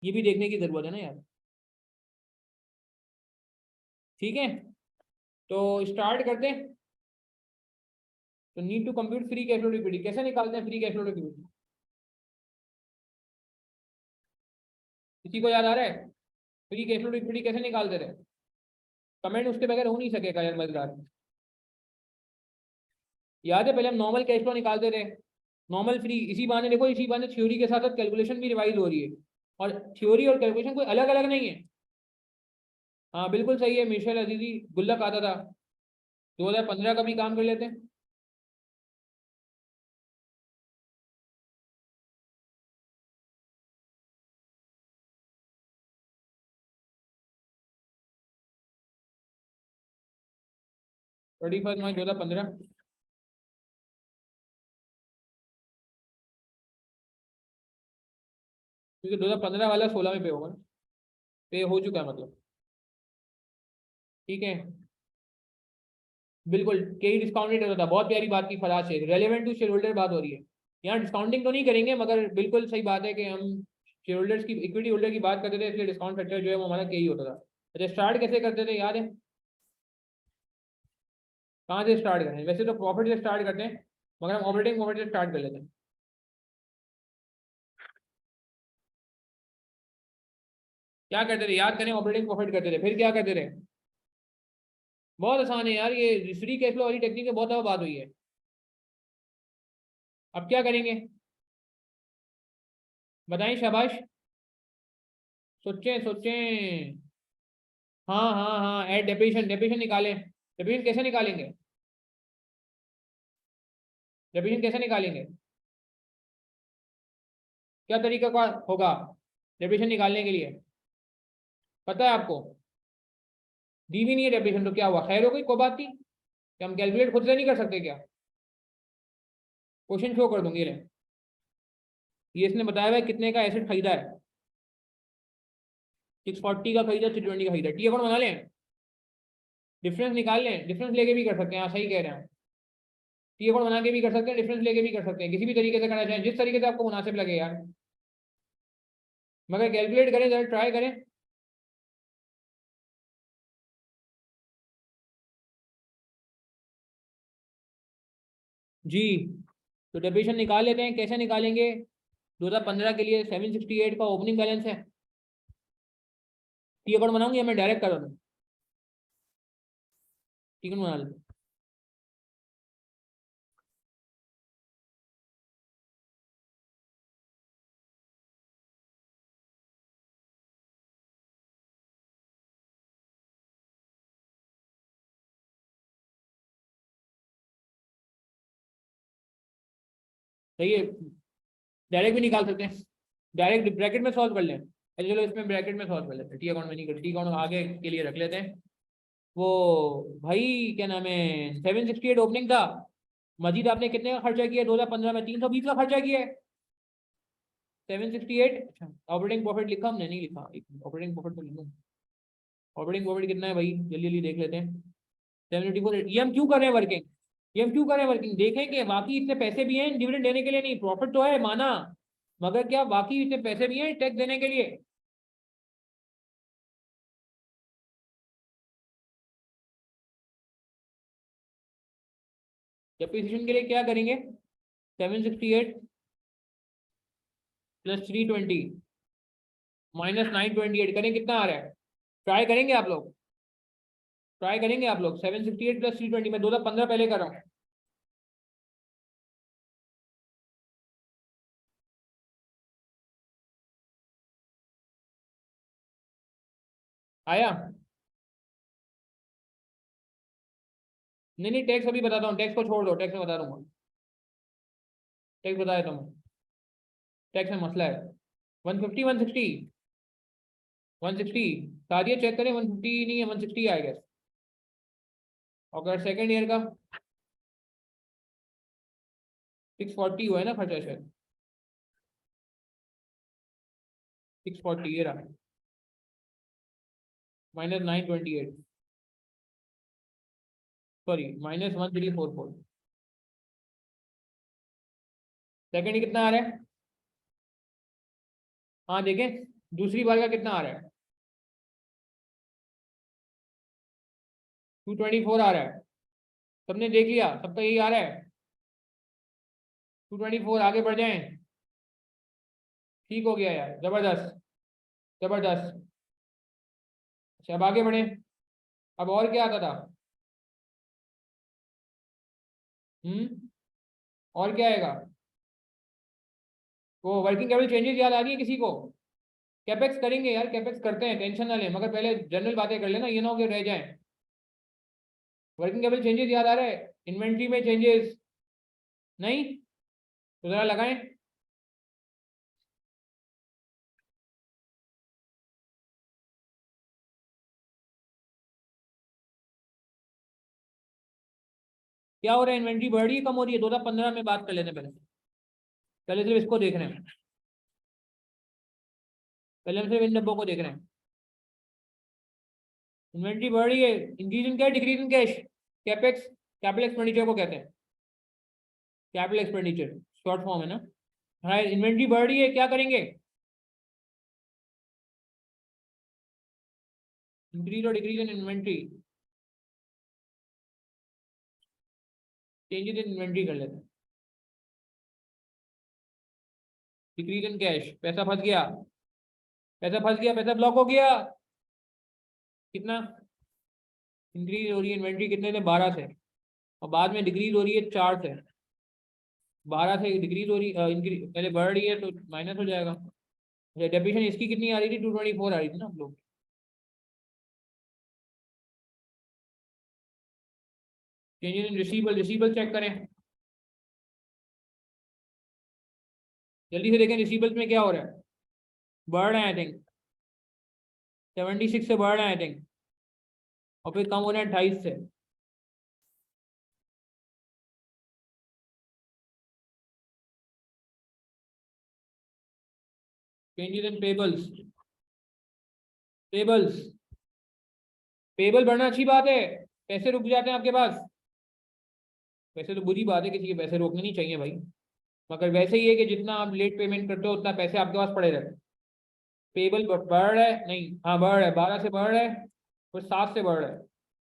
ये भी देखने की जरूरत है ना यार। ठीक है, तो स्टार्ट करते हैं। तो need to compute free cash flow liquidity, कैसे निकालते हैं फ्री कैश फ्लो लिक्विडिटी? किसी को याद आ रहा है फ्री कैश फ्लो लिक्विडिटी कैसे निकालते रहे? कमेंट उसके बगैर हो नहीं सकेगा यार, मजेदार। याद है पहले हम नॉर्मल कैश फ्लो निकालते थे, नॉर्मल फ्री। इसी बहाने देखो, इसी बहाने थ्योरी के साथ साथ कैलकुलेशन भी रिवाइज हो रही है, और थ्योरी और कैलकुलेशन कोई अलग अलग नहीं है। हाँ बिल्कुल सही है, मिशेल अजीजी गुल्लक आता था, 2015 का भी काम कर लेते हैं। थर्टी फर्स्ट मार्च 2015, क्योंकि 2015 वाला 16 में पे होगा ना, पे हो चुका है मतलब। ठीक है, बिल्कुल कई डिस्काउंटेड होता था, बहुत प्यारी बात की फराज से, रेलेवेंट टू शेयर होल्डर बात हो रही है। यहाँ डिस्काउंटिंग तो नहीं करेंगे, मगर बिल्कुल सही बात है कि हम शेयर होल्डर्स की, इक्विटी होल्डर की बात करते थे, इसलिए डिस्काउंट फैक्टर जो है वो हमारा यही होता था। अच्छा, स्टार्ट कैसे करते थे याद है? कहाँ से स्टार्ट करें? वैसे तो प्रॉफिट से स्टार्ट करते हैं, मगर हम ऑपरेटिंग प्रॉफिट से स्टार्ट कर लेते हैं। क्या करते थे याद करें? ऑपरेटिंग प्रॉफिट करते थे, फिर क्या करते थे? बहुत आसान है यार, ये फ्री कैश फ्लो वाली टेक्निक में बहुत दफा बात हुई है। अब क्या करेंगे बताएं, शाबाश, सोचें सोचें। हाँ हाँ हाँ, ऐड डेप्रिसिएशन, डेप्रिसिएशन निकालें। डेप्रिसिएशन कैसे निकालेंगे? डेप्रिसिएशन कैसे निकालेंगे? क्या तरीका का होगा डेप्रिसिएशन निकालने के लिए? पता है आपको? दी भी नहीं है डेप्रिसिएशन, तो क्या हुआ, खैर हो गई, कोई बात नहीं। क्या हम कैलकुलेट खुद से नहीं कर सकते क्या? क्वेश्चन शो कर दूंगी ये इसने बताया हुआ है कितने का एसेट खरीदा है, 640 का खरीदा, 320 का खरीदा। टी अकाउंट बना लें, डिफरेंस निकाल लें, डिफरेंस लेके भी कर सकते हैं, हाँ सही कह रहे हैं। टी अकाउंट बना के भी कर सकते हैं, डिफरेंस लेके भी कर सकते हैं, किसी भी तरीके से करना चाहें, जिस तरीके से आपको मुनासिब लगे यार, मगर कैलकुलेट करें जरा, ट्राई करें। जी, तो डेप्रिसिएशन निकाल लेते हैं, कैसे निकालेंगे? 2015 के लिए 768 का ओपनिंग बैलेंस है। टी अकाउंट बनाऊंगी या मैं डायरेक्ट कर दूँ? टी अकाउंट बना लो। सही है, डायरेक्ट भी निकाल सकते हैं, डायरेक्ट ब्रैकेट में सॉल्व कर लें। चलो इसमें ब्रैकेट में सॉल्व कर लेते हैं, टी अकाउंट में नहीं कर, टी अकाउंट आगे के लिए रख लेते हैं। वो भाई क्या नाम है, 768 ओपनिंग था। मजीद आपने कितने का खर्चा किया 2015 में? 320 का खर्चा किया है। 768, अच्छा ऑपरेटिंग प्रॉफिट लिखा हमने? नहीं लिखा, ऑपरेटिंग प्रॉफिट तो लिखूँ। ऑपरेटिंग प्रॉफिट कितना है भाई, जल्दी जल्दी देख लेते हैं। 784। ये हम क्यों कर रहे हैं वर्किंग, ये हम क्यों कर रहे हैं वर्किंग, देखें कि बाकी इतने पैसे भी हैं डिविडेंड देने के लिए, नहीं प्रॉफिट तो है माना, मगर क्या बाकी इतने पैसे भी हैं टैक्स देने के लिए? डेप्रिसिएशन के लिए क्या करेंगे? 768 प्लस 320 माइनस 928 करें, कितना आ रहा है? ट्राई करेंगे आप लोग, ट्राई करेंगे आप लोग। 768 प्लस 320, मैं 2015 पहले कर रहा हूँ। आया? नहीं नहीं, टैक्स अभी बताता हूँ, टैक्स को छोड़ दो, टैक्स में बता दूंगा, टैक्स बताया था मैं। टैक्स में मसला है। 150, 160, 160 सादिया चेक करें, 150 नहीं है, 160 आएगा। और अगर सेकेंड ईयर का 640 हुआ है ना खर्चा शायद, 640 ये रहा, -928, सॉरी -1344। सेकेंड ही कितना आ रहा है? हाँ देखें, दूसरी बार का कितना आ रहा है? 224 आ रहा है। सबने देख लिया, सबका यही आ रहा है, 224। आगे बढ़ जाएं। ठीक हो गया यार, जबरदस्त, जबरदस्त। अच्छा अब आगे बढ़े। अब और क्या आता था? और क्या आएगा? वो वर्किंग कैपिटल चेंजेस याद आ रही है किसी को? कैपेक्स करेंगे यार, कैपेक्स करते हैं, टेंशन ना लें, मगर पहले जनरल बातें कर लेना, ये ना हो कि रह जाए। वर्किंग कैपिटल चेंजेस याद आ रहा है? इन्वेंट्री में चेंजेस? नहीं तो जरा लगाएं। क्या हो रहा है? इन्वेंट्री बढ़ रही है, कम हो रही है? 2015 में बात कर लेते हैं पहले, पहले सिर्फ इसको देख रहे हैं, पहले हम सिर्फ इन डब्बों को देख रहे हैं। इन्वेंट्री बढ़ रही है, increase in cash, decrease in cash, capex, capital expenditure को कहते हैं, कैपिटल एक्सपेंडिचर शॉर्ट फॉर्म है ना। हाँ, इन्वेंट्री बढ़ रही है, क्या करेंगे? इंक्रीज और decrease in inventory, changes in inventory कर लेते हैं। डिक्रीज इन कैश, पैसा फंस गया, पैसा फंस गया, पैसा ब्लॉक हो गया। कितना इंक्रीज हो रही है इन्वेंट्री? कितने से? 12 से, और बाद में डिक्रीज हो रही है 4 से। 12 से डिक्रीज हो रही, इंक्रीज पहले बढ़ रही है तो माइनस हो जाएगा। डेप्रिसिएशन इसकी कितनी आ रही थी? 224 आ रही थी ना आप लोग। Changes in receivable, receivable check करें, जल्दी से देखें रिसीवेबल्स में क्या हो रहा है। बढ़ रहे हैं आई थिंक, 76 से बढ़ रहे हैं आई थिंक, और फिर कम हो रहे हैं 28 से। Changes in payables, payables, payable बढ़ना अच्छी बात है, पैसे रुक जाते हैं आपके पास। वैसे तो बुरी बात है, किसी के पैसे रोकने नहीं चाहिए भाई, मगर वैसे ही है कि जितना आप लेट पेमेंट करते हो उतना पैसे आपके पास पड़े रहते हैं। पेबल बढ़ रहा है, नहीं हाँ बढ़ रहा है, 12 से बढ़ रहा है, फिर 7 से बढ़ रहा है,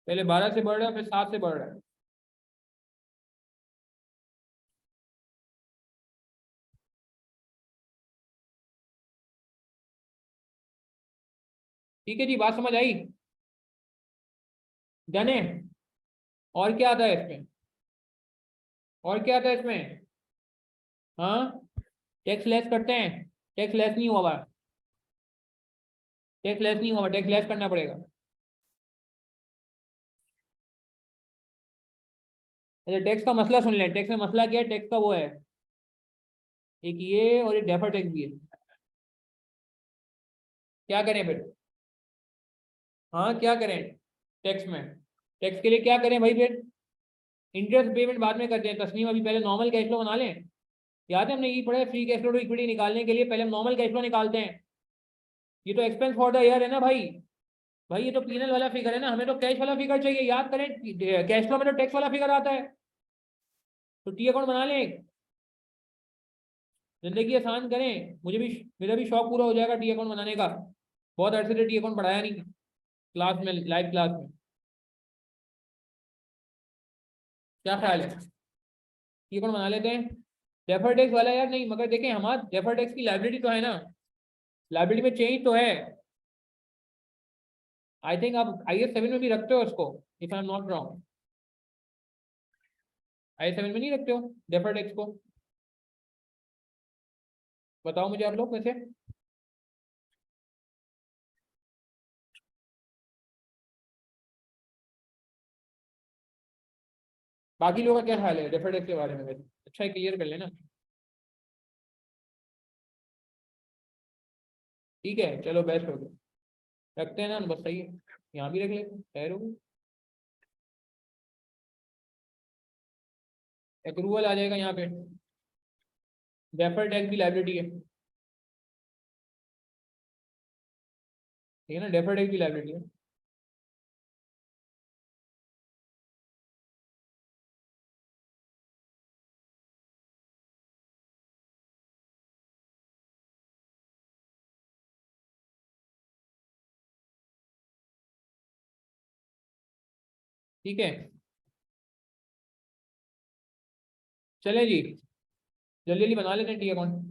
पहले 12 से बढ़ रहा है, फिर 7 से बढ़ रहा है। ठीक है जी, बात समझ आई? जाने और क्या आता है इसमें? और क्या आता है इसमें? हाँ, टैक्स लेस करते हैं, टैक्स लेस नहीं होगा, टैक्स लेस नहीं होगा, टैक्स लेस करना पड़ेगा। अच्छा टैक्स का मसला सुन लें, टैक्स में मसला क्या है? टैक्स का वो है, एक ये और एक डेफर टैक्स भी है। क्या करें फिर? हाँ क्या करें टैक्स में? टैक्स के लिए क्या करें भाई फिर? इंटरेस्ट पेमेंट बाद में करते हैं तस्नीम, अभी पहले नॉर्मल कैश फ्लो बना लें। याद है हमने ये पढ़ा है, free cash flow to equity निकालने के लिए पहले हम नॉर्मल कैश फ्लो निकालते हैं। ये तो एक्सपेंस फॉर द ईयर है ना भाई, भाई ये तो पीनल वाला फिगर है ना, हमें तो कैश वाला फिगर चाहिए। याद करें, कैश फ्लो में तो टैक्स वाला फिगर आता है, तो टी अकाउंट बना लें, जिंदगी आसान करें। मुझे भी, मेरा भी शौक पूरा हो जाएगा टी अकाउंट बनाने का। बहुत अरसे से टी अकाउंट पढ़ाया नहीं क्लास में, लाइव क्लास में। क्या ख्याल है, टी अकाउंट बना लेते हैं? डेफर टैक्स वाला यार नहीं, मगर देखें हमारा डेफर टैक्स की लाइबिलिटी तो है ना, लाइबिलिटी में चेंज तो है। आई थिंक आप IS 7 में भी रखते हो उसको, if I am not wrong. IS 7 में नहीं रखते हो डेफर टैक्स को? बताओ मुझे आप लोग वैसे। बाकी लोगों का क्या ख्याल है डेफर्ड टैक्स के बारे में? वैसे अच्छा है, क्लियर कर लेना। ठीक है, चलो बेस्ट हो गया। रखते हैं ना, बस सही है। यहाँ भी रख ले, ठहरो। एक्रूवल आ जाएगा यहाँ पे। डेफर्ड टैक्स भी लाइबिलिटी है, ठीक है ना, डेफर्ड टैक्स भी लाइबिलिटी है। ठीक है, चले जी, जल्दी जल्दी बना लेते हैं टी अकाउंट।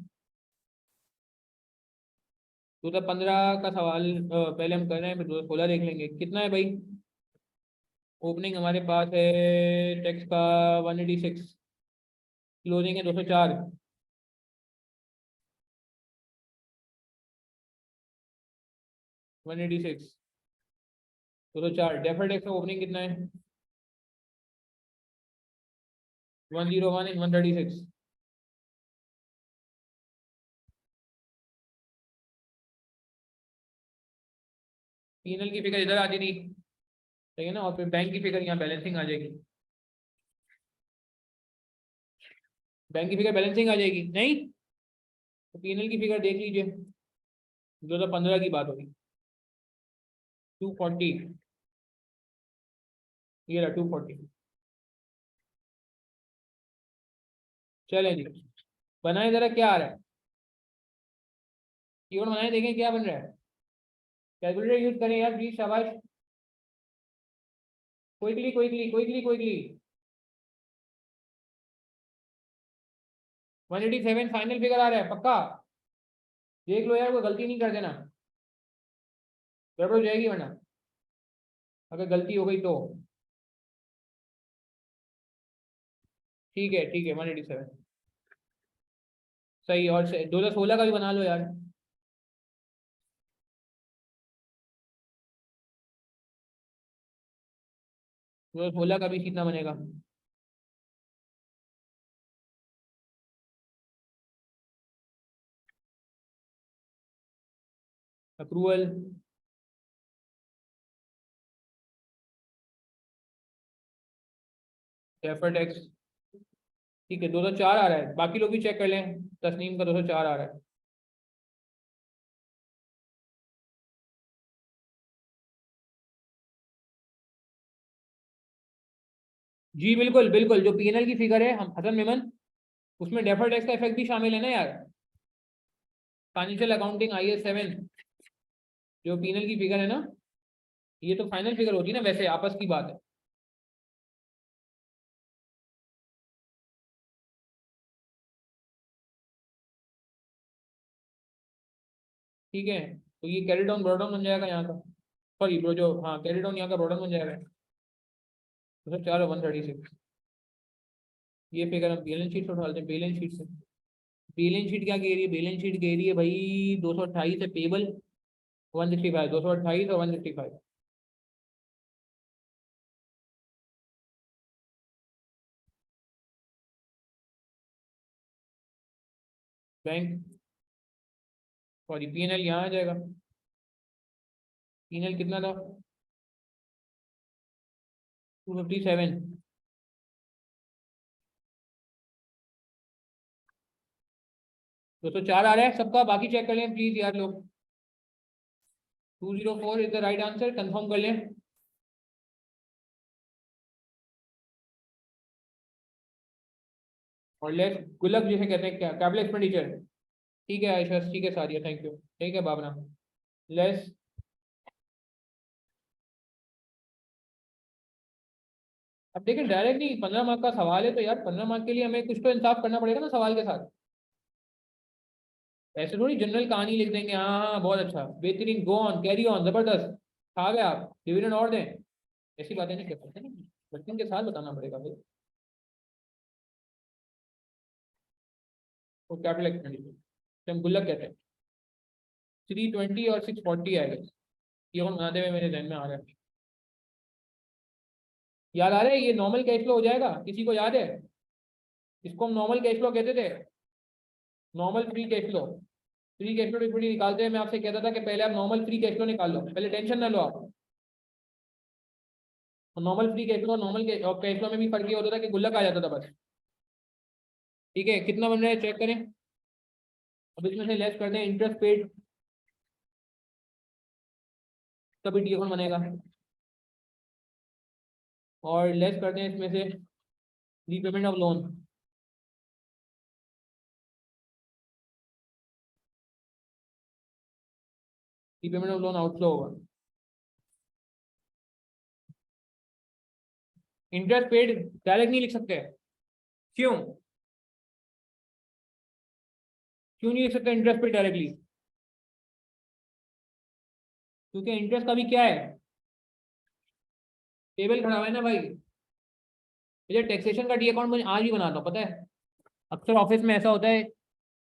2015 का सवाल पहले हम कर रहे हैं, फिर 2016 देख लेंगे कितना है भाई। ओपनिंग हमारे पास है टैक्स का 186, क्लोजिंग है 204। 186, 204। डेफर्ड टैक्स का ओपनिंग कितना है? 101 इन 136। पीनल की फिगर इधर आती थी, ठीक है ना, और फिर बैंक की फिगर यहाँ बैलेंसिंग आ जाएगी। बैंक की फिगर बैलेंसिंग आ जाएगी नहीं, तो पीनल की फिगर देख लीजिए। 2015 की बात होगी। 240, ये रहा 240। चले जी, बनाए जरा, क्या आ रहा है? कीवर्ड बनाए, देखें क्या बन रहा है। कैलकुलेटर यूज करें यार प्लीज, शाबाश। Quickly quickly quickly quickly. 187 final figure आ रहा है पक्का? देख लो यार, कोई गलती नहीं कर देना, गड़बड़ हो जाएगी वरना, अगर गलती हो गई तो। ठीक है ठीक है, 187 सही है। और 2016 का भी बना लो यार। 2016 का भी कितना बनेगा? अप्रूवल, डेफर्ड टैक्स, ठीक है 204 आ रहा है। बाकी लोग भी चेक कर लें, तस्नीम का 204 आ रहा है। जी बिल्कुल बिल्कुल, जो पीएनएल की फिगर है हम हसन मेमन, उसमें डेफर्ड टैक्स का इफेक्ट भी शामिल है ना यार। फाइनेंशियल अकाउंटिंग IS 7, जो पीएनएल की फिगर है ना, ये तो फाइनल फिगर होती है ना, वैसे आपस की बात है। ठीक है, तो ये कैरी डाउन ब्रॉडाउन बन जाएगा यहाँ का। सॉरी ब्रो, जो हाँ कैरी डाउन यहाँ का ब्रॉडाउन बन जाएगा। तो 4 136, ये फिगर हम बैलेंस शीट से उठाते हैं, बैलेंस शीट से। बैलेंस शीट क्या कह रही है? बैलेंस शीट कह रही है भाई 228 है पेबल, 165, 228 और 165। बैंक, सॉरी पीएनएल यहाँ आ जाएगा। पीएनएल कितना था? 257। 204 आ रहा है सबका, बाकी चेक कर लें प्लीज यार लोग। 204 is the right answer, confirm कर लें। और लेस गुल्लक जिसे कहते हैं, क्या कैपिटल एक्सपेंडिचर। ठीक है आयशा, ठीक है सारिया, थैंक यू। ठीक है बाबना, लेस। अब देखिए डायरेक्ट नहीं, 15 मार्क का सवाल है तो यार 15 मार्क के लिए हमें कुछ तो इंसाफ करना पड़ेगा ना सवाल के साथ। ऐसे थोड़ी जनरल कहानी लिख देंगे, हाँ हाँ बहुत अच्छा बेहतरीन, गो ऑन कैरी ऑन जबरदस्त, खा गए आप, डिविडेंड और दें, ऐसी बातें नहीं कर सकते ना, बच्चों के साथ बताना पड़ेगा भाई। वो कैपिटल एक्सपेंडिचर हम गुल्लक कहते हैं। 320 और 640 आएगा, ये कौन बनाते हुए मेरे जहन में आ रहा है। याद आ रहा है? ये नॉर्मल कैश फ्लो हो जाएगा, किसी को याद है? इसको हम नॉर्मल कैश फ्लो कहते थे, normal free cash flow. Free cash flow difficulty निकालते हैं, मैं आपसे कहता था कि पहले आप नॉर्मल फ्री कैश फ्लो निकाल लो, पहले टेंशन ना लो आप। Normal free cash flow, normal cash flow में भी फर्क ये होता था कि गुल्लक आ जाता था बस। ठीक है, कितना बन रहा है चेक करें। अब इसमें से लेस करते हैं इंटरेस्ट पेड, तभी डी अकाउंट बनेगा। और लेस करते हैं इसमें से repayment of loan, repayment of loan outflow होगा। इंटरेस्ट पेड डायरेक्ट नहीं लिख सकते, क्यों? क्यों नहीं लिख सकते इंटरेस्ट पेड डायरेक्टली? क्योंकि इंटरेस्ट का भी क्या है, टेबल खड़ा हुआ है ना भाई। मुझे टैक्सेशन का डी अकाउंट मुझे आज भी बनाता हूँ, पता है। अक्सर ऑफिस में ऐसा होता है,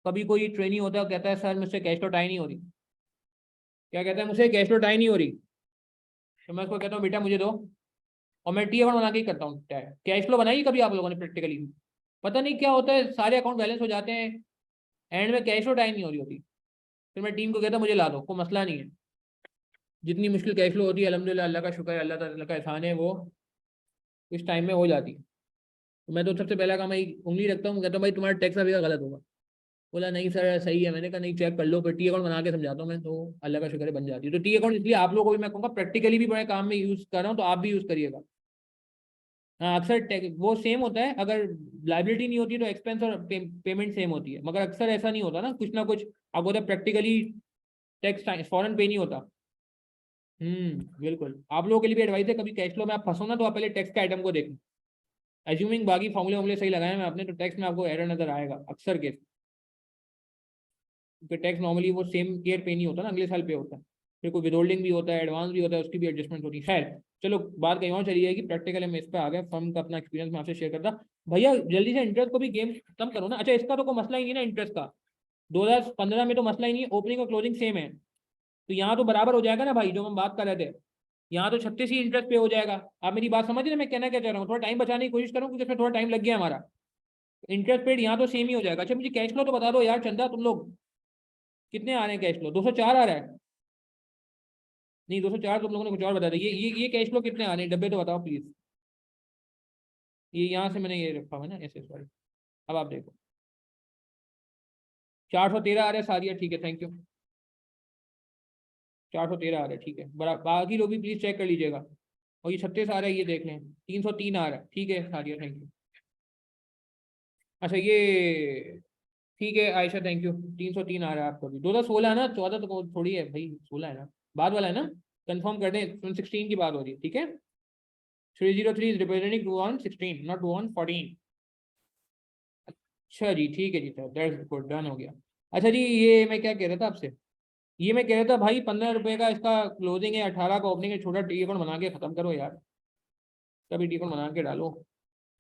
कभी कोई ट्रेनी होता है और कहता है सर मुझसे कैश तो टाई नहीं हो रही। क्या कहता है? मुझसे कैश तो टाई नहीं हो रही। तो मैं उसको कहता हूँ बेटा मुझे दो, और मैं टी अकाउंट बना के ही करता हूँ। कैश फ्लो बनाई कभी आप लोगों ने प्रैक्टिकली? पता नहीं क्या होता है, सारे अकाउंट बैलेंस हो जाते हैं, एंड में कैश फ्लो टाइम नहीं हो रही होती। फिर मैं टीम को कहता मुझे ला दो, कोई मसला नहीं है। जितनी मुश्किल कैश फ्लो होती है अल्हम्दुलिल्लाह, अल्लाह का शुक्र है, अल्लाह ताला का एहसान है, वो इस टाइम में हो जाती है। तो मैं तो सबसे पहला काम मैं उंगली रखता हूँ, कहता हूँ भाई तुम्हारा टैक्स अभी का गलत होगा। बोला नहीं सर सही है। मैंने कहा नहीं चेक कर लो, फिर टी अकाउंट बना के समझाता हूँ मैं, तो अल्लाह का शुक्र है बन जाती है। तो टी अकाउंट इसलिए आप लोगों को भी मैं कहूँगा प्रैक्टिकली भी बड़े काम में यूज कर रहा हूँ, तो आप भी यूज करिएगा। हाँ अक्सर वो सेम होता है, अगर लाइबिलिटी नहीं होती तो एक्सपेंस और पेमेंट सेम होती है, मगर अक्सर ऐसा नहीं होता ना कुछ अब होता है प्रैक्टिकली, टैक्स फॉरन पे नहीं होता। बिल्कुल, आप लोगों के लिए भी एडवाइस है, कभी कैश फ्लो में आप फंसो ना तो आप पहले टैक्स के आइटम को देखें। एज्यूमिंग बाकी फॉर्मूले वॉर्मूले सही लगाए हैं आपने, तो टैक्स में आपको एरर नजर आएगा अक्सर केस, क्योंकि टैक्स नॉर्मली वो सेम ईयर पे नहीं होता ना, अगले साल पे होता है। फिर कोई विदहोल्डिंग भी होता है, एडवांस भी होता है, उसकी भी एडजस्टमेंट होती है। खैर चलो बात कहीं और चली जाएगी, प्रैक्टिकल में इस पे आ गए, फर्म का अपना एक्सपीरियंस मैं आपसे शेयर करता। भैया जल्दी से इंटरेस्ट को भी गेम खत्म करो ना। अच्छा इसका तो कोई मसला ही नहीं है ना इंटरेस्ट का, 2015 में तो मसला ही नहीं है, ओपनिंग और क्लोजिंग सेम है, तो यहाँ तो बराबर हो जाएगा ना भाई, जो हम बात कर रहे थे। यहाँ तो 36 ही इंटरेस्ट पे हो जाएगा। आप मेरी बात समझ रहे हैं मैं कहना क्या चाह रहा हूँ? थोड़ा टाइम बचाने की कोशिश करूँ, क्योंकि इसमें थोड़ा टाइम लग गया हमारा। इंटरेस्ट पेड यहाँ तो सेम ही हो जाएगा। अच्छा मुझे कैश फ्लो तो बता दो यार चंदा, तुम लोग कितने आ रहे हैं कैश फ्लो? 204 आ रहा है? नहीं 204 तुम लोगों ने कुछ और बता दिया। ये कैश फ्लो कितने आ रहे हैं डब्बे तो बताओ प्लीज। ये यहाँ से मैंने ये रखा हुआ है ना ऐसे, सॉरी। अब आप देखो 413 आ रहा है सारिया, ठीक है थैंक यू। 413 आ रहा है, ठीक है। बाकी लोग भी प्लीज चेक कर लीजिएगा। और ये 36 आ रहा है, ये देख लें। 303 आ रहा है, ठीक है सारिया थैंक यू। अच्छा ये ठीक है आयशा थैंक यू। 303 आ रहा है आपको भी। 2016 है ना, 14 तो थोड़ी है भाई, 16 है ना, बाद वाला है ना। कंफर्म कर दें, 16 की बात हो रही है, ठीक है। 303 इज रिप्रेजेंटिंग 2116 नॉट 2114। अच्छा जी ठीक है जी सर, दैट्स गुड, डन हो गया। अच्छा जी ये मैं क्या कह रहा था आपसे, ये मैं कह रहा था भाई 15 रुपए का इसका क्लोजिंग है, 18 का ओपनिंग है, छोटा टी अकाउंट बना के खत्म करो यार। कभी टी अकाउंट बना के डालो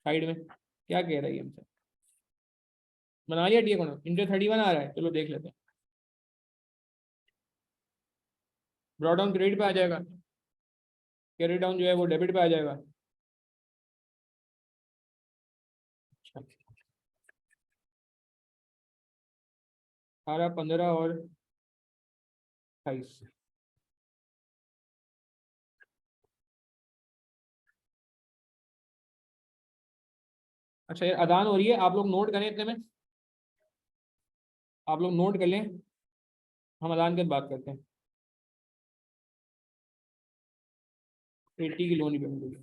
साइड में, क्या कह रही है हमसे। बना लिया टी अकाउंट, इंटर 31 आ रहा है, चलो देख लेते हैं। ब्रॉड डाउन क्रेडिट पे आ जाएगा, कैरी डाउन जो है वो डेबिट पे आ जाएगा। अच्छा 18 15 और 28। अच्छा ये अदान हो रही है, आप लोग नोट करें इतने में, आप लोग नोट कर लें, हम अदान के बाद बात करते हैं। 80 की लोन ही पेमेंट होगी।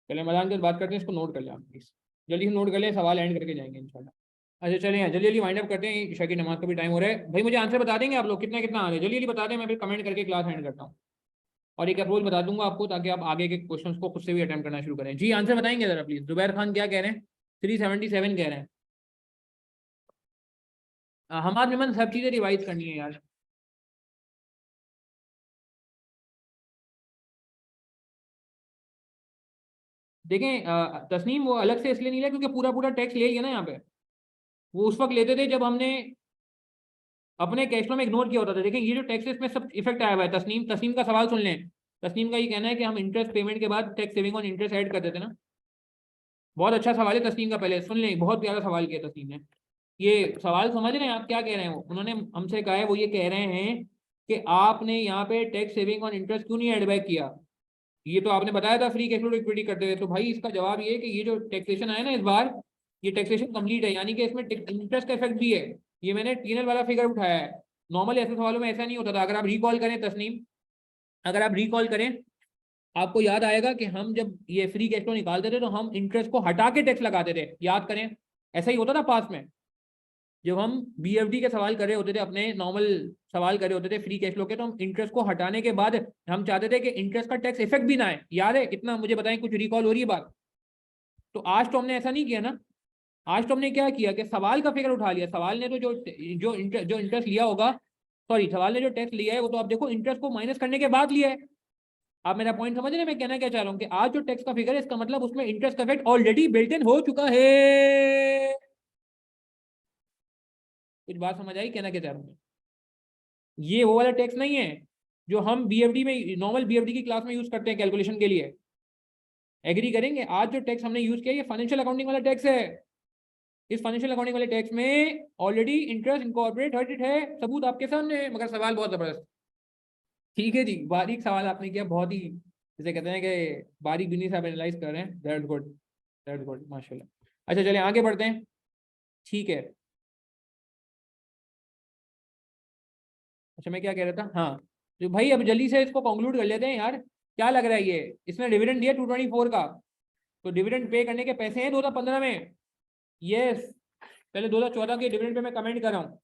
चलिए हम अदान के बाद बात करते हैं, इसको नोट कर लें आप प्लीज, जल्दी से नोट कर लें, सवाल एंड करके जाएंगे इंशाल्लाह। अच्छा चलिए यहाँ जल्दी जल्दी वाइंड अप करते हैं, ईशा की नमाज का भी टाइम हो रहा है। भाई मुझे आंसर बता देंगे आप लोग कितना कितना आ रहे हैं, जल्दी जल्दी बता दें, मैं फिर कमेंट करके क्लास एंड करता हूँ। और एक अप्रोच बता दूंगा आपको, ताकि आप आगे के क्वेश्चंस को खुद से भी अटेम्प्ट करना शुरू करें। जी आंसर बताएंगे जरा प्लीज। जुबैर खान क्या कह रहे हैं? 377 कह रहे हैं। हमारे मेमन सब चीज़ें रिवाइज करनी है यार। देखें तस्नीम वो अलग से इसलिए नहीं लिया क्योंकि पूरा पूरा टैक्स ले लिया ना यहाँ पे। वो उस वक्त लेते थे जब हमने अपने कैश फ्लो में इग्नोर किया होता था। देखें ये जो टैक्सेस में सब इफेक्ट आया हुआ है। तस्नीम तस्नीम का सवाल सुन लें। तस्नीम का ये कहना है कि हम इंटरेस्ट पेमेंट के बाद tax saving on interest add कर देते ना। बहुत अच्छा सवाल है तस्नीम का, पहले सुन लें, बहुत प्यारा सवाल किया तस्नीम ने। ये सवाल समझ रहे हैं आप क्या कह रहे हैं? वो उन्होंने हमसे कहा है, वो ये कह रहे हैं कि आपने यहाँ पे टैक्स सेविंग ऑन इंटरेस्ट क्यों नहीं एड बैक किया? ये तो आपने बताया था फ्री कैश फ्लो इक्विटी करते हुए। तो भाई इसका जवाब ये है कि ये जो टैक्सेशन आया ना इस बार, ये टैक्सेशन कंप्लीट है, यानी कि इसमें इंटरेस्ट का इफेक्ट भी है। ये मैंने टीएनएल वाला फिगर उठाया है। नॉर्मल ऐसे सवालों में ऐसा नहीं होता था। अगर आप रिकॉल करें तस्नीम, अगर आप रिकॉल करें, आपको याद आएगा कि हम जब ये फ्री कैश फ्लो निकालते थे तो हम इंटरेस्ट को हटा के टैक्स लगाते थे, याद करें। ऐसा ही होता था पास में। जब हम बीएफडी के सवाल कर रहे होते थे, अपने नॉर्मल सवाल कर रहे होते थे फ्री कैश फ्लो के, तो हम इंटरेस्ट को हटाने के बाद हम चाहते थे कि इंटरेस्ट का टैक्स इफेक्ट भी ना आए। याद है कितना? मुझे बताएं, कुछ रिकॉल हो रही है बात? तो आज तो हमने ऐसा नहीं किया ना। आज तो हमने क्या किया कि सवाल का फिगर उठा लिया। सवाल ने तो जो इंटरेस्ट लिया होगा, सॉरी, सवाल ने जो टैक्स लिया है वो तो आप देखो इंटरेस्ट को माइनस करने के बाद लिया है। आप मेरा पॉइंट समझ रहे हैं? मैं कहना क्या चाह रहा हूँ कि आज जो टैक्स का फिगर है, इसका मतलब उसमें इंटरेस्ट का इफेक्ट ऑलरेडी बिल्ट इन हो चुका है। कुछ बात समझ आई कहना क्या चाह रहा हूँ? ये वो वाला टैक्स नहीं है जो हम बीएफडी में, नॉर्मल बीएफडी की क्लास में यूज करते हैं कैलकुलेशन के लिए। एग्री करेंगे? आज जो टैक्स हमने यूज किया ये फाइनेंशियल अकाउंटिंग वाला टैक्स है। इस फाइनेंशियल अकाउंटिंग वाले टैक्स में ऑलरेडी इंटरेस्ट इनकॉर्पोरेट है, सबूत आपके सामने है। मगर सवाल बहुत जबरदस्त। ठीक है जी, बारीक सवाल आपने किया, बहुत ही, जैसे कहते हैं कि बारीक बिनी से आप एनालाइज कर रहे हैं। दैट्स गुड, दैट्स गुड, माशाल्लाह। अच्छा चलिए आगे बढ़ते हैं। ठीक है, अच्छा मैं क्या कह रहा था, हाँ, तो भाई अब जल्दी से इसको कंक्लूड कर लेते हैं यार। क्या लग रहा है? ये इसने डिविडेंड दिया 224 का, तो डिविडेंड पे करने के पैसे हैं 2015 में। यस, पहले 2014 के डिविडेंड पे मैं कमेंट कर रहा हूँ।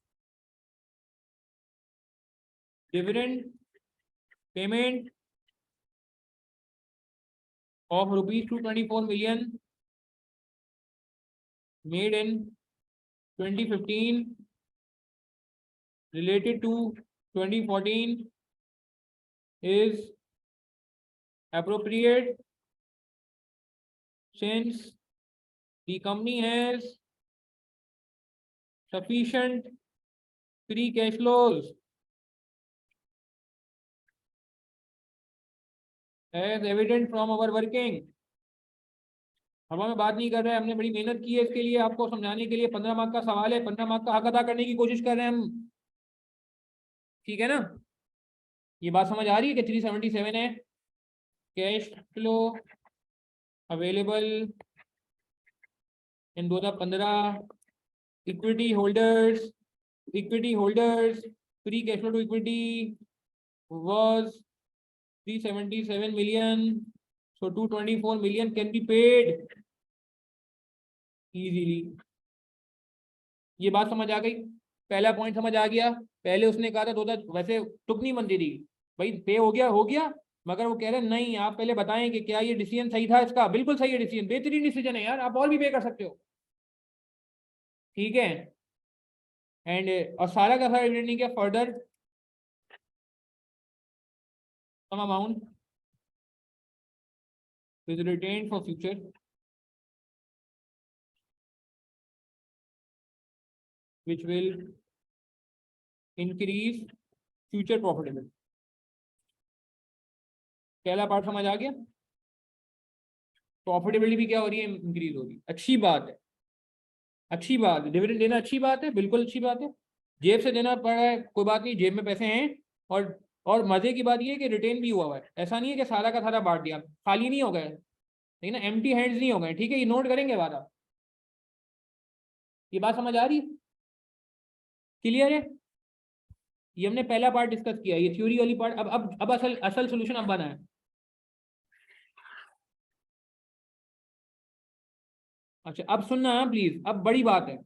Dividend payment of rupees 224 million made in 2015 related to 2014 is appropriate since the company has sufficient free cash flows as evident from our working। हम हमें बात नहीं कर रहे हैं, हमने बड़ी मेहनत की है इसके लिए, आपको समझाने के लिए। 15 मार्क का सवाल है, 15 मार्क का हक अदा करने की कोशिश कर रहे हैं हम। ठीक है ना? ये बात समझ आ रही है कि 377 है cash flow available in 2015, equity holders, free cash flow to equity was 377 million, so 224 million can be paid easily। ये बात समझ आ गई? पहला पॉइंट समझ आ गया। पहले उसने कहा था 2000, वैसे तुक नहीं बनती थी भाई, पे हो गया हो गया, मगर वो कह रहे नहीं आप पहले बताएं कि क्या ये डिसीजन सही था इसका। बिल्कुल सही है डिसीजन, बेहतरीन डिसीजन है यार, आप और भी पे कर सकते हो। ठीक है, एंड और सारा का सारा डिविडेंड नहीं किया, further some amount is retained for future which will increase future profitability। पहला पार्ट समझ आ गया? प्रॉफिटेबिलिटी भी क्या हो रही है? इंक्रीज हो रही है। अच्छी बात है, अच्छी बात है। डिविडेंड देना अच्छी बात है, बिल्कुल अच्छी बात है। जेब से देना पड़ रहा है, कोई बात नहीं, जेब में पैसे हैं। और मजे की बात ये है कि रिटेन भी हुआ है। ऐसा नहीं है कि सारा का सारा बांट दिया, खाली नहीं हो गए, लेकिन एम्प्टी हैंड्स नहीं हो गए। ठीक है, ये नोट करेंगे बात आप। ये बात समझ आ रही है? क्लियर है? ये हमने पहला पार्ट डिस्कस किया, ये थ्योरी वाली पार्ट। अब असल असल सोल्यूशन अब बना है। अच्छा अब सुनना है प्लीज, अब बड़ी बात है।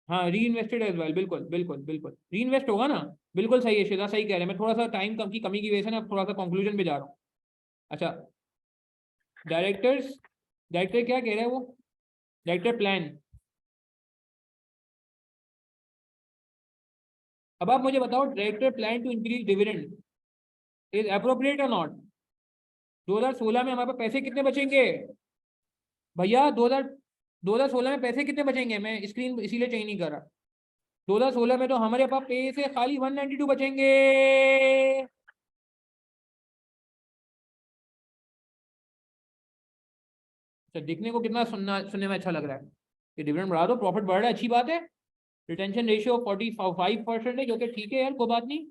हाँ, री इन्वेस्टेड एज वेल, बिल्कुल बिल्कुल बिल्कुल री इन्वेस्ट होगा ना। बिल्कुल सही है, शेजा सही कह रहे हैं। मैं थोड़ा सा टाइम कम की कमी की वजह से ना थोड़ा सा कंक्लूजन पे जा रहा हूँ। अच्छा, डायरेक्टर्स, डायरेक्टर क्या कह रहे हैं वो? Director plan. अब आप मुझे बताओ, director plan to increase dividend is appropriate और नॉट? 2016 में हमारे पास पैसे कितने बचेंगे भैया? 2016 में पैसे कितने बचेंगे? मैं स्क्रीन इसीलिए चेंज नहीं कर रहा। 2016 में तो हमारे पास पैसे खाली 192 बचेंगे। तो दिखने को कितना सुनने में अच्छा लग रहा है कि डिविडेंड बढ़ा दो, प्रॉफिट बढ़ रहा है, अच्छी बात है। रिटेंशन रेशियो 45% है, जो कि ठीक है यार, कोई बात नहीं।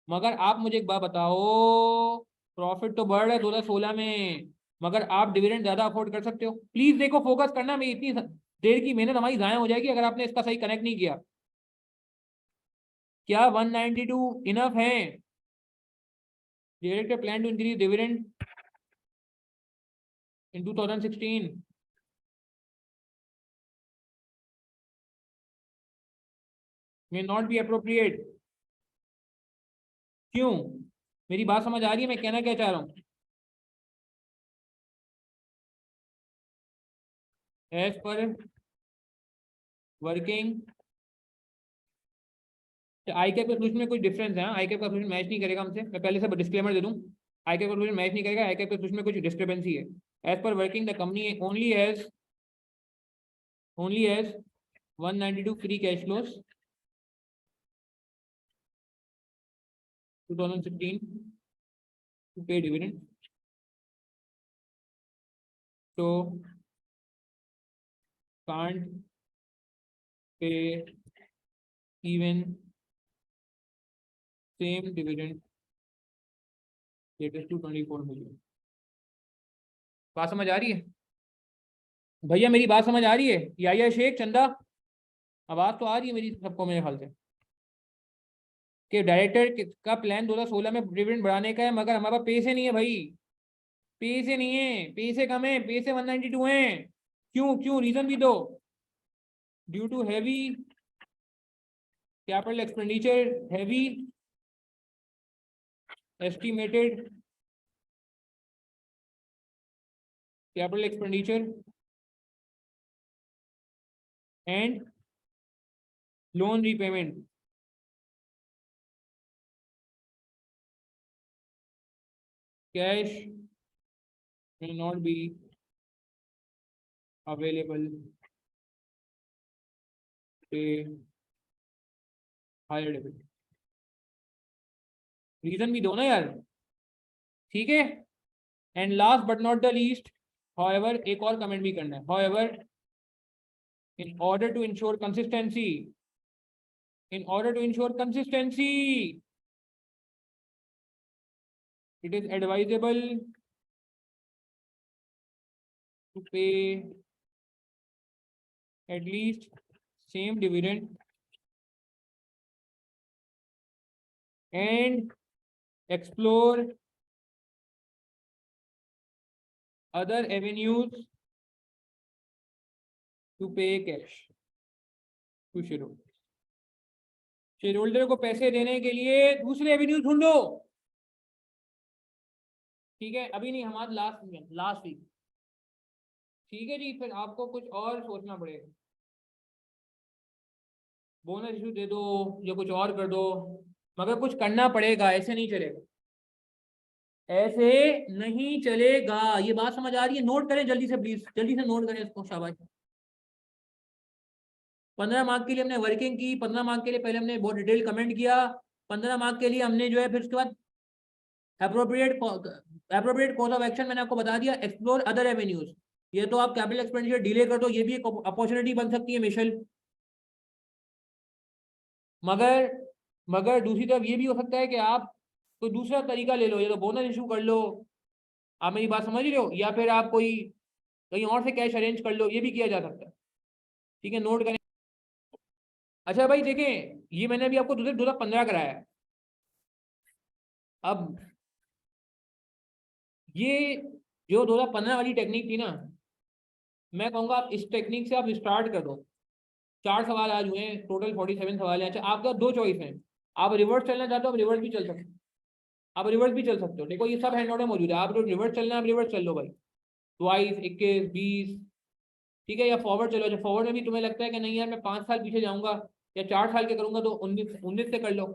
मगर आप मुझे एक बात बताओ, प्रॉफिट तो बढ़ रहा है 2016 में, मगर आप डिविडेंड ज्यादा अफोर्ड कर सकते हो? प्लीज देखो, फोकस करना, मेरी इतनी देर की मेहनत हमारी जाया हो जाएगी अगर आपने इसका सही कनेक्ट नहीं किया। क्या 192 इनफ है? Director plan to increase dividend in 2016? May not be appropriate. क्यों? मेरी बात समझ आ रही है मैं कहना क्या चाह रहा हूँ? As per working ICAP का सोल्यूशन में कुछ डिफरेंस है। आई कैप का सोल्यूशन मैच नहीं करेगा हमसे, मैं पहले से डिस्क्लेमर दे दूं। आई कैप का सोल्यूशन मैच नहीं करेगा, आई कैप के सोल्यूशन में कुछ डिस्क्रिपेंसी है। As per working the company only has 192 free cash flows 2016 to pay dividend. So can't pay even same dividend, that is 224 million. बात समझ आ रही है भैया? मेरी बात समझ आ रही है? या शेख चंदा, आवाज तो आ रही है मेरी सबको मेरे ख्याल से कि डायरेक्टर का प्लान 2016 में डिविडेंड बढ़ाने का है, मगर हमारे पास पैसे नहीं है भाई। पैसे नहीं है, पैसे कम है, पैसे 192 हैं। क्यों क्यों? रीजन भी दो। Due to heavy capital expenditure, heavy estimated capital expenditure and loan repayment. Cash may not be available to higher dividend. Reason भी दो ना यार, ठीक है? And last but not the least, however, एक और कमेंट भी करना है। however, in order to ensure consistency, it is advisable to pay at least same dividend and explore other avenues to pay cash to shareholder. Shareholder को पैसे देने के लिए दूसरे एवेन्यू ढूंढो, ठीक है? अभी नहीं, हमारा लास्ट वीक, ठीक है जी? फिर आपको कुछ और सोचना पड़ेगा, बोनस इशू दे दो या कुछ और कर दो, मगर कुछ करना पड़ेगा, ऐसे नहीं चलेगा, ऐसे नहीं चलेगा। ये बात समझ आ रही है? नोट करें जल्दी से, प्लीज जल्दी से नोट करें इसको, शाबाश। 15 मार्क के लिए हमने वर्किंग की, 15 मार्क के लिए पहले हमने बहुत डिटेल कमेंट किया, 15 मार्क के लिए हमने जो है फिर उसके बाद अप्रोप्रिएट कोर्स ऑफ एक्शन मैंने आपको बता दिया, एक्सप्लोर अदर एवेन्यूज। ये तो आप कैपिटल एक्सपेंडिचर डिले कर दो, ये भी एक अपॉर्चुनिटी बन सकती है मिशेल। मगर मगर दूसरी तरफ ये भी हो सकता है कि आप कोई दूसरा तरीका ले लो, या तो बोनस इशू कर लो, आप मेरी बात समझ रहे हो, या फिर आप कोई कहीं और से कैश अरेंज कर लो, ये भी किया जा सकता है, ठीक है? नोट करें। अच्छा भाई देखें, ये मैंने अभी आपको 2015 कराया है। अब ये जो 2015 वाली टेक्निक थी ना, मैं कहूँगा आप इस टेक्निक से आप स्टार्ट कर दो। 4 सवाल आज हुए हैं, टोटल 47 सवाल हैं। अच्छा, आपका 2 चॉइस है, आप रिवर्स चलना चाहते हो, आप रिवर्स भी चल सकते हो, आप रिवर्स भी चल सकते हो। देखो ये सब हैंड आउट में मौजूद है, आप जो रिवर्स चलना है आप रिवर्स चल लो भाई, 22, 21, 20, ठीक है? या फॉरवर्ड चलो। अच्छा, फॉरवर्ड में भी तुम्हें लगता है कि नहीं यार मैं 5 साल पीछे जाऊंगा या 4 साल के करूंगा, तो 19 से कर लो।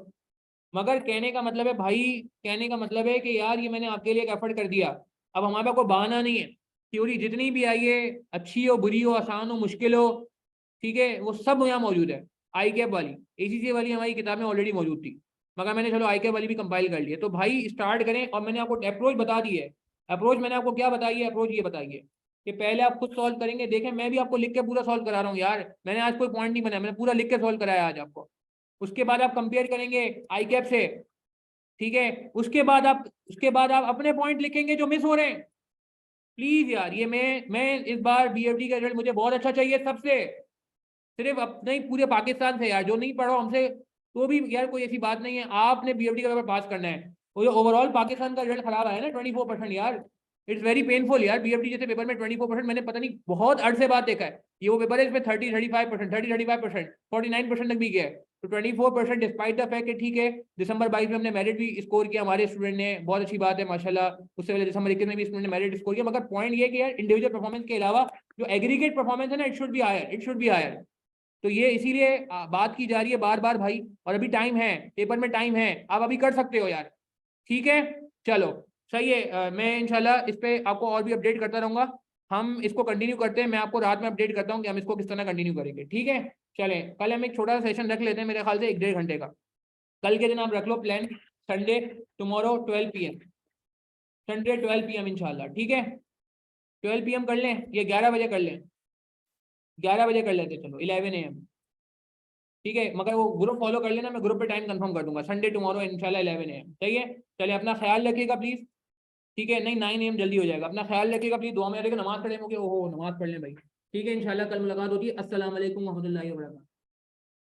मगर कहने का मतलब है भाई, कहने का मतलब है कि यार ये मैंने आपके लिए एक एफर्ट कर दिया, अब हमारे पास कोई बहाना नहीं है, थ्योरी जितनी भी आई है, अच्छी हो बुरी हो आसान हो मुश्किल हो, ठीक है, वो सब यहाँ मौजूद है। आई कैप वाली ACCA वाली हमारी किताब में ऑलरेडी मौजूद थी, मगर मैंने चलो आई कैप वाली भी कंपाइल कर ली है। तो भाई स्टार्ट करें, और मैंने आपको अप्रोच बता दी है। अप्रोच मैंने आपको क्या बताई है? अप्रोच ये बताई है कि पहले आप खुद सॉल्व करेंगे। देखें मैं भी आपको लिख के पूरा सॉल्व करा रहा हूँ यार, मैंने आज कोई पॉइंट नहीं बनाया, मैंने पूरा लिख के सॉल्व कराया आज आपको। उसके बाद आप कंपेयर करेंगे आई कैप से, ठीक है। उसके बाद आप अपने पॉइंट लिखेंगे जो मिस हो रहे हैं। प्लीज यार, ये मैं इस बार BFD का रिजल्ट मुझे बहुत अच्छा चाहिए सबसे, सिर्फ अपने ही पूरे पाकिस्तान से यार, जो नहीं पढ़ो हमसे तो भी यार कोई ऐसी बात नहीं है, आपने BFD का पेपर पास करना है। वो जो ओवरऑल पाकिस्तान का रिजल्ट खराब आया ना 24% यार, इट्स वेरी पेनफुल यार। BFD जैसे पेपर में 24% मैंने पता नहीं बहुत अरसे बाद देखा है। ये वो पेपर है इसमें 30-35%, 30-35%, 49% तक भी गया है। तो 24% डिस्पाइट द फैक्ट, ठीक है दिसंबर 22 में हमने मेरिट भी स्कोर किया हमारे स्टूडेंट ने, बहुत अच्छी बात है माशाल्लाह। उससे पहले दिसंबर 21 में भी स्टूडेंट ने मेरिट स्कोर किया, मगर पॉइंट ये कि यार इंडिविजुअल परफॉर्मेंस के अलावा जो एग्रीगेट परफॉर्मेंस है ना, it should be higher, it should be higher. तो ये इसीलिए बात की जा रही है बार बार भाई, और अभी टाइम है, पेपर में टाइम है, आप अभी कर सकते हो यार, ठीक है। चलो सही है, मैं इंशाल्लाह इस पे आपको और भी अपडेट करता रहूंगा। हम इसको कंटिन्यू करते हैं, मैं आपको रात में अपडेट करता हूँ कि हम इसको किस तरह कंटिन्यू करेंगे, ठीक है। चलें कल हम एक छोटा सा सेशन रख लेते हैं, मेरे ख्याल से 1-1.5 घंटे का। कल के दिन आप रख लो plan, Sunday tomorrow 12 PM, Sunday 12 PM इंशाल्लाह, ठीक है। 12 PM कर लें, ये 11 बजे कर लें, 11 बजे कर लेते, चलो 11 AM, ठीक है। मगर वो ग्रुप फॉलो कर लेना, मैं ग्रुप पे टाइम कंफर्म कर दूंगा, संडे टुमारो इंशाल्लाह 11 AM, सही है। चलिए अपना ख्याल रखिएगा प्लीज, ठीक है। नहीं 9 AM जल्दी हो जाएगा, अपना ख्याल रखिएगा प्लीज, दुआ में रखिएगा, नमाज पढ़े होंगे, ओहो नमाज पढ़ लें भाई, ठीक है। इंशाल्लाह कल मुलाकात होती है। अस्सलाम वालेकुम व रहमतुल्लाहि व बरकातहू।